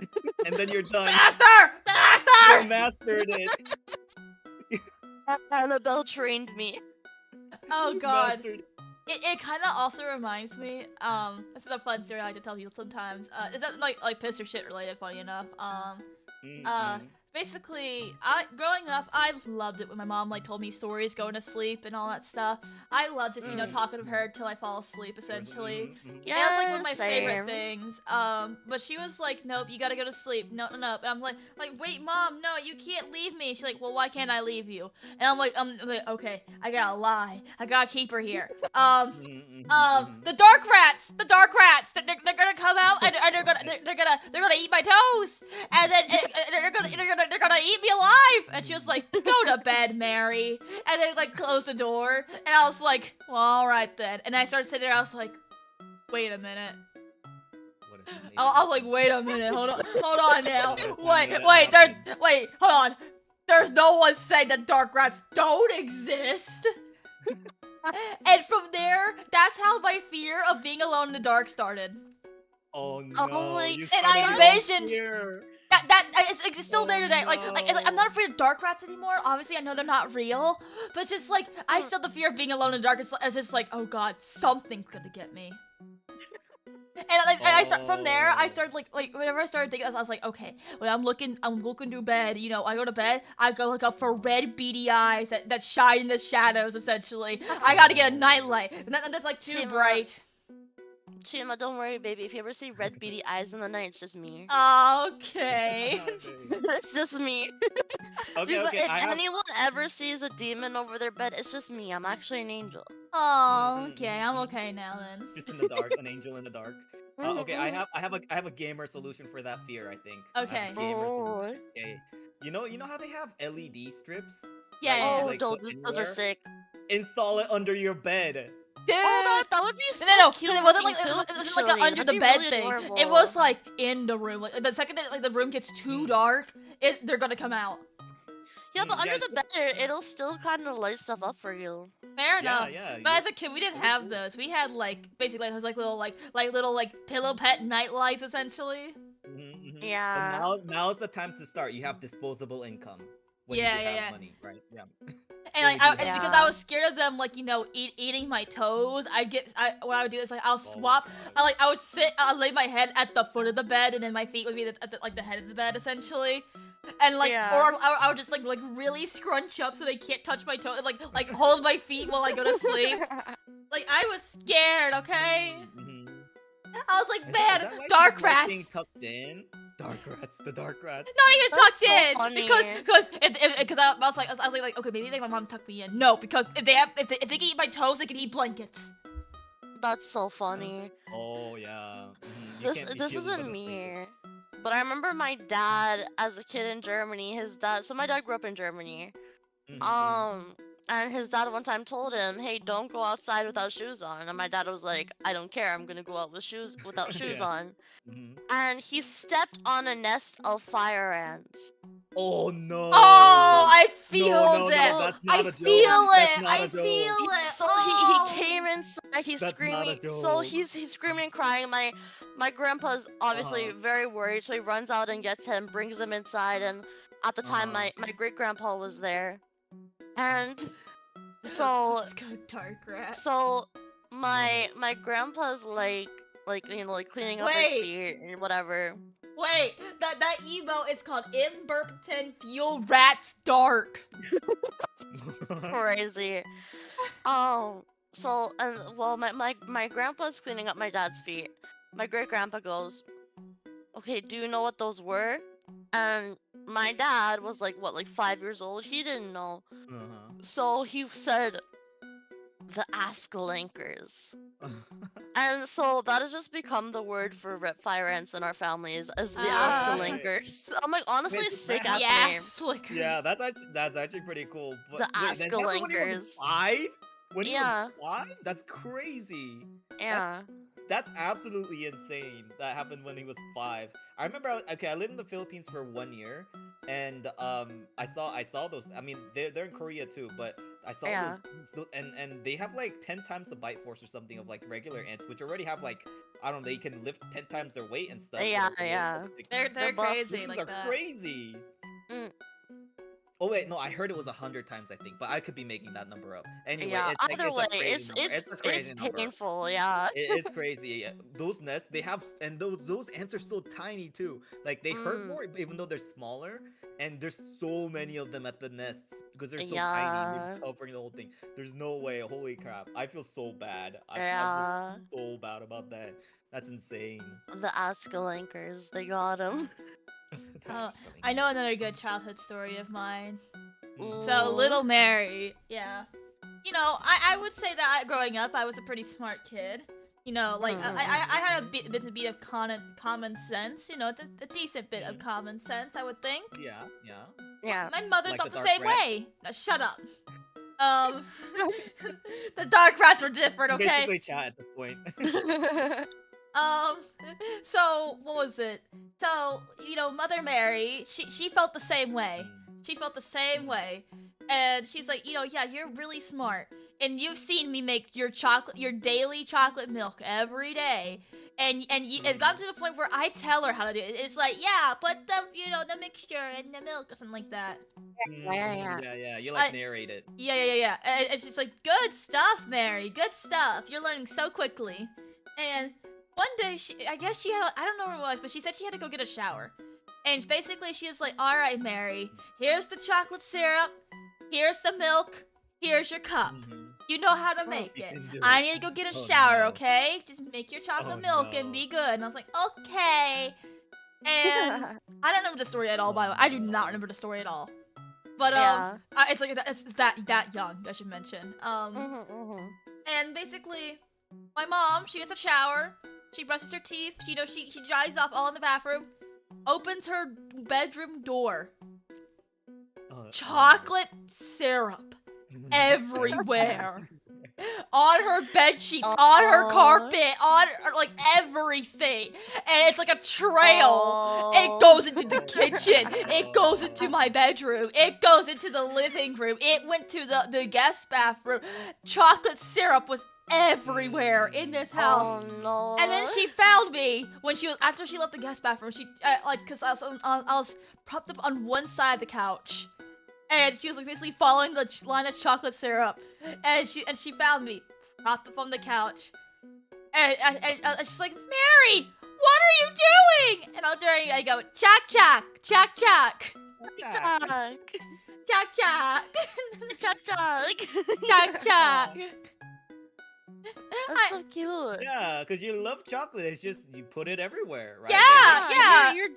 and then you're done. Master! The master! You mastered it. Annabelle trained me. Oh god. Mastered. It kind of also reminds me, this is a fun story I like to tell people sometimes. Is that like piss or shit related, funny enough. Basically, growing up, I loved it when my mom like told me stories going to sleep and all that stuff. I loved just talking to her till I fall asleep, essentially. Yeah, That was like one of my same. favorite things. But she was like, "Nope, you gotta go to sleep." No. And I'm like, wait, mom, no, you can't leave me. She's like, "Well, why can't I leave you?" And I'm like, okay, I gotta lie. I gotta keep her here. The dark rats, they're gonna come out and they're gonna eat my toes, and then they're gonna eat me alive. And she was like, "Go to bed, Mary," and then like close the door. And I was like, "Well, all right then." And I started sitting there. I was like, "Wait a minute." I was like, "Wait a minute. Hold on now. Wait, hold on. There's no one saying that dark rats don't exist." And from there, that's how my fear of being alone in the dark started. Oh no! Oh my- You And I started envisioned- here. It's still there today. Like, I'm not afraid of dark rats anymore. Obviously, I know they're not real, but it's just like I still have the fear of being alone in the dark. It's just like, oh god, something's gonna get me. And I start from there. I started like whenever I started thinking, I was like, okay, when I'm looking through bed. You know, I go to bed. I go look up for red beady eyes that shine in the shadows. Essentially, I gotta get a nightlight, and that's like too Chima. bright. Chima, don't worry, baby. If you ever see red beady eyes in the night, it's just me. Okay. It's just me. Okay, If I have. anyone ever sees a demon over their bed, it's just me. I'm actually an angel. Oh, okay. I'm okay now then. Just in the dark, an angel in the dark. Okay, I have a gamer solution for that fear. I think. I have a Okay. gamer Oh, solution. Okay. You know how they have LED strips? Yeah. Like, oh, like, those, put those are anywhere? sick. Install it under your bed. Dude. Oh, that would be so No, cute. it wasn't like and it cute, wasn't like an actually. under That'd the be bed really thing. adorable. It was like in the room. Like the second that like the room gets too dark, they're gonna come out. Yeah, but Yeah, under the bed, it'll still kind of light stuff up for you. Fair enough. Yeah. But as a kid, we didn't have those. We had like basically those like little pillow pet night lights essentially. Yeah. But now's the time to start. You have disposable income. When Yeah, you yeah, have yeah. money, right? Yeah. And like Really I, do and that. because I was scared of them, like eating my toes. What I would do is like I'll swap. God. I would sit. I'll lay my head at the foot of the bed, and then my feet would be at the head of the bed essentially. And like, Yeah. or I would just like really scrunch up so they can't touch my toe, and like hold my feet while I go to sleep. Like I was scared. Okay. I was like, Is man, that why dark kids like being rats. tucked in? Dark rats, the dark rats. Not even That's tucked so in funny. because I was like okay, maybe my mom tucked me in. No, because if they can eat my toes, they can eat blankets. That's so funny. Oh yeah. You This can't be this shielded isn't by the me. But I remember my dad as a kid in Germany. So my dad grew up in Germany. And his dad one time told him, "Hey, don't go outside without shoes on." And my dad was like, "I don't care. I'm gonna go out without shoes Yeah. on." And he stepped on a nest of fire ants. Oh no. Oh, I feel no, that. that's not I a joke. feel That's it. not I a joke. feel it. So Oh. he came inside. He's That's not a screaming. So joke. he's screaming and crying. My grandpa's obviously very worried. So he runs out and gets him, brings him inside. And at the time, my great grandpa was there. And so Let's go dark rat. so my grandpa's like cleaning up his Wait. feet and whatever. Wait, that emote is called Imburpton Fuel Rats Dark. Crazy. So and well, my grandpa's cleaning up my dad's feet. My great grandpa goes, "Okay, do you know what those were?" And my dad was like 5 years old. He didn't know. So he said, "The Askelankers." And so that has just become the word for fire ants in our families as the Ah. Askelankers. I'm like, honestly, Wait, sick that ass Yes, name. slickers. Yeah, that's actually pretty cool. But The wait, that happened when he was Askelankers. 5? When Yeah. he was 5? That's crazy. Yeah. That's absolutely insane. That happened when he was 5. I remember, I lived in the Philippines for 1 year, and I saw those. I mean, they're in Korea too, but I saw Yeah. those, and they have like 10 times the bite force or something of like regular ants, which already have like, I don't know, they can lift 10 times their weight and stuff. Yeah, whatever, yeah. like, They're They're buff. crazy these like are that. crazy. Mm. Oh wait, no, I heard it was 100 times, I think, but I could be making that number up. Anyway, Yeah, it's like, either it's way, a crazy number. It's a it's crazy number. painful, yeah. It's crazy. Those nests, they have, and those ants are so tiny too. Like they hurt Mm. more, even though they're smaller. And there's so many of them at the nests because they're so tiny. Yeah. They're covering the whole thing. There's no way. Holy crap! I feel so bad. I Yeah. feel so bad about that. That's insane. The Askelankers, they got him. I know another good childhood story of mine. Mm. So, Ooh. little Mary, yeah. You know, I would say that growing up, I was a pretty smart kid. You know, like, I had a bit of common sense. You know, a decent bit of common sense, I would think. Yeah. Yeah. My mother Like thought the the dark same rat? way. Shut up. The dark rats were different, okay? Basically, chat at this point. So, what was it? So, you know, Mother Mary, she felt the same way. She felt the same way. And she's like, you know, yeah, you're really smart. And you've seen me make your daily chocolate milk every day. And it got to the point where I tell her how to do it. It's like, yeah, put the mixture in the milk or something like that. Yeah. You like narrate it. Yeah. And she's like, good stuff, Mary, good stuff. You're learning so quickly. And one day, I guess she had, I don't know what it was, but she said she had to go get a shower. And basically, she was like, all right, Mary, here's the chocolate syrup, here's the milk, here's your cup. You know how to make it. I need to go get a shower, okay? Just make your chocolate milk and be good. And I was like, okay. And I don't remember the story at all, by the way. I do not remember the story at all. But Yeah. it's like it's that young, I should mention. And basically, my mom, she gets a shower, she brushes her teeth, she dries off all in the bathroom, opens her bedroom door. Chocolate syrup everywhere. On her bed sheets, on her carpet, on like everything. And it's like a trail. It goes into the kitchen. It goes into my bedroom. It goes into the living room. It went to the guest bathroom. Chocolate syrup was everywhere in this house. Oh no. And then she found me when after she left the guest bathroom. She cause I was propped up on one side of the couch, and she was like basically following the line of chocolate syrup, and she found me propped up on the couch, and she's like, Mary, what are you doing? And I go, chack chack, chack chack, Chuck. chack chack, Chuck Chuck. chack chack. That's so cute. Yeah, because you love chocolate. It's just you put it everywhere, right? Yeah. You're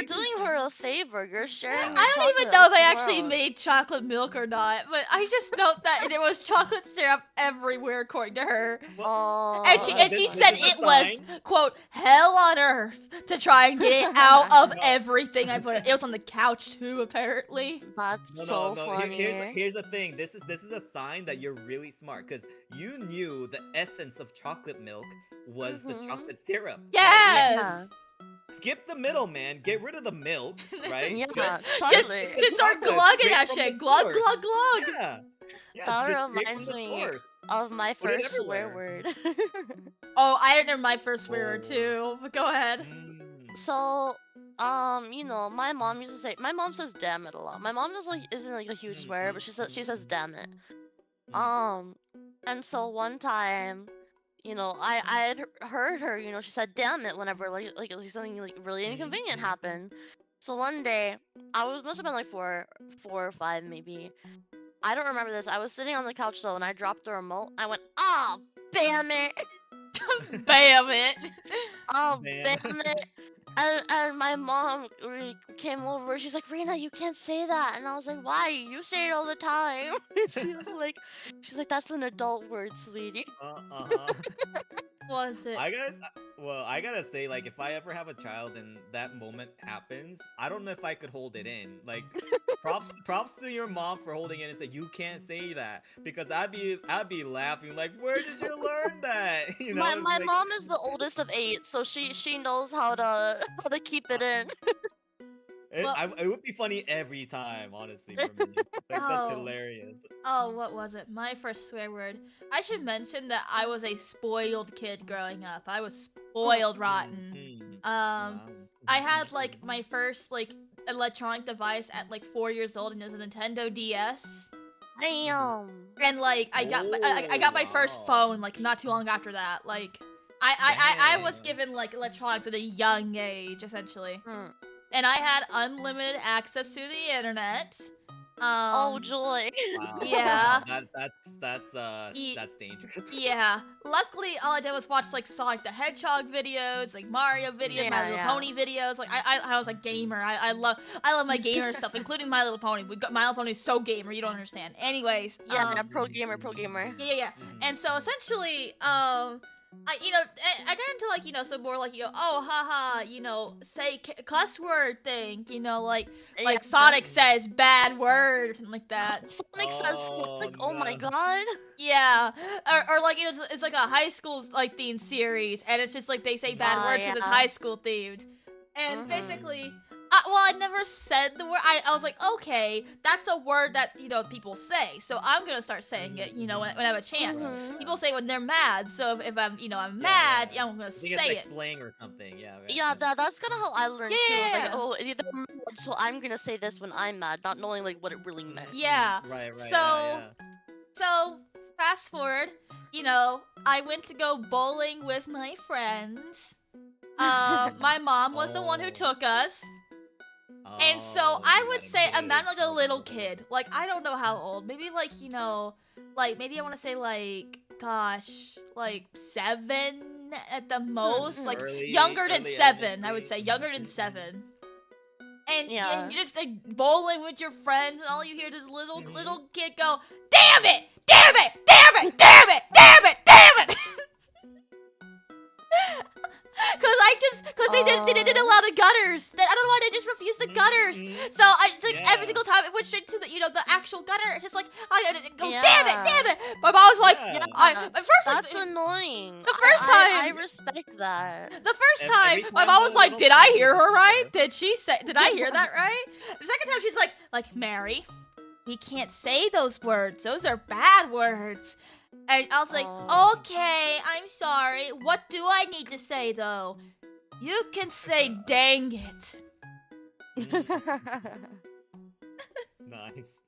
doing her a favor. You're sharing. your I don't even chocolate know if with I the actually world. made chocolate milk or not, but I just note that there was chocolate syrup everywhere, according to her. Oh. And she this said is a it was, sign. quote, hell on earth to try and get it out of everything I put it. It was on the couch too, apparently. That's so funny. Here's the thing. This is a sign that you're really smart because you knew the essence of chocolate milk was the chocolate syrup. Yes. Yeah. Skip the middleman. Get rid of the milk, right? Yeah, Just chocolate. start Chocolate glugging straight that from shit. the Glug, source. glug, glug. Yeah. That just straight from reminds the me source. of my Put it first swear everywhere. word. Oh, I remember my first word Oh. too, but go ahead. So, you know, my mom says damn it a lot. My mom isn't like a huge swearer, but she says damn it. And so one time, you know, I had heard her, you know, she said damn it whenever like something like really inconvenient happened. So one day, must have been like four or five maybe. I don't remember this. I was sitting on the couch though, and I dropped the remote. I went, oh, bam it. Bam it. Oh, Man. damn it. And my mom came over. She's like, Rena, you can't say that. And I was like, why? You say it all the time. she's like, that's an adult word, sweetie. Was it? I gotta say, like, if I ever have a child and that moment happens, I don't know if I could hold it in. Like, props to your mom for holding it and say you can't say that, because I'd be laughing like, where did you learn that? You know, My it's like, mom is the oldest of 8, so she knows how to keep it in. It would be funny every time, honestly, for me. Like, Oh. that's hilarious. Oh, what was it? My first swear word. I should mention that I was a spoiled kid growing up. I was spoiled rotten. Mhm. Um, Wow. I had like my first like electronic device at like 4 years old, and it was a Nintendo DS. Damn. And like I got my first wow. phone like not too long after that. Like I was Dang. given like electronics at a young age essentially, Hmm. and I had unlimited access to the internet. Oh joy. Wow. Yeah. That's dangerous. Yeah. Luckily, all I did was watch like Sonic the Hedgehog videos, like Mario videos, My Yeah, Little yeah. Pony videos. Like I was a gamer. I love my gamer stuff, including My Little Pony. My Little Pony is so gamer, you don't understand. Anyways, Yeah, pro gamer. yeah. And so essentially, I got into like some more like oh haha say cuss word thing, like Yeah. Sonic says bad word and like that. Sonic says Oh, like, oh my no. god. Yeah, or like it's like a high school like themed series, and it's just like they say bad words because it's yeah. high school themed, and Mhm. basically, I never said the word. I was like, okay, that's a word that people say, so I'm gonna start saying it, when I have a chance. Mhm. People say when they're mad, so if I'm I'm Yeah, mad, yeah. I'm gonna I say think it's like it. slang or something. Yeah. Right. Yeah, that's kind of how I learned too. It's like, Yeah. oh, they're mad, so I'm gonna say this when I'm mad, not knowing like what it really meant. Yeah. Right. So- Yeah. So fast forward, I went to go bowling with my friends. My mom was the one who Oh. took us. And so I would say I'm not like a little kid. Like I don't know how old. Maybe like like maybe I want to say like gosh, like 7 at the most. Like Early- younger than early 7. I would elementary. say younger than 7. And, Yeah. and you're just like bowling with your friends, and all you hear this little Mhm. little kid go, "Damn it! Damn it! Damn it! Damn it! Damn it! Damn it!" Cause they didn't allow the gutters. I don't know why they just refused the gutters. Mhm. So it's like Yeah. every single time it went straight to the the actual gutter. It's just like I gotta go, Yeah. damn it! My mom was like, Yeah. at first That's like, annoying. The first I time- respect that. the first Every time my time mom the was like, little "Did I kid hear was her right? there. Did I hear that right?" The second time she's like Mary, we can't say those words. Those are bad words. And I was like, Oh. "Okay, I'm sorry. What do I need to say though?" "You can say dang it." Nice.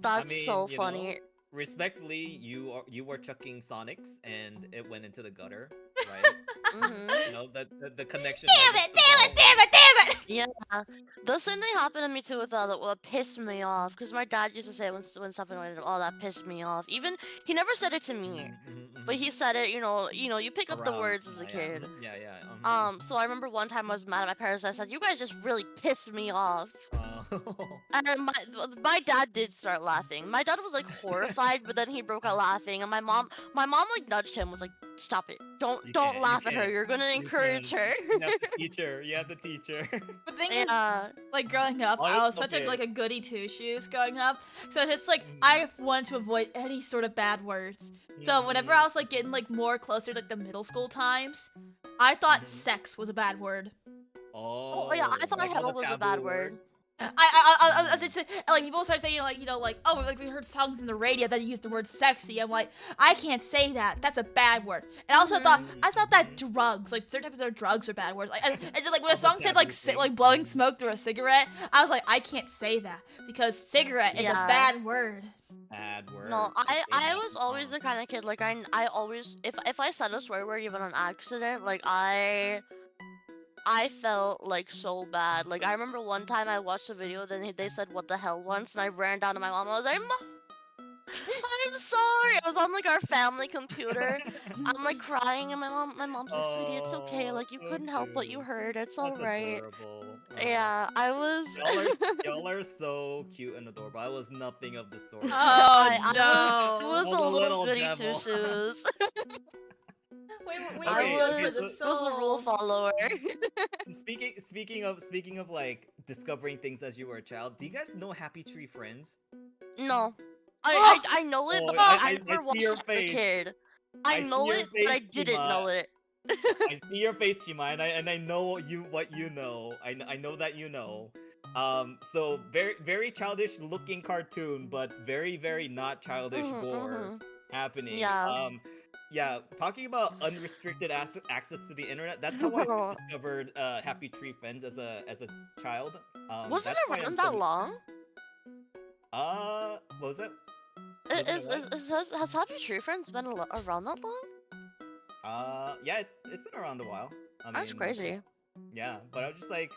That's mean, so you funny. know, respectfully, you were chucking Sonics and it went into the gutter, right? Mhm. You know the connection. Damn like, it! it's the Damn it! ball. Damn it! Damn it! Yeah, the same thing happened to me too with that what pissed me off. Cause my dad used to say when something like, "Oh, that pissed me off." Even he never said it to me, but he said it. You pick up the Around, words as a yeah, kid. Yeah. So I remember one time I was mad at my parents. I said, "You guys just really pissed me off." And then my dad did start laughing. My dad was like horrified, but then he broke out laughing. And my mom like nudged him, was like, "Stop it! Don't You can't, you laugh at her. can't, You're gonna you encourage her." You have the teacher. You have the teacher. The thing is, Yeah. like growing up, I I was love such it. like a goody two shoes growing up. So it's just like Mhm. I wanted to avoid any sort of bad words. So whenever I was like getting like more closer to like the middle school times, I thought Mhm. sex was a bad word. Oh yeah, I thought like all hell the was a taboo bad word. words. I was just like people start saying oh like we heard songs in the radio that use the word sexy. I'm like I can't say that. That's a bad word. And I also thought that drugs like certain types of drugs were bad words. Like and just like when a All the song said like taboo things. like blowing smoke through a cigarette, I was like I can't say that because cigarette is a Yeah. bad word. Bad word. No, I Yeah. was always the kind of kid like I always if I said a swear word even on accident, like I felt like so bad. Like I remember one time I watched a video, then they said "what the hell" once, and I ran down to my mom. I was like, "Mom, I'm sorry." I was on like our family computer. I'm like crying, and my mom's like, "Sweetie, it's okay. Oh, Like you so couldn't help what you cute. heard. It's That's alright." adorable. Yeah, I was. Y'all are so cute and adorable. I was nothing of the sort. Oh I no! was Oh, a the little little goody devil. two shoes. We I were good for was the a rule soul. follower. Speaking of like discovering things as you were a child, do you guys know Happy Tree Friends? No. I know it, Oh, but I I see never watched your it as a face. kid. I I see know your it, but I face, didn't Chima. know it. I see your face, Chima, and I know what you know. I know that you know. So very childish looking cartoon, but very not childish gore happening. Yeah. Yeah, talking about unrestricted access to the internet, that's how I discovered Happy Tree Friends as a child. Wasn't That's it why I'm around so- that long? What was it? Has Happy Tree Friends been around that long? Yeah, it's been around a while. I That's mean, crazy. Yeah, but I was just like,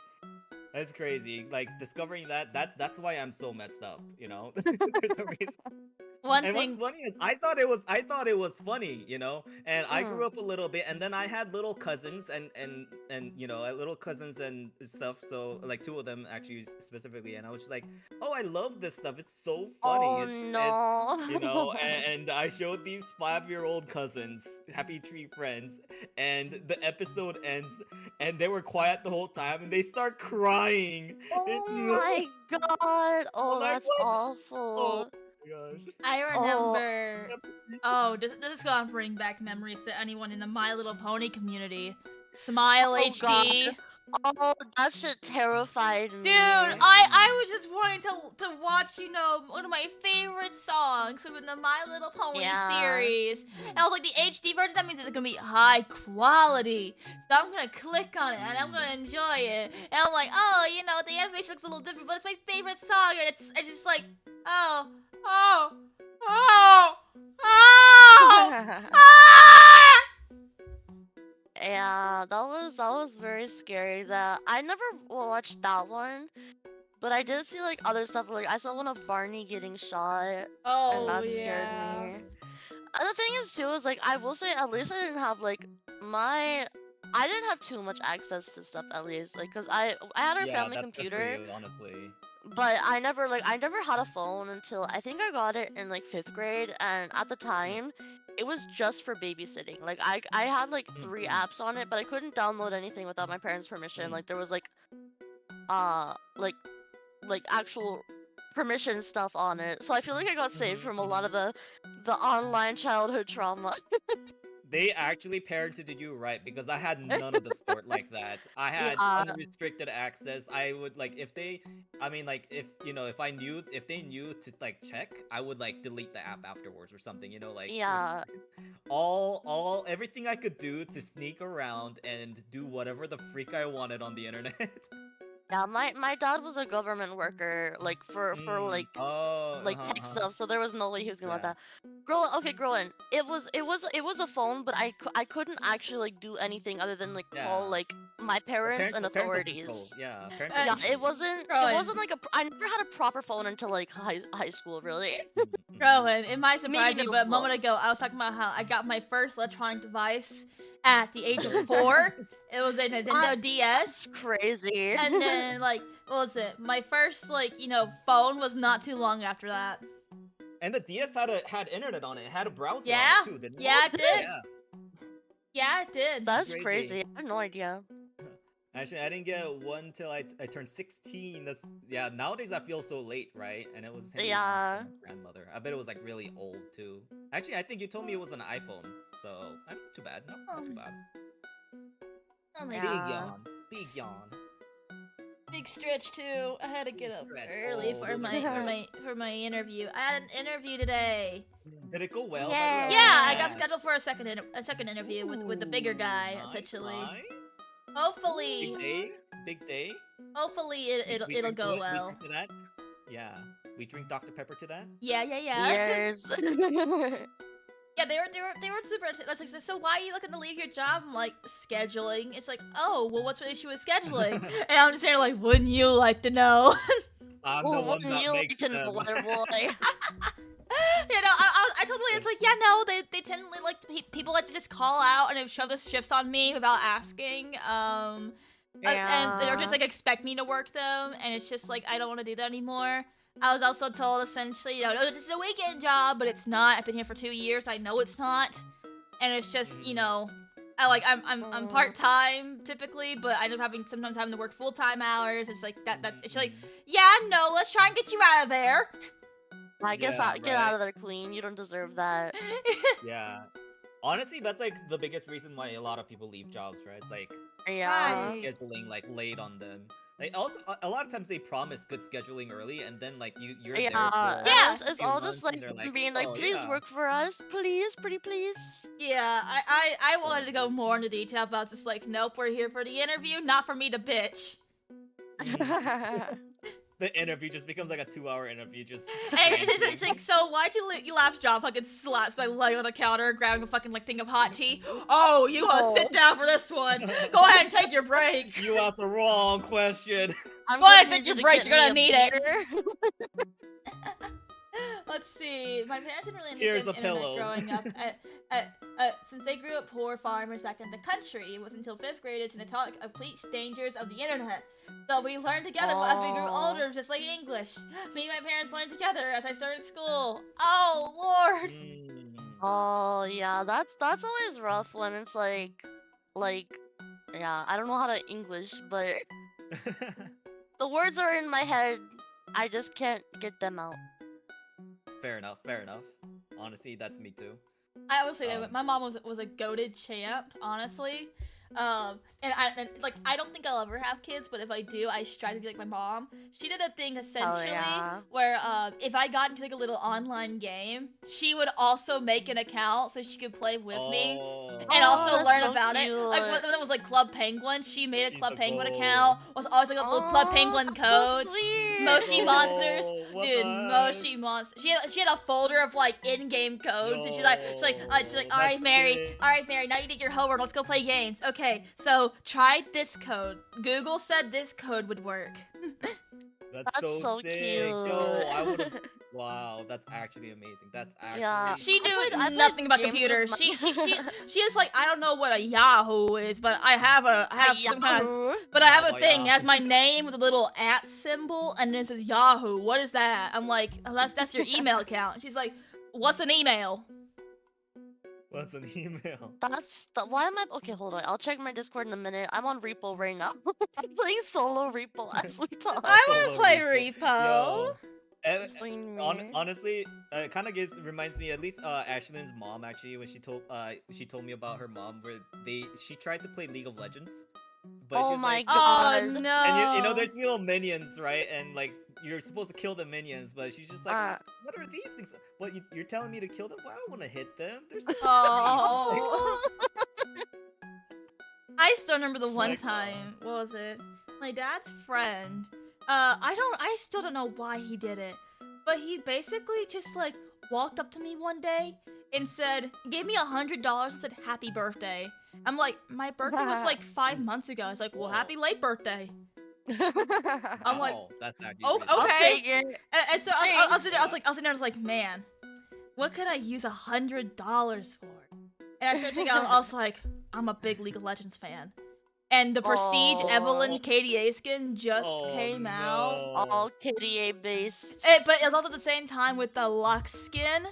that's crazy. Like discovering that's why I'm so messed up. You know, there's no reason. One And thing. what's funny is I thought it was funny, you know. And I grew up a little bit, and then I had little cousins and you know, little cousins and stuff. So like 2 of them actually specifically, and I was just like, oh, I love this stuff. It's so funny. Oh no. You know, and I showed these 5-year-old cousins Happy Tree Friends, and the episode ends, and they were quiet the whole time, and they start crying. Oh my god. Oh, like, that's what? awful. Gosh. I remember. Oh, this is gonna bring back memories to anyone in the My Little Pony community. Smile Oh, HD. God. Oh, that shit terrified me. Dude, I was just wanting to watch, you know, one of my favorite songs from the My Little Pony series. And I was like, the HD version, that means it's gonna be high quality. So I'm gonna click on it and I'm gonna enjoy it. And I'm like, oh, you know, the animation looks a little different, but it's my favorite song. And it's just like, oh. Yeah, that was very scary. That I never watched that one, but I did see like other stuff. Like I saw one of Barney getting shot, and that scared me. And the thing is too is like I will say at least I didn't have like I didn't have too much access to stuff at least like because I had our family that's good for computer. you, honestly. But I never had a phone until I think I got it in like 5th grade, and at the time it was just for babysitting. Like I had like 3 apps on it, but I couldn't download anything without my parents' permission. Like there was like actual permission stuff on it. So I feel like I got saved from a lot of the online childhood trauma. They actually parented you right, because I had none of the sort like that. I had unrestricted access. I would like if they knew to like check, I would like delete the app afterwards or something, you know, like all everything I could do to sneak around and do whatever the freak I wanted on the internet. Yeah, my dad was a government worker, like for tech stuff, so there was no way he was gonna let that. Growing. It was a phone, but I couldn't actually like do anything other than like call like my parents and authorities. Yeah, it wasn't like I never had a proper phone until like high school, really. Rowan, it might surprise you, middle but a school. moment ago I was talking about how I got my first electronic device at the age of 4. It was a Nintendo DS. That's crazy. And then, like, what was it? My first, like, you know, phone was not too long after that. And the DS had internet on it. It had a browser Yeah. on it too, didn't it? Yeah, it did. Yeah. Yeah, it did. That's Crazy. crazy. I had no idea. Actually, I didn't get one till I turned 16. Nowadays I feel so late, right? And it was hanging on my grandmother. I bet it was like really old too. Actually, I think you told me it was an iPhone, so not too bad. Not too bad. Oh my Big god. yawn. Big yawn. Big stretch too. I had to get up Stretch. early Oh, for those my are for my interview. I had an interview today. Did it go well? Yay. by the way? Yeah, I got scheduled for a second interview with the bigger guy, Nice, essentially. nice. Hopefully, Big day. Big day. hopefully We it'll drink go to it, well. We drink to that. Yeah. We drink Dr. Pepper to that. Yeah. Yes. Yeah, they were super. That's like, so why are you looking to leave your job? I'm like, scheduling. It's like, oh, well, what's the issue with scheduling? And I'm just saying, like, wouldn't you like to know? I'm the Well, one wouldn't that you like makes to know, them. other boy? You know, I totally. It's like, yeah, no, they tend to like people like to just call out and shove the shifts on me without asking. And they're just like expect me to work them, and it's just like I don't want to do that anymore. I was also told essentially, you know, no, it's a weekend job, but it's not. I've been here for 2 years. I know it's not, and it's just, you know, I'm part time typically, but I end up having sometimes having to work full time hours. It's like that's it's like, yeah, no, let's try and get you out of there. I guess Yeah, get out of there clean. You don't deserve that. Yeah. Honestly, that's like the biggest reason why a lot of people leave jobs, right? It's like Yeah. Right. scheduling like laid on them. Like also a lot of times they promise good scheduling early, and then like you're Yeah. there for Yeah. It's few all months, just like and they're like, being like, "Oh, please yeah." work for us, please, pretty please. Yeah, I wanted to go more into detail about just like, nope, we're here for the interview, not for me to bitch. The interview just becomes like a 2-hour interview. Just And it's like, so why'd you last job fucking slaps my leg on the counter, grabbing a fucking like thing of hot tea? Oh, you Oh. sit down for this one. Go ahead and take your break. You asked the wrong question. I'm Go ahead, gonna take need your you to break, get you're gonna me need a it. beer. Let's see. My parents didn't really Here's understand a internet pillow. growing up. Since they grew up poor farmers back in the country, it was until 5th graders and taught complete strangers of the internet. So we learned together as we grew Aw. older, just like English. Me and my parents learned together as I started school. Oh, Lord. Oh yeah, that's always rough when it's like, yeah, I don't know how to English, but the words are in my head. I just can't get them out. Fair enough. Fair enough. Honestly, that's me too. I would say that my mom was a goated champ, honestly. And I don't think I'll ever have kids, but if I do, I strive to be like my mom. She did a thing essentially yeah. where if I got into like a little online game, she would also make an account so she could play with me. And Oh, also that's learn so about it. Like cute. when it was like Club Penguin, she made a She's Club a Penguin goal. account. Was always like a little Club Penguin That's codes. So sweet. Moshi Oh, monsters, what dude. the Moshi monsters. She had a folder of like in-game codes, and she's like, all right, Mary, now you did your homework. Let's go play games. Okay, so try this code. Google said this code would work. That's so sick. cute. Yo, I would have. Wow, that's actually amazing. That's actually. Yeah. She knew I played nothing about games with computers. my- She is like, I don't know what a Yahoo is, but I have some kind of. Yahoo. But I have a Oh, thing yeah. as my name with a little @ symbol, and then it says Yahoo. What is that? I'm like, oh, that's your email account. She's like, what's an email? What's an email? Why am I? Okay, hold on. I'll check my Discord in a minute. I'm on Repo right now. I'm playing solo Repo as we talk. I want to Solo play Repo. Repo. Yo. And Between me. honestly, it kind of reminds me, at least Ashlyn's mom actually, when she told me about her mom, where she tried to play League of Legends, but Oh she was my like, Oh God. no! and you know there's little minions, right? And like you're supposed to kill the minions, but she's just like, what are these things? What you're telling me to kill them? Well, I don't want to hit them. There's Oh. I still remember the one Like, time. What was it? My dad's friend. I still don't know why he did it, but he basically just like walked up to me one day and gave me $100 and said, "Happy birthday." I'm like, my birthday was like 5 months ago. I was like, well, happy late birthday. I'm like, wow, that's actually oh, really I'll okay. take it. And so I was sitting there, I was like, man, what could I use $100 for? And I started thinking, I was like, I'm a big League of Legends fan. And the Prestige Oh. Evelyn KDA skin just Oh, came out. All KDA based. But it was also at the same time with the Lux skin.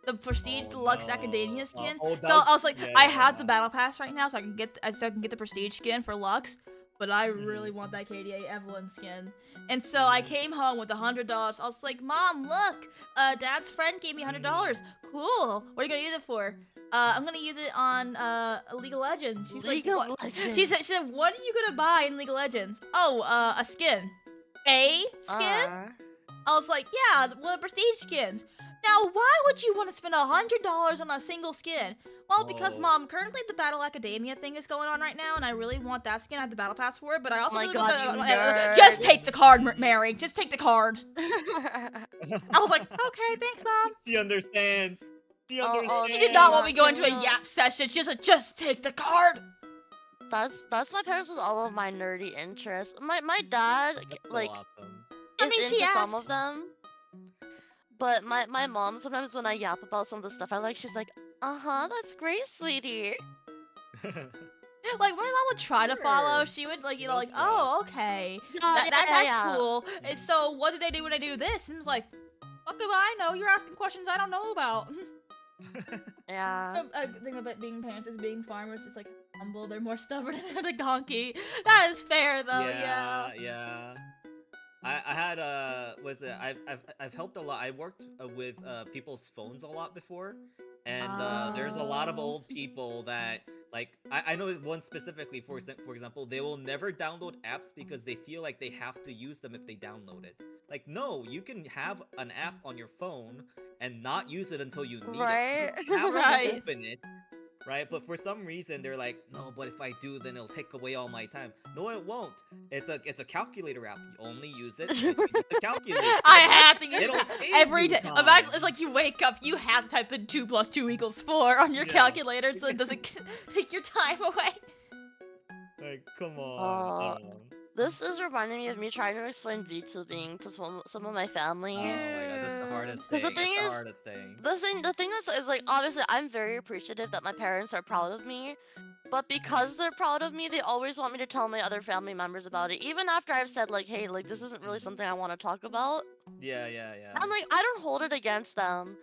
The Prestige Oh, Deluxe no. Academia skin. Oh, So that's- I was like, yeah, I have the yeah. Battle Pass right now, so I can get the Prestige skin for Lux. But I really want that KDA Evelyn skin. And so I came home with $100. I was like, Mom, look, Dad's friend gave me $100. Cool. What are you gonna use it for? I'm gonna use it on League of Legends. She's League like, of what? Legends. She said, what are you gonna buy in League of Legends? Oh, a skin. A skin? I was like, yeah, one of the Prestige skins. Now, why would you want to spend $100 on a single skin? Well, because, Oh. Mom, currently the Battle Academia thing is going on right now, and I really want that skin. I have the Battle Pass for it, but I also Oh my really God, want you the... nerd. Just take the card, Mary. Just take the card. I was like, okay, thanks, Mom. She understands. She Oh, understands. She did not want me Yeah, going to a yeah. yap session. She was like, just take the card. That's my parents with all of my nerdy interests. My dad That's so like awesome. I is mean, she into some asked. of them. But my mom sometimes when I yap about some of the stuff I like, she's like, that's great, sweetie. Like, my mom would try to follow. Sure. She would, like, Love like, that. oh, okay. That's cool. And so, what do they do when I do this? And I was like, fuck do I know? You're asking questions I don't know about. Yeah. I think about being parents is being farmers. It's like humble. They're more stubborn than a donkey. That is fair, though. Yeah. yeah. I had I've helped a lot. I worked with people's phones a lot before, And there's a lot of old people that like I know one specifically for example, they will never download apps because they feel like they have to use them if they download it. Like, no, you can have an app on your phone and not use it until you need Right? it. You have to Right. open it, right? But for some reason they're like, no, but if I do, then it'll take away all my time. No, it won't. It's a calculator app. You only use it when you get the calculator. I have to use It'll it save every you day. time. Imagine it's like you wake up, you have to type in 2 + 2 = 4 on your Yeah. calculator, so it doesn't take your time away. Like, come on. This is reminding me of me trying to explain VTubing to some of my family. Oh my god, that's the hardest 'Cause the thing. thing It's the is, hardest thing. The thing is like, obviously I'm very appreciative that my parents are proud of me, but because they're proud of me, they always want me to tell my other family members about it, even after I've said like, hey, like this isn't really something I want to talk about. Yeah. I'm like, I don't hold it against them,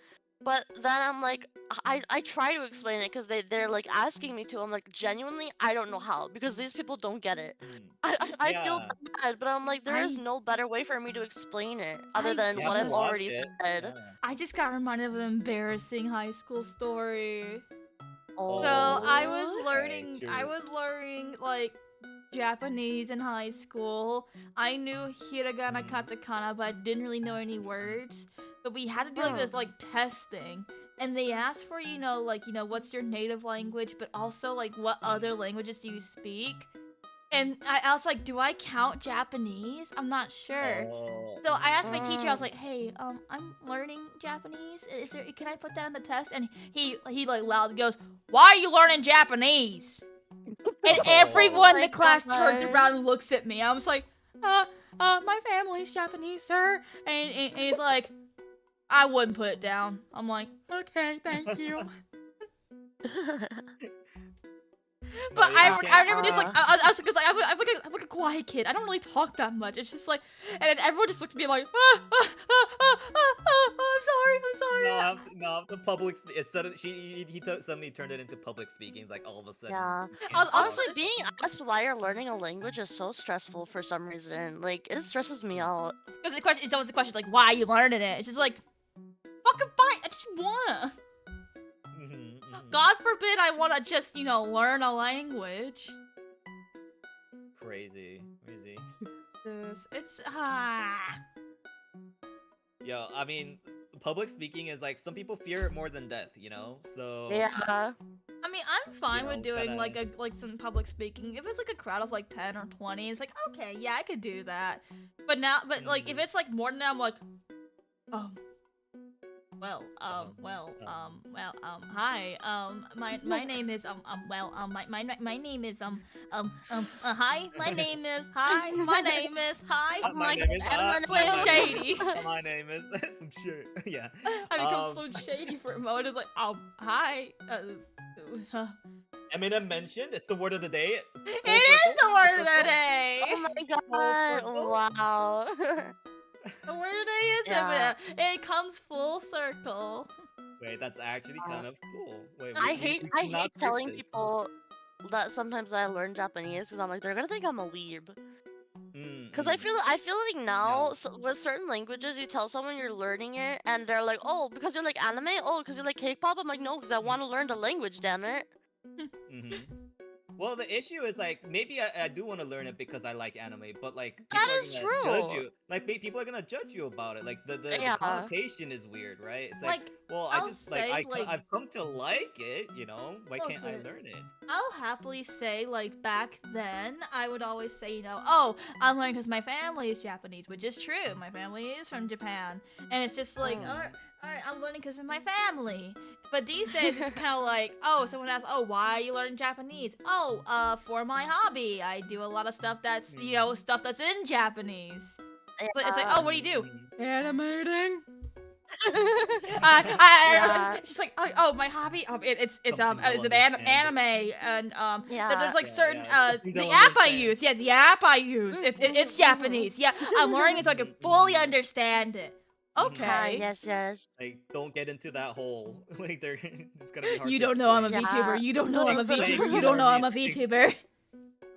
but then I'm like, I try to explain it because they're like asking me to. I'm like, genuinely, I don't know how, because these people don't get it. I feel Yeah. bad, but I'm like, there is I- no better way for me to explain it other I than You what have I've to watch already it. said. Yeah. I just got reminded of an embarrassing high school story. Oh. So I Okay, was learning like Japanese in high school. I knew hiragana, katakana, but I didn't really know any words. But we had to do like this like testing, and they asked for what's your native language, but also like what other languages do you speak. And I was like, do I count Japanese? I'm not sure. Oh. So I asked my teacher, I was like, hey, I'm learning Japanese. Can I put that on the test? And he like loud goes, why are you learning Japanese? And everyone in the class turns around and looks at me. I was like, my family's Japanese, sir. And he's like, I wouldn't put it down. I'm like, okay, thank you. But I remember just like I'm like a quiet kid. I don't really talk that much. It's just like, and then everyone just looked at me like, I'm sorry. No, the public. He suddenly turned it into public speaking. Like all of a sudden. Yeah. you can't Honestly, talk. being asked why you're learning a language is so stressful for some reason. Like, it stresses me out. Because it's always the question like, why are you learning it? It's just like, fucking fine. I just wanna. God forbid I wanna just learn a language. Crazy. It's Yeah, I mean, public speaking is like some people fear it more than death, So Yeah. I mean, I'm fine with doing gotta- like some public speaking. If it's like a crowd of like 10 or 20, it's like, okay, yeah, I could do that. But like if it's like more than that, I'm like, hi. My name is my name is hi. My name is hi. My name is hi. My name is Slim Shady. My name is some shit. Yeah. I become Slim Shady for a moment. It's like, hi. Eminem mentioned it's the word of the day. It is the word of the day. Oh my god! circle? Wow. The word of the day is Yeah. Eminem. It comes full circle. Wait, that's actually kind of cool. Wait, I we hate cannot telling script this. people that sometimes I learn Japanese because I'm like, they're gonna think I'm a weeb. Because I feel like now No. so with certain languages, you tell someone you're learning it, and they're like, oh, because you're like anime, oh, because you like K-pop. I'm like, no, because I want to learn the language. Damn it. Well, the issue is like maybe I do want to learn it because I like anime, but like That people is are gonna judge true. you. Like people are gonna judge you about it. Like the Yeah. connotation is weird, right? It's like, Like, well, I'll I just say, I've come to like it, Why can't I Listen. learn it? I'll happily say, like, back then, I would always say, oh, I'm learning because my family is Japanese, which is true. My family is from Japan. And it's just like, all right, I'm learning because of my family. But these days, it's kind of like, someone asks, why are you learning Japanese? For my hobby. I do a lot of stuff that's, stuff that's in Japanese. But it's like, what do you do? Animating. Yeah. It's just like, my hobby. It's Something an you'll anime, and there's like Yeah, certain yeah. the They'll app I understand. use. Yeah, the app I use. It's Japanese. Yeah, I'm learning it so I can fully understand it. Okay. Yes. Like, don't get into that hole. Like, it's gonna be hard. You to don't know I'm a explain. Yeah. VTuber. You don't know I'm a Literally. VTuber. You don't know I'm a VTuber.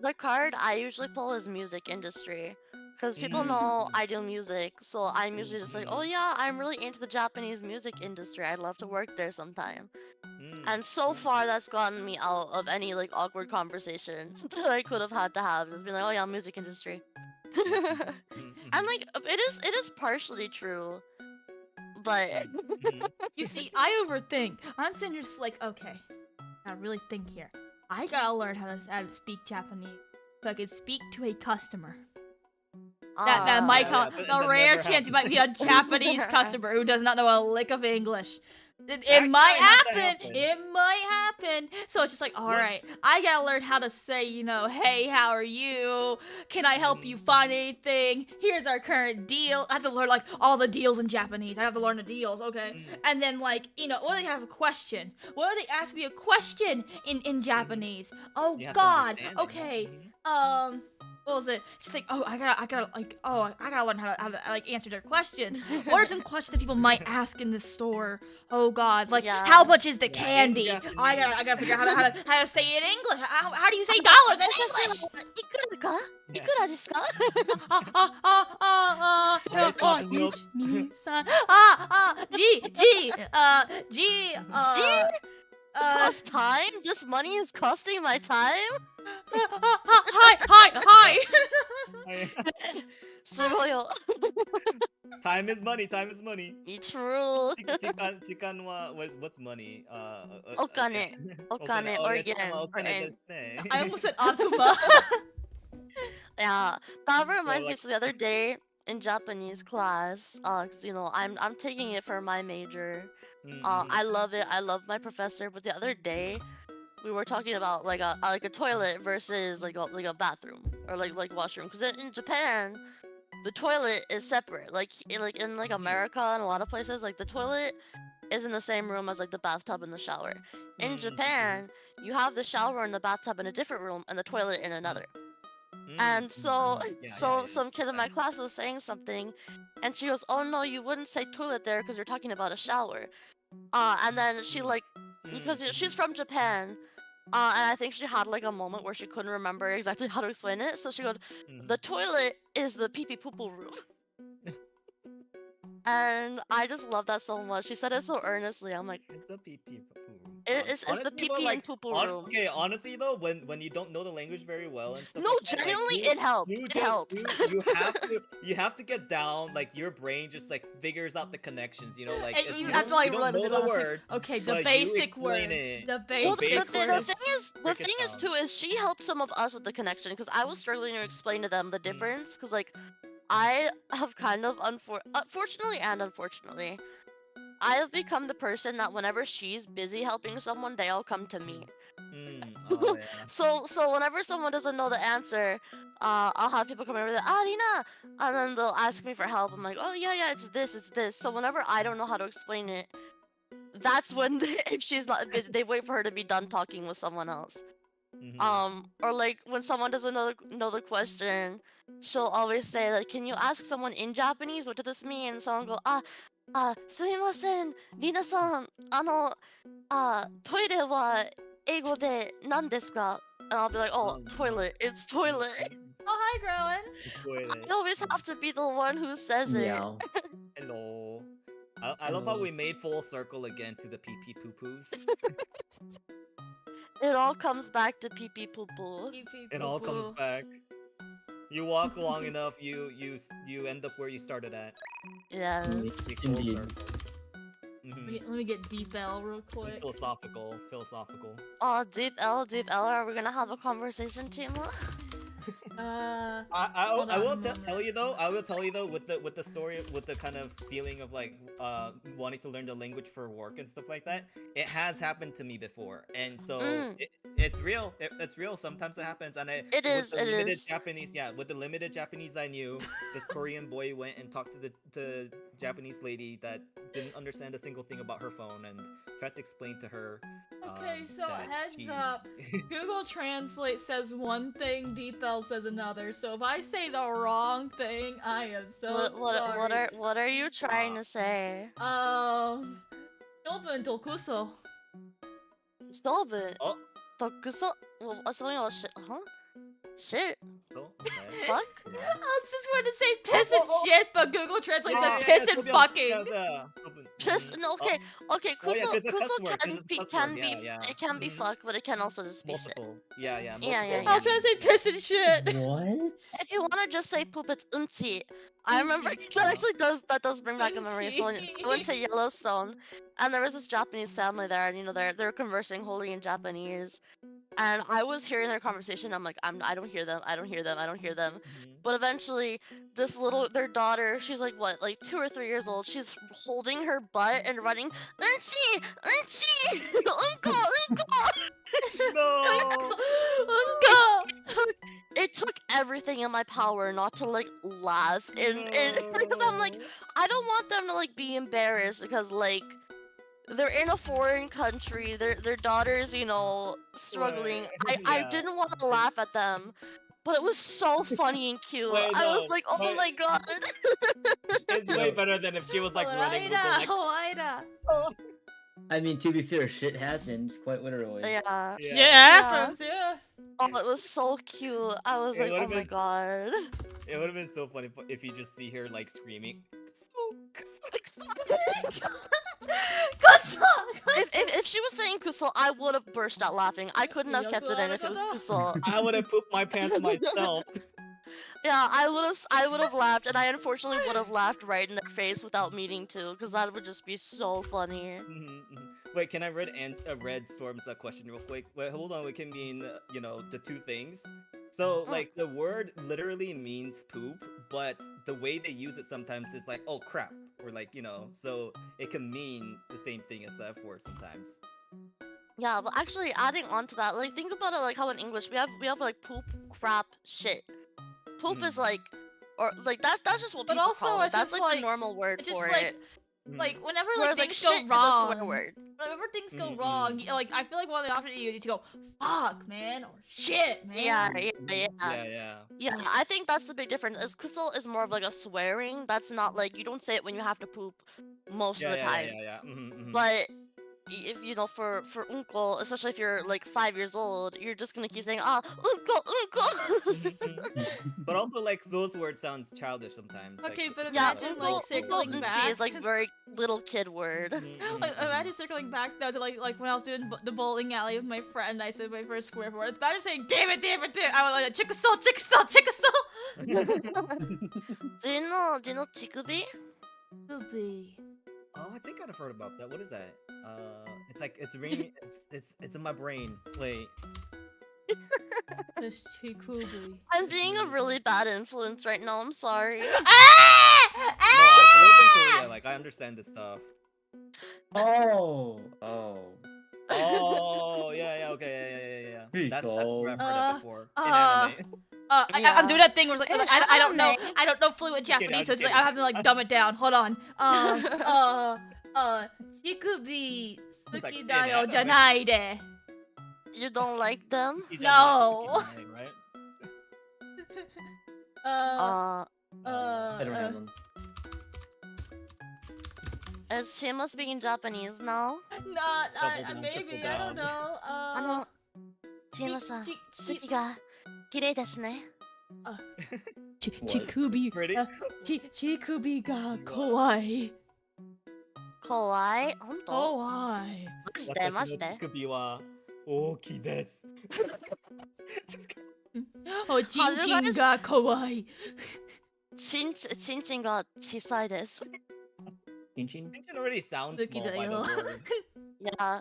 The card I usually pull is music industry. Because people know I do music, so I'm usually just like, oh yeah, I'm really into the Japanese music industry. I'd love to work there sometime. And so far, that's gotten me out of any like awkward conversation that I could have had to have. Just being like, oh yeah, music industry. And like, it is partially true, but You see, I overthink. I'm sitting here just like, okay, gotta really think here. I gotta learn how to speak Japanese so I can speak to a customer. That might yeah, call but a that rare never chance you might be a Japanese customer who does not know a lick of English. It Actually, might I had that happen. happen. It might happen. So it's just like, all What? right, I gotta learn how to say, hey, how are you? Can I help you find anything? Here's our current deal. I have to learn like all the deals in Japanese. I have to learn the deals, okay? And then like, what do they have a question? What do they ask me a question in Japanese? Oh You have to God. understand it. Okay. Mhm. What was it? She's like, I gotta learn how to like answer their questions. What are some questions that people might ask in the store? Oh God, like Yeah. how much is the Yeah, in candy? Japanese. I gotta figure out how to say it in English. How do you say dollars in English? いくらか Yeah. いくらですか Right, chocolate milk. Cost time? This money is costing my time? Hi. Sugoyo. Time is money. Time is money. True. Chikan wa what's money? Okane. Okane Oh, or yeah, yen. chikama Or okane yen. desu ne. I almost said Akuma. Yeah, that reminds me. like- So the other day in Japanese class, 'cause, I'm taking it for my major. I love it. I love my professor. But the other day, we were talking about like a toilet versus like a bathroom or like washroom. Because in Japan, the toilet is separate. Like in like America and a lot of places, like the toilet is in the same room as like the bathtub and the shower. In Japan, you have the shower and the bathtub in a different room and the toilet in another. And so some kid in my class was saying something, and she goes, "Oh no, you wouldn't say toilet there because you're talking about a shower." And then she like, because she's from Japan, and I think she had like a moment where she couldn't remember exactly how to explain it. So she goes, "The toilet is the pee pee poo poo room." And I just love that so much. She said it so earnestly. I'm like, It's the pee pee poo room. it's the Honestly, pee though, pee like, and poo poo room. Okay, honestly though, when you don't know the language very well and stuff. No, like that, like, genuinely, you- it helped. you It just- helped. You have to get down. Like your brain just like figures out the connections. Like And if you you have to don't- like you don't realize know it. the I was like, words. okay, the but you basic explain word. it. The Well, basic basic the word. thing is, break it down. too, is she helped some of us with the connection because I was struggling to explain to them the difference. Because like, I have kind of fortunately and unfortunately, I have become the person that whenever she's busy helping someone, they all come to me. Oh, yeah. So whenever someone doesn't know the answer, I'll have people come over there, Rina, and then they'll ask me for help. I'm like, oh yeah, it's this. So whenever I don't know how to explain it, that's when if she's not busy, they wait for her to be done talking with someone else. Or like when someone doesn't know the question, she'll always say like, can you ask someone in Japanese what does this mean? And someone go, すみません、リナさん、トイレは英語で何ですか? And I'll be like, oh, toilet, it's toilet. Oh, hi, Groen. Toilet. I always have to be the one who says it. Yeah. Hello. I love how we made full circle again to the pee pee poo poos. It all comes back to pee pee poo poo. It all comes back. You walk long enough, you end up where you started at. Yes. You full Indeed. circle. Mhm. Let me get deep L real quick. Philosophical. Oh, deep L, are we gonna have a conversation, Chima? I will tell you though. I will tell you though with the story, with the kind of feeling of like wanting to learn the language for work and stuff like that. It has happened to me before, and so it's real. It's real. Sometimes it happens, and It with the limited is. Japanese, with the limited Japanese I knew, this Korean boy went and talked to the Japanese lady that didn't understand a single thing about her phone, and tried to explain to her. Okay, so that heads she- up. Google Translate says one thing, Deep L says another. So if I say the wrong thing, I am so sorry. What are you trying to say? Open Tokuso. Stop it. Oh. Tokuso. Well, something about shit. Huh? Shit. Oh, okay. Fuck. Yeah. I was just going to say piss and shit, but Google Translate says Yeah, piss yeah, and yeah, fucking. yeah. Piss. Mhm. No. Okay. Okay. Oh, yeah, Kuso. 'cause it's a cuss Kuso word, 'cause can it's a be. cuss Can word, be. yeah, yeah. It can be Mhm. fuck, but it can also just be shit. Multiple. Yeah, yeah. Yeah, Multiple. yeah, I was trying to say piss and shit. What? If you wanna just say poop, it's unchi. I remember Unchi. that actually does bring back a memory. So I Unchi. went to Yellowstone, and there was this Japanese family there, and they're conversing wholly in Japanese, and I was hearing their conversation. I'm like, I don't hear them. I don't hear them. I don't hear them. Mhm. But eventually, their daughter, she's like what, like 2 or 3 years old. She's holding her butt and running, unchi, unchi, uncle, uncle. No. Uncle. It took everything in my power not to like laugh and because I'm like, I don't want them to like be embarrassed because like they're in a foreign country, their daughter's, struggling. Right, I yeah. didn't want to laugh at them, but it was so funny and cute. Wait, I was no, like, oh wait. my god. It's way better than if she was like running with the like. Hoida. I mean, to be fair, shit happens, quite literally. Yeah. Shit Yeah. happens, yeah. Oh, it was so cute. I was It like, oh would've my been- god. It would have been so funny if you just see her like screaming. Good song. If she was saying Kusel, I would have burst out laughing. I couldn't have kept it in if it was Kusel. I would have pooped my pants myself. Yeah, I would have laughed, and I unfortunately would have laughed right in their face without meaning to, because that would just be so funny. Wait, can I read Storm's question real quick? Wait, hold on. It can mean the two things. So like the word literally means poop, but the way they use it sometimes is like, oh crap, or like so it can mean the same thing as the F word sometimes. Yeah, but actually adding on to that, like think about it like how in English we have like poop, crap, shit. Poop is like, or like that's just what But people also call it. it's That's just like like- the normal word It's just for like, it. like whenever Whereas like like things shit go is a wrong, swear word. whenever things go wrong, like I feel like one of the options you need to go, fuck, man, or shit, man. Yeah, I think that's the big difference. Is kusel is more of like a swearing. That's not like you don't say it when you have to poop most of the time. But if for uncle, especially if you're like 5 years old, you're just gonna keep saying uncle. But also like those words sounds childish sometimes. Okay, like, but it's Yeah, not, imagine, uncle, like, circling uncle back. is like very little kid word. Like, imagine circling back though to like when I was doing the bowling alley with my friend, I said my first swear word. It's better saying damn it, I was like chickasol. Do you know chikubi? Oh, I think I've heard about that. What is that? It's like it's ringing. it's in my brain. Wait. Chikubi. I'm being a really bad influence right now. I'm sorry. No, I grew up in Korea. Like I understand this stuff. Oh. Oh, yeah, okay, yeah. That's where I've heard that before. In anime. I'm doing that thing where it's like, It's I don't know, anime. I don't know fluent Okay, no, Japanese, I'm so it's like kidding. I have to like dumb it down. Hold on. Chikubi Like, suki in da yo anime. janai de. You don't like them? No. Suki-janai, right? I don't have them. Is Chima speaking Japanese now? Not, Double down, maybe, triple I don't down. know. Chima-san, tsuki ga kirei desu ne. Chikubi, Pretty. chikubi ga kawaii. Kawaii? Honto? Kawaii. Majide, majide. Chikubi wa ooki desu. Just kidding. Oh, chinchin ga kawaii. Chinchin ga chisai desu. Chinchin? Chinchin already sounds Suki small da by the yo. word. Yeah.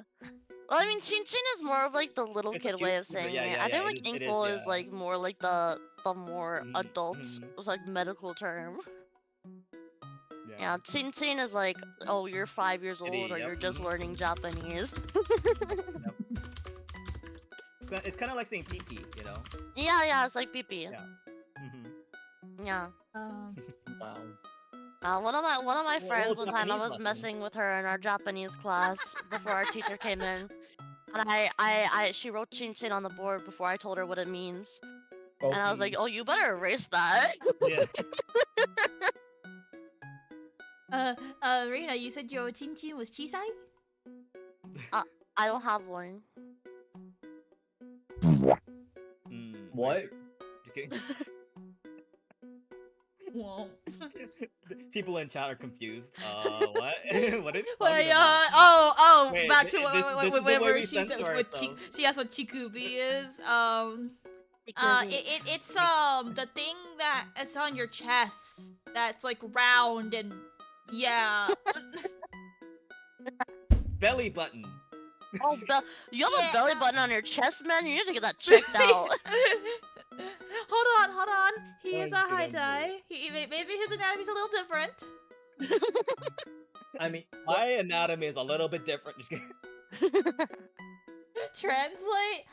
Well, I mean, Chinchin is more of like the little It's a kid way of cute- saying yeah, it. yeah, I think yeah, like it is, Inkle is yeah. like more like the more adult, mhm. like medical term. Yeah, Chinchin is like, oh, you're 5 years old Kitty, or yep, you're just mhm. learning Japanese. It's kind of like saying pee, you know? Yeah, it's like pee. Yeah. Mhm. Yeah. Wow. One of my Well, friends one time I Japanese was lesson. messing with her in our Japanese class before our teacher came in, and she wrote Chinchin on the board before I told her what it means, and I was like, oh, you better erase that. Yeah. Reina, you said your chinchin was chisai? I don't have one. Mm. What? Just kidding. Whoa. People in chat are confused. What? What are you Wait, talking about? Wait, back to this is the way whatever we she said. censor ourselves. She asked what chikubi is. It's the thing that it's on your chest that's like round and yeah. Belly button. Oh, you have Yeah. a belly button on your chest, man. You need to get that checked out. Hold on. He is a Thank you, high Emily. die. Maybe his anatomy's a little different. I mean, My anatomy is a little bit different. Just kidding. Translate.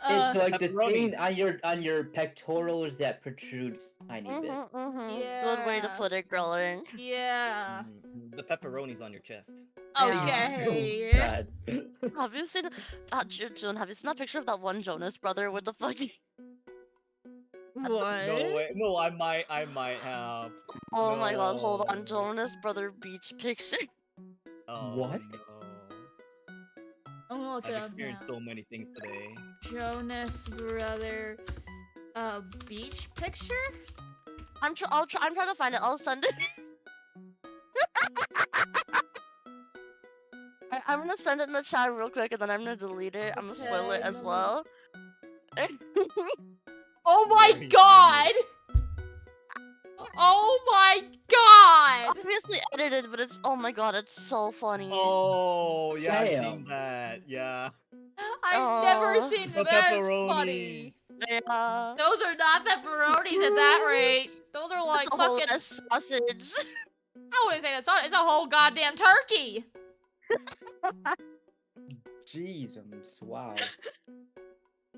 it's like the Pepperoni. things on your pectorals that protrudes tiny bit. Good way to Yeah. put it, girl. Yeah. The pepperoni's on your chest. Okay. Oh, God. Have you seen June? Have you seen that picture of that one Jonas brother with the fucking? What? No way. No, I might have. Oh my god! Hold on, No. Jonas brother beach picture. Oh, What? No. I'm gonna look it I've up experienced now. so many things today. Jonas brother, beach picture. I'm trying to find it. I'll send it. I'm gonna send it in the chat real quick, and then I'm gonna delete it. I'm gonna spoil it Okay, as let me- well. Oh my Very god! Oh my god! Obviously edited, but it's oh my god, it's so funny. Oh, yeah, I've Damn. seen that. Yeah. I've never Oh. seen The that. pepperoni. Funny. Yeah. Those are not pepperonis at that rate. Those are like It's a whole fucking. ass sausage. I wouldn't say that's not. It's a whole goddamn turkey. Jeez, wow.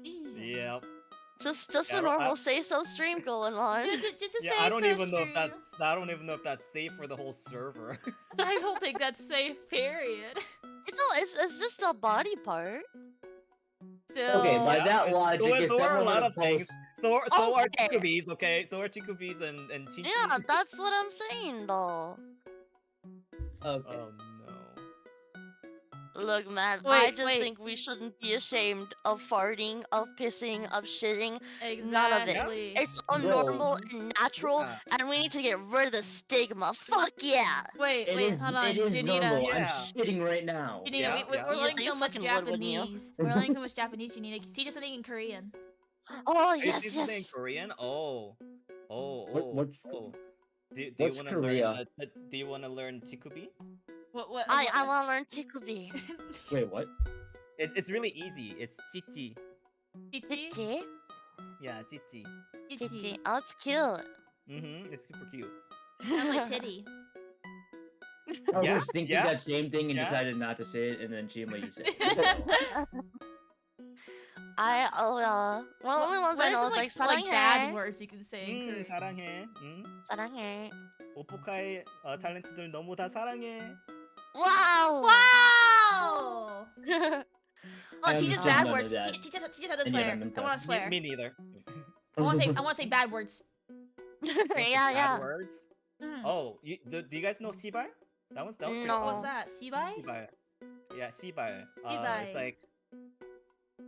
Yep. Just Yeah, a I don't- normal say-so stream going on. Just to Yeah, say I don't so even know if stream. that's safe for the whole server. I don't think that's safe. Period. It's just a body part. Still. Okay, by Yeah, that so logic, if so are a someone lot were of to things. post, So are Okay. chikubis, okay? So are chikubis and chichi. Yeah, that's what I'm saying though. okay, Oh no. Look, man, I Wait, just wait. think we shouldn't be ashamed of farting, of pissing, of shitting. None of it. Exactly. It's so Bro. normal and natural, Yeah. and we need to get rid of the stigma. Fuck yeah! Wait, it wait, is hold on, it is Janita. normal. Yeah. I'm shitting right now. Janita, Yeah, we're yeah. learning You so much fucking would, wouldn't you? Japanese. We're learning so much Japanese, Janita. Teach us something in Korean. Oh Are you yes, teaching in yes. Korean? Oh. What's Do you what's wanna Korea? learn do you wanna learn chikubi? What? I want to learn chikubi. Wait, what? It's really easy. It's chichi. Chichi? Chichi? Yeah, chichi. Chichi. Oh, it's cute. It's super cute. Sounds like titty. I Yeah, was thinking yeah, that same thing and yeah. decided not to say it, and then Chima, you said it. Well, the only ones What I are know some is like like bad 사랑해. words you can say in Korean? 사랑해. 사랑해. 오포카의 탤런트들 너무 다 사랑해. Wow! Wow! I Oh, teach us understood bad none of words. that. Teach us how to And yet swear. I'm I want to impressed. swear. Me neither. I want to say bad words. yeah, Bad yeah. words. Mm. Oh, do you guys know 시발? That was pretty No. What's cool. that? Sibai? 시발. Yeah, 시발. 시발. It's like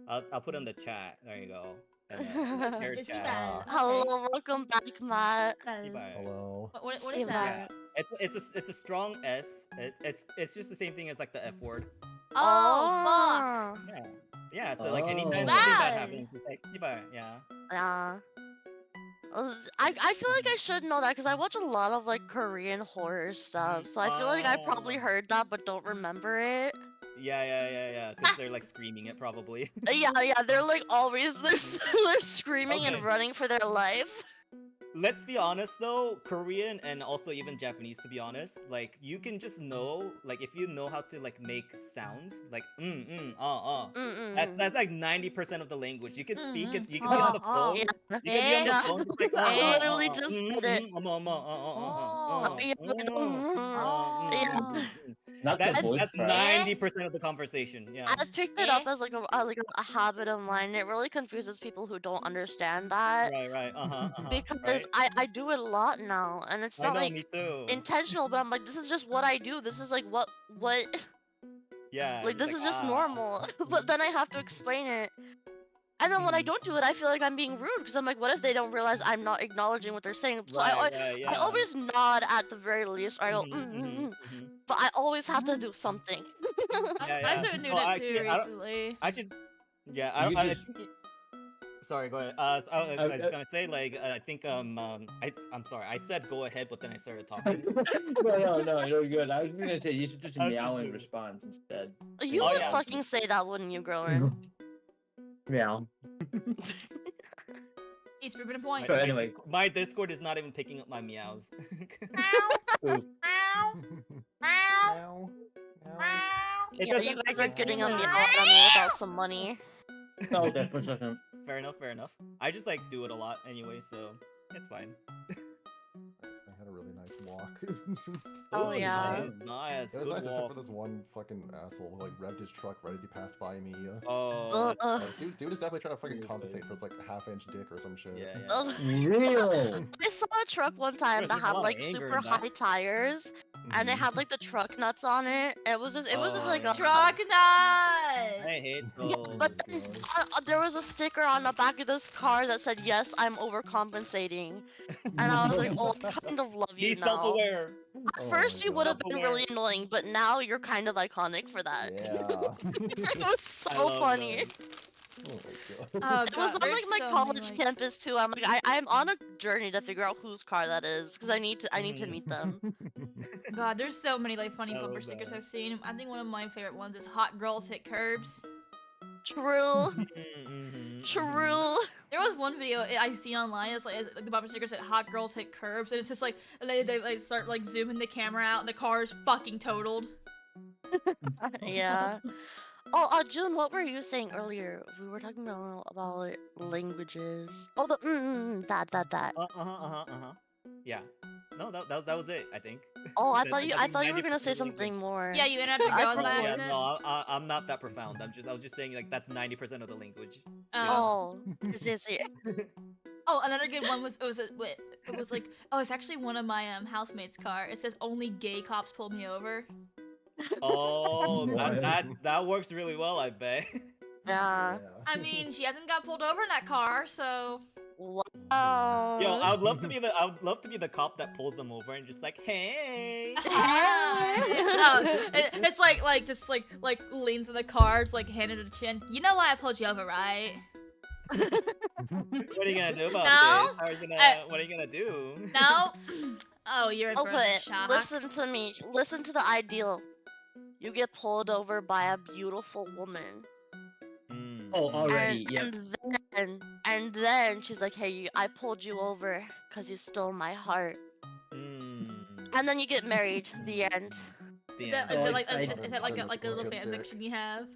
I'll put it in the chat. There you go. And then share It's chat. sibai. Hello, welcome back, Matt. 시발. Hello. What is that? Yeah, it's a strong S. It's just the same thing as like the F word. Oh, Yeah. Yeah. So like anytime Oh. something bad Bad. happens, it's like 시발. Yeah. Yeah. I feel like I should know that because I watch a lot of like Korean horror stuff, so I feel like I probably Oh. heard that but don't remember it. Yeah. Because they're like screaming it probably. Yeah, they're like always they're screaming Okay. and running for their life. Let's be honest though, Korean and also even Japanese to be honest, like you can just know, like if you know how to like make sounds, like that's like 90% of the language. You can speak it, you can be on the phone. Yeah. You can be on the Yeah. phone just like I literally just did it. Not the That's voice crack. 90% of the conversation. Yeah. I've picked it up as like a habit of mine. It really confuses people who don't understand that. Right. Because right. I do it a lot now, and it's I not know, like me too. intentional, but I'm like, this is just what I do. This is like what Yeah. Like it's this is just ah. normal. But then I have to explain it. And then when I Mhm. don't do it, I feel like I'm being rude because I'm like, what if they don't realize I'm not acknowledging what they're saying? So Right, I yeah. always nod at the very least. Or I go, Mhm. but I always have to do something. I started doing No, it actually, too recently. I should. Yeah, You could I just- think. Sorry, go ahead. So I was gonna say like I think I'm sorry. I said go ahead, but then I started talking. no, you're good. I was gonna say you should just I was meow just in doing- response instead. You Oh, would yeah. fucking say that, wouldn't you, Growin? Meow. He's proving a point. But anyway. my Discord is not even picking up my meows. Oof. Meow. It Yeah, doesn't you guys make are it getting a seem meow like- out of me without some money. Oh, okay, for a second. Fair enough. I just like do it a lot anyway, so it's fine. I had a really nice walk. Oh, Ooh, yeah. nice. It was Good nice except walk. for this one fucking asshole who like revved his truck right as he passed by me. Oh, Ugh. Dude is definitely trying to fucking Okay. compensate for his like half-inch dick or some shit. yeah. Ugh. Real. I saw a truck one time There's that a had lot of like anger super in that. high tires, and it Mhm. had like the truck nuts on it. And it was just like Oh, a Truck nuts! I hate those. but then, there was a sticker on the back of this car that said, "Yes, I'm overcompensating," and I was like, "Oh, I kind of love you Be now." self-aware. At Oh first, my you would have God. been really annoying, but now you're kind of iconic for that. Yeah. It was I so love funny. those. Oh my Oh, god. It was God, on like there's my so college many, like- campus too. I'm like, I'm on a journey to figure out whose car that is because I need to meet them. God, there's so many like funny I bumper love stickers that. I've seen. I think one of my favorite ones is "Hot girls hit curbs." True, Mhm. true. There was one video I see online. It's like the bumper sticker said "Hot girls hit curbs," and it's just like they like start like zooming the camera out, and the car is fucking totaled. Yeah. Oh, June, what were you saying earlier? We were talking about languages. Oh, that. Yeah. No, that was it. I think. Oh, I That- thought you that's were 90% gonna say of the language. something more. Yeah, you interrupted I Growin thought- by Yeah, accident. no, I'm not that profound. I was just saying like that's 90% of the language. Oh, yes. Oh, another good one was it was like it's actually one of my housemates' car. It says "Only gay cops pull me over." Oh, What? that works really well, I bet. Yeah. I mean, she hasn't got pulled over in that car, so. Wow. Yo, I would love to be the cop that pulls them over and just like, hey. It's like just like leans in the car, just like hand it to the chin. You know why I pulled you over, right? What are you gonna do about No. this? How are you gonna? What are you gonna do? No. Oh, you're in for a Okay, shock. listen to me. Listen to the ideal. You get pulled over by a beautiful woman. Mm, Oh, mm. already, yeah. And then she's like, "Hey, I pulled you over because you stole my heart." Mm. And then you get married. The end. The Is that, end. is Oh, it like I- is that like a little Just fan fiction you have?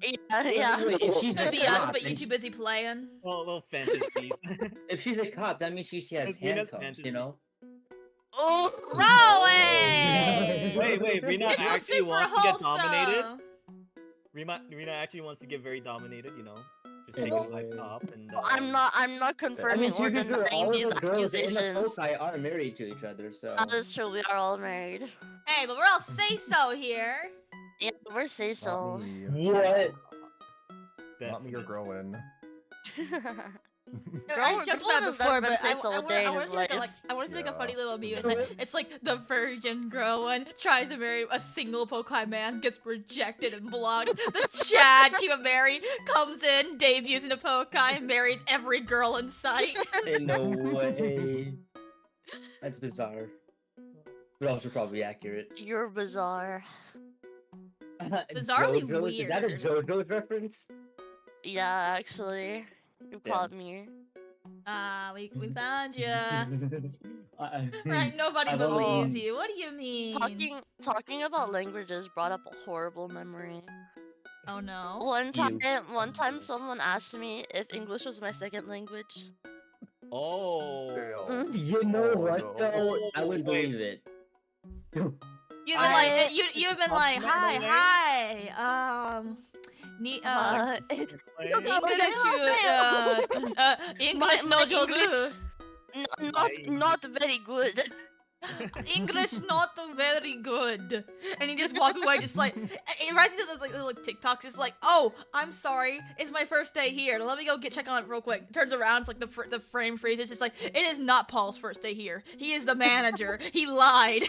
Yeah. Wait, if she's Could a be us, cop, but then you're too busy playing. Little fantasies. if she's a cop, that means she has That's Rina's handcuffs, fantasy. you know? Oh, Rowan! Wait, Rina It's actually super wants to get dominated. wholesome. Rina actually wants to get very dominated, you know? Just In takes a my way. top and I'm not confirming to or be fair, all denying of these the girls in the accusations. Opokai are married to each other, so... That is true. We are all married. Hey, but we're all say so here. Yeah, we're say Not so. me. What? Not me or growing. I joked about it before, but I so want day in to his see like, life. I want to see like a Yeah. funny little meme. It's like the virgin girl one tries to marry a single Opokai man, gets rejected and blocked. The Chad Chima Mary comes in, debuts in a Opokai, and marries every girl in sight. In no way. That's bizarre. But also probably accurate. You're bizarre. Bizarrely JoJo's, is that a weird. JoJo's reference? Yeah, actually. You Damn. caught me. We found ya. I- Right, nobody I've only- believes you. What do you mean? Talking about languages brought up a horrible memory. Oh no. One time someone asked me if English was my second language. Oh. You know Oh, what no. though? I would Wait. believe it. You've been I- like you've been like hi. English no My English- jozu. Not very good. English not very good. And he just walked away just like, it reminds me of those like little TikToks. It's like, oh, I'm sorry, it's my first day here. Let me go check on it real quick. Turns around, it's like the frame freeze. It's just like, it is not Paul's first day here. He is the manager. He lied.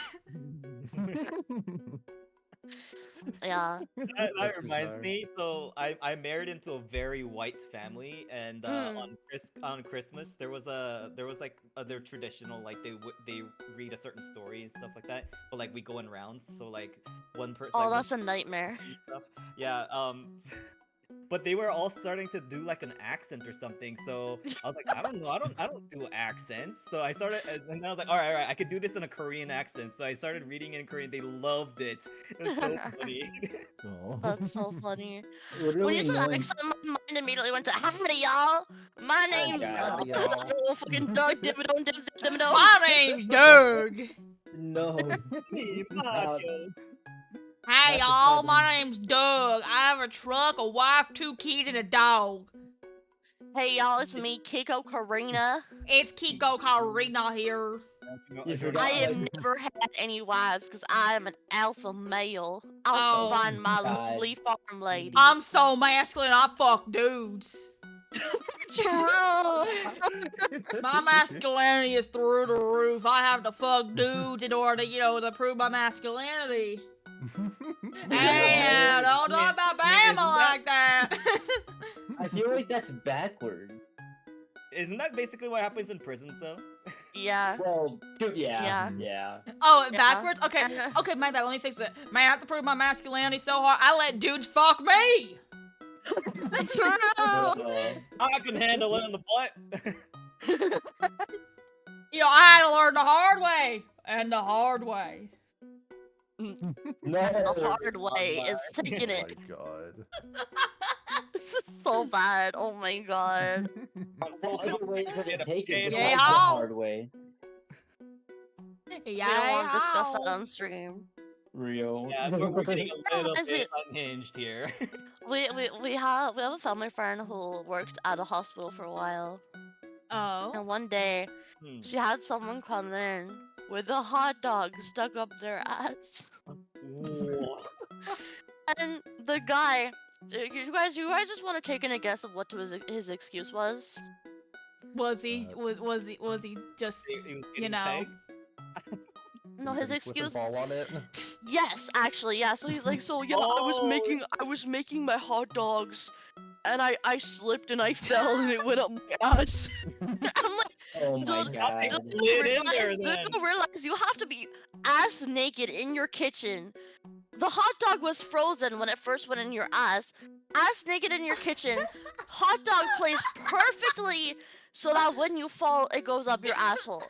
Yeah. That That's reminds bizarre. me. So I married into a very white family, and on Christmas there was like their traditional, like they read a certain story and stuff like that. But like we go in rounds, so like one person. Oh, like, that's a nightmare. stuff. Yeah. But they were all starting to do like an accent or something. So I was like, I don't know, I don't do accents. So I started, and then I was like, all right, I could do this in a Korean accent. So I started reading it in Korean. They loved it. It was so funny. Aw. That's so funny. Literally When you said knowing- accent, my mind immediately went to howdy y'all. My name's God. Howdy, y'all. oh, fucking Doug Dimmadome Dims Dimmadome. My name's Doug. No. Me, Wow. Mario. Hey That's y'all, funny. my name's Doug. I have a truck, a wife, 2 kids, and a dog. Hey y'all, it's me, Kiko Karina. It's Kiko Karina here. You forgot, I have like- never had any wives because I am an alpha male. Oh, I'll find my God. lovely farm lady. I'm so masculine, I fuck dudes. True. My masculinity is through the roof. I have to fuck dudes in order to, to prove my masculinity. Hey, Yeah. don't talk about Man, Bama like that. I feel like that's backward. Isn't that basically what happens in prisons, though? Yeah. Well, yeah. Yeah. Oh, Yeah. backwards? Okay, okay, my bad. Let me fix it. Man, I have to prove my masculinity so hard. I let dudes fuck me. True. I can handle it in the butt. I had to learn the hard way. And the hard way. No. The hard way is taking Oh it. my god. This is so bad. Oh my god. Well, other ways of Get a taking potato. besides the Yeah. hard way. We don't want to discuss that on stream. Real. Yeah, we're getting a little Is bit it- unhinged here. We have a family friend who worked at a hospital for a while, Oh. and one day Hmm. she had someone come in with a hot dog stuck up their ass, Ooh. and the guy. You guys just want to take in a guess of what his excuse was? Was he just He was getting know. pegged? No, Did his he slip and excuse. fall on it? Yes, actually, yeah. So he's like, so yeah, Oh. I was making my hot dogs, and I slipped and I fell and it went up my ass. I'm like, Oh my Don't- god. don't- Slid in there, realize, then. don't realize you have to be ass naked in your kitchen. The hot dog was frozen when it first went in your ass. Ass naked in your kitchen. Hot dog placed perfectly so that when you fall, it goes up your asshole.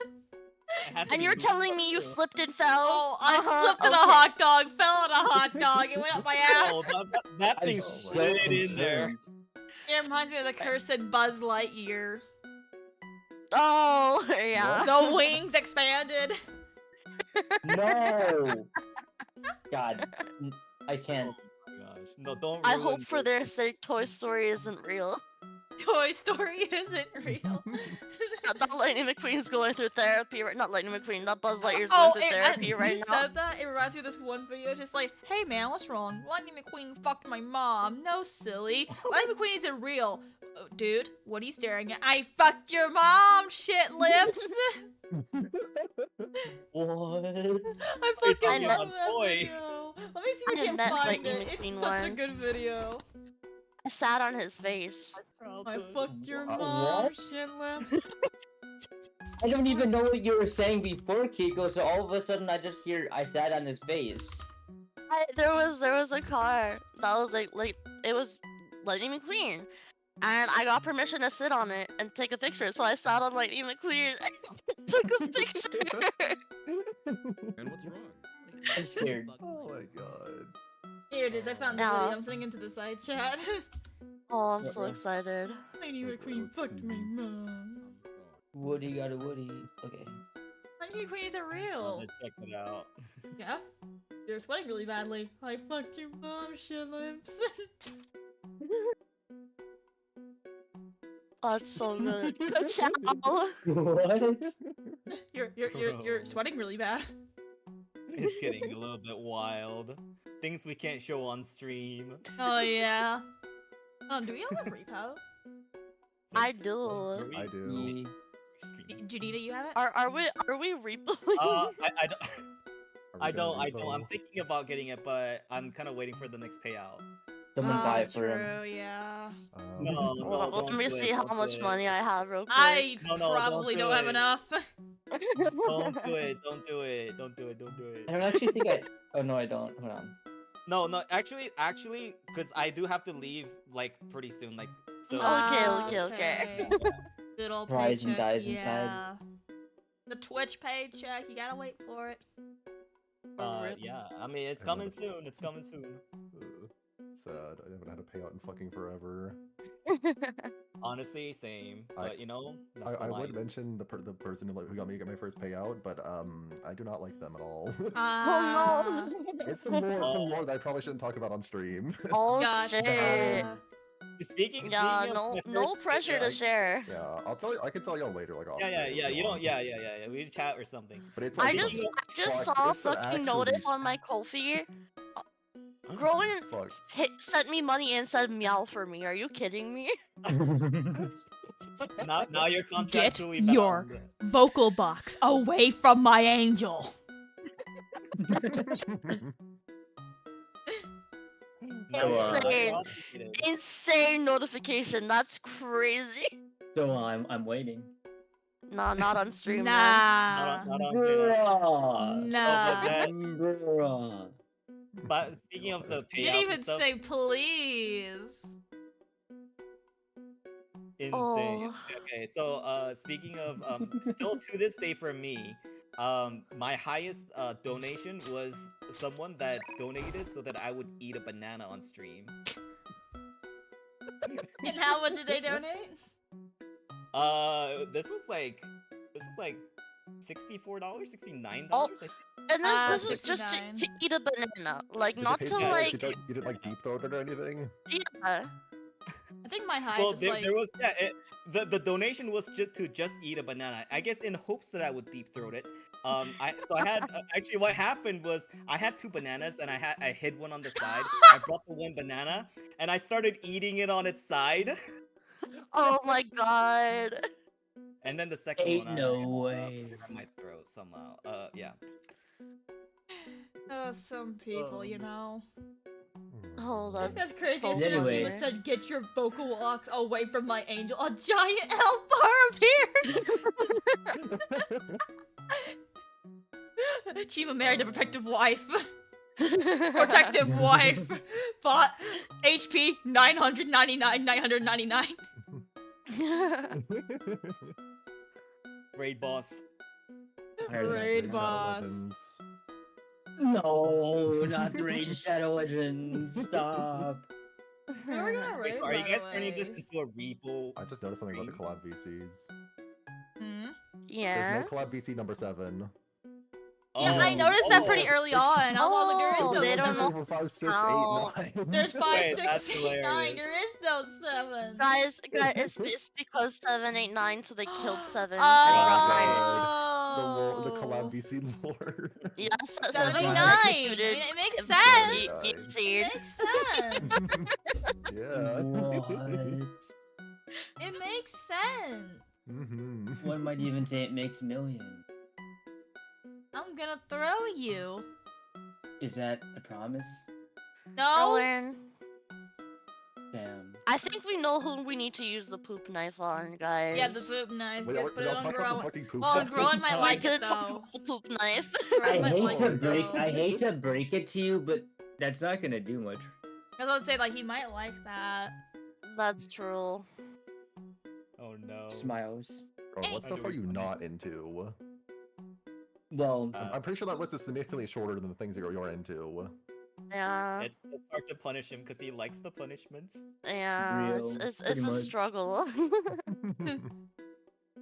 It had to And be you're moved telling up, me you too. slipped and fell? Oh, I Uh-huh, slipped in a okay. hot dog, fell in a hot dog, it went up my ass. Oh, that I'm thing so slid in there. concerned. It reminds me of the cursed Buzz Lightyear. Oh, yeah. The wings expanded. No. God. I can't. Oh my gosh. No, don't I ruin hope for this. their sake Toy Story isn't real. Toy Story isn't real. Not Lightning McQueen's going through therapy right. Not Lightning McQueen. Not Buzz Lightyear's Oh, going through therapy right you now. said that? It reminds me of this one video, just like, hey man, what's wrong? Lightning McQueen fucked my mom. No, silly. Lightning McQueen isn't real. Dude, what are you staring at? I fucked your mom, shit lips. What? I You're fucking talking love about that Toy. video. Let me see if I I can met find Lightning it. It's McQueen such a once. good video. I sat on his face. I fucked your What? mom, shit lips. I don't even know what you were saying before, Kiko, so all of a sudden I just hear I sat on his face. There was a car that was like it was Lightning McQueen, and I got permission to sit on it and take a picture. So I sat on Lightning McQueen and took a picture. And what's wrong? I'm scared. Oh my god. Here it is, I found the No. video. I'm sending it to the side chat. Oh, I'm so excited. Lightning McQueen fucked my mom. Woody got a Woody. Okay. Lightning McQueen isn't Oh, real. let's check it out. Yeah? You're sweating really badly. I fucked your mom, shit lips. Oh, it's so good. Ciao. What? You're sweating really bad. It's getting a little bit wild. Things we can't show on stream. Oh yeah. Do we all have repo? I do. I do. Janita, you have it? Are we repo? I don't. I'm thinking about getting it, but I'm kind of waiting for the next payout. Someone buy it for true, him. yeah. No, Well, let don't me do see it, how don't much do it. money I have real quick. I No, don't probably do don't have it. enough. Don't do it. Don't do it. Don't do it. Don't do I it. don't actually think I. Oh no, I don't. Hold on. No, actually, because I do have to leave like pretty soon. Like, so. Okay. Good old Rise and paycheck, dies inside. yeah. The Twitch paycheck, you gotta wait for it. Yeah. I mean, it's I know coming that- soon. It's coming soon. Sad. I haven't had a payout in fucking forever. Honestly, same. But you know, that's I the would life. mention the person who got me to get my first payout, but I do not like them at all. Oh It's some more that I probably shouldn't talk about on stream. no! Oh Gotcha. shit! Speaking Yeah, of no, my no first pressure to payout- share. Yeah, I'll tell you. I can tell y'all later. Like, off Yeah. stream if You don't. want. Yeah. We chat or something. But it's I like just fuck, saw a it's an fucking notice actually- on my Ko-fi. Growing Fuck. sent me money and said meow for me. Are you kidding me? Now you're Get contractually your bound. vocal box away from my angel. Now you're Insane. obligated. Insane notification. That's crazy. So I'm waiting. Nah, not on stream. man. Nah. Not on stream. Bruh. Nah. Bruh. But speaking of the You payouts didn't and even stuff, say please. insane. Oh. Okay, so speaking of still to this day for me, my highest donation was someone that donated so that I would eat a banana on stream. And how much did they donate? This was like $64, $69. Oh. I think. And this was just 69. to eat a banana. Like, Did not you to, pay- like, You didn't like deep throat it or anything. yeah. I think my highest Well, is there, like there was the donation was to just eat a banana. I guess in hopes that I would deep throat it. I had actually what happened was I had 2 bananas and I hid one on the side. I brought the one banana and I started eating it on its side. Oh my god. And then the second Ain't one no I way. in my throat somehow. Yeah. oh, some people, you know. Oh, Mm. That's crazy. Oh, As soon as anyway. Chima said, "Get your vocal box away from my angel," a giant elf bar appeared. Chima married a protective wife. Protective wife. Bought HP 999. Raid boss. Raid Shadow boss. Legends. No, not the Raid Shadow Legends. Stop. We're gonna raid, Are you by guys the turning this way. into a repo? I just noticed something about the collab VCs. Hmm? Yeah. There's no collab VC number 7. Yeah, I Oh, noticed that oh. pretty early on. I was like, Oh, there they is no don't know. 4, 5, 6, 8, how- 9. There's 5, Wait, 6, that's 8, 9. hilarious. There is no 7. Guys, it's because 7, 8, 9, so they killed 7. Oh. The collab VC lore. Yes, 7, 8, 9. executed. It makes It sense. guaranteed. It makes sense. Yeah. It makes sense. Mm-hmm. One might even say it makes million. I'm gonna throw you. Is that a promise? No. Rowan, Damn. I think we know who we need to use the poop knife on, guys. Yeah, the poop knife. Wait, Yeah, we put it all on talk about the Grown. fucking poop Well, knife? Grown might We like did it talk though. about the poop knife. I Grown might hate like to it break. though. I hate to break it to you, but that's not gonna do much. I was gonna say like he might like that. That's true. Oh no. Smiles. Oh, what stuff are you not into? Well, I'm pretty sure that list is significantly shorter than the things that you're into. Yeah. It's hard to punish him because he likes the punishments. Yeah. Real, It's pretty a much. struggle.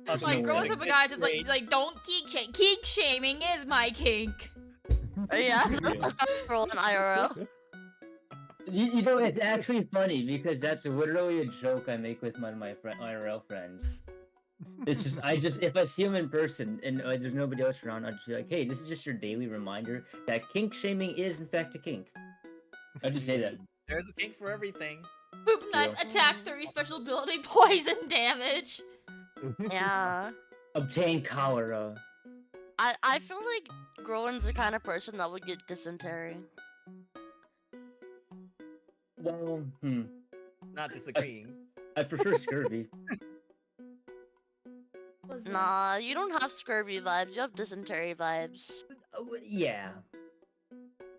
Like no grown way. up a guy just like he's like, don't kink shame. Kink shaming is my kink. Yeah, Real. that's Rowan IRL. You know, it's actually funny because that's literally a joke I make with my IRL friends. It's just if I see him in person and there's nobody else around, I'll just be like, hey, this is just your daily reminder that kink shaming is in fact a kink. I'll just say that. There's a kink for everything. Poop Knife, attack 3, special ability, poison damage. Yeah. Obtain cholera. I feel like Groen's the kind of person that would get dysentery. Well, Not disagreeing. I prefer scurvy. Nah, you don't have scurvy vibes. You have dysentery vibes. Oh, yeah.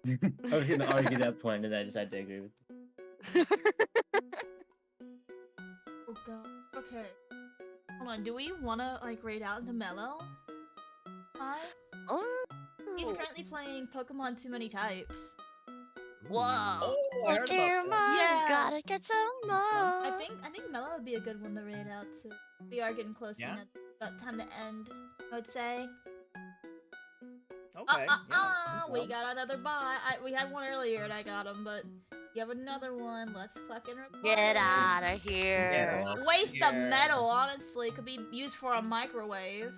I was gonna argue that point, and I decided to agree with you. Oh god. Okay. Hold on, do we wanna like raid out into Mellow? Hi. Oh. He's currently playing Pokemon Too Many Types. Whoa. Oh, I heard about Pokemon, that. Yeah. gotta get some more. I think Mellow would be a good one to raid out to. We are getting close Yeah? to about time to end, I would say. Okay. yeah, no We problem. got another bot. We had one earlier and I got him, but you have another one. Let's fucking record Get it. out of here. Get out. Waste of Yeah. metal, honestly. Could be used for a microwave.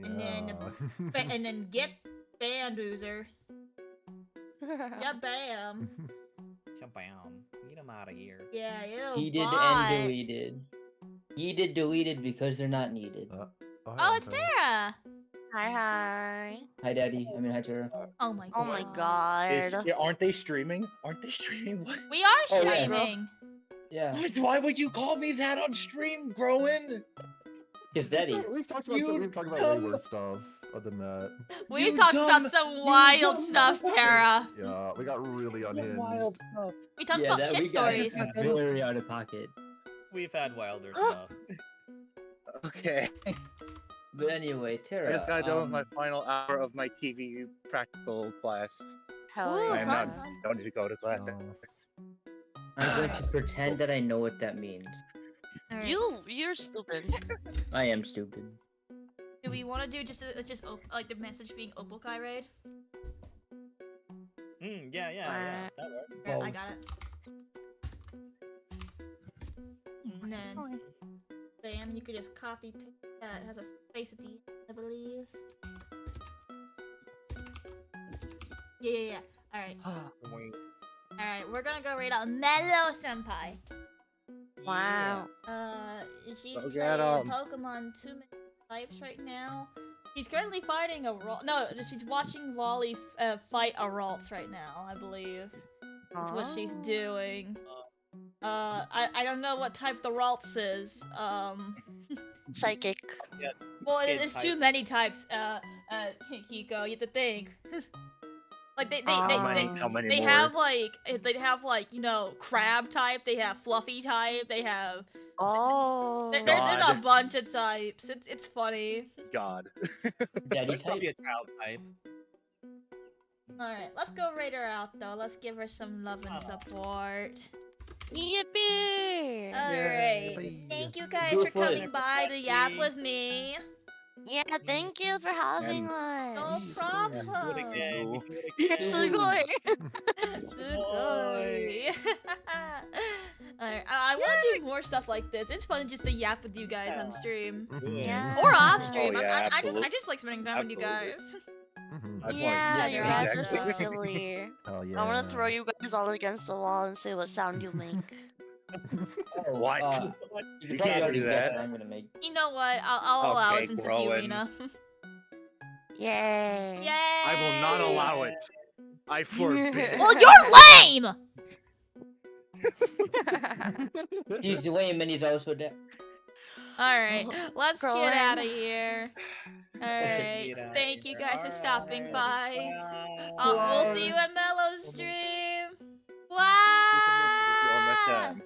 And then- And then get banned, Boozer. Yeah, bam. Shabam. Get him out of here. Yeah, you. Heated bot. and deleted. Heated, deleted because they're not needed. Oh, it's Tara. Hi. Hi, Daddy. I mean, hi, Tara. Oh my god. Oh my god. Aren't they streaming? Aren't they streaming? What? We are Oh, yeah. streaming. Yeah, Why would you call me that on stream, Groen? because Daddy. We've talked about You we've talked about way dumb- worse stuff other than that. We've You talked dumb- about some you wild dumb stuff, motherfucker. Tara. Yeah, we got really unhinged. Wild stuff. We talked Yeah, about that shit we got stories. very out of pocket. We've had wilder stuff. Okay. But anyway, Tara. I just gotta done with my final hour of my TV practical class. Hell Ooh, I yeah. am fun, not- fun. Don't need to go to class. Nice. I'm going to pretend that I know what that means. Alright. You're stupid. I am stupid. Do we want to do just like the message being Opokai raid? Yeah. That works. Yeah, I Both. got it. And then, bam, you could just copy paste that. It has a space at the end, I believe. Yeah. Alright. Alright, we're gonna go raid out Mellow Senpai. Wow. She's Go playing get 'em. Pokemon Too Many Types right now. She's currently fighting a she's watching Wally fight a Ralts right now, I believe. That's what she's doing. I don't know what type the Ralts is. Psychic. Well, Kid there's type. too many types, Hiko, you have to think. Like, How many they more? have like, you know, crab type, they have fluffy type, they have... Oh. There's a God. bunch of types, it's funny. God. Daddy There's probably type. a child type. Alright, let's go raid her out though, let's give her some love and support. Yippee! Alright, Yay. thank you guys Do for it for coming it. by to yap with me. Yeah, thank you for having No us. problem. Do it again. We do it Yes, again. Sugoi. Alright, I want to do more stuff like this. It's fun just to yap with you guys on stream. Mhm. Yeah. Or off stream. Oh, yeah, I just like spending time with you Absolutely. guys. Mhm. I'd Yeah, want- your your ass ass are are so exactly. silly. Hell yeah. I want to throw you guys all against the wall and see what sound you make. Oh, What? you You can can't probably already do guess that. what I'm gonna make. You know what? I'll allow Okay, it since it's Groen. you, Rena. Yay. Yay! I will not allow it. I forbid. Well, you're lame! He's lame and he's also dead. Alright, let's get Groen. out of here. Let's Alright, get outta thank you here. guys for stopping by. Bye. We'll see you at Mellow's stream. On that Wow! time.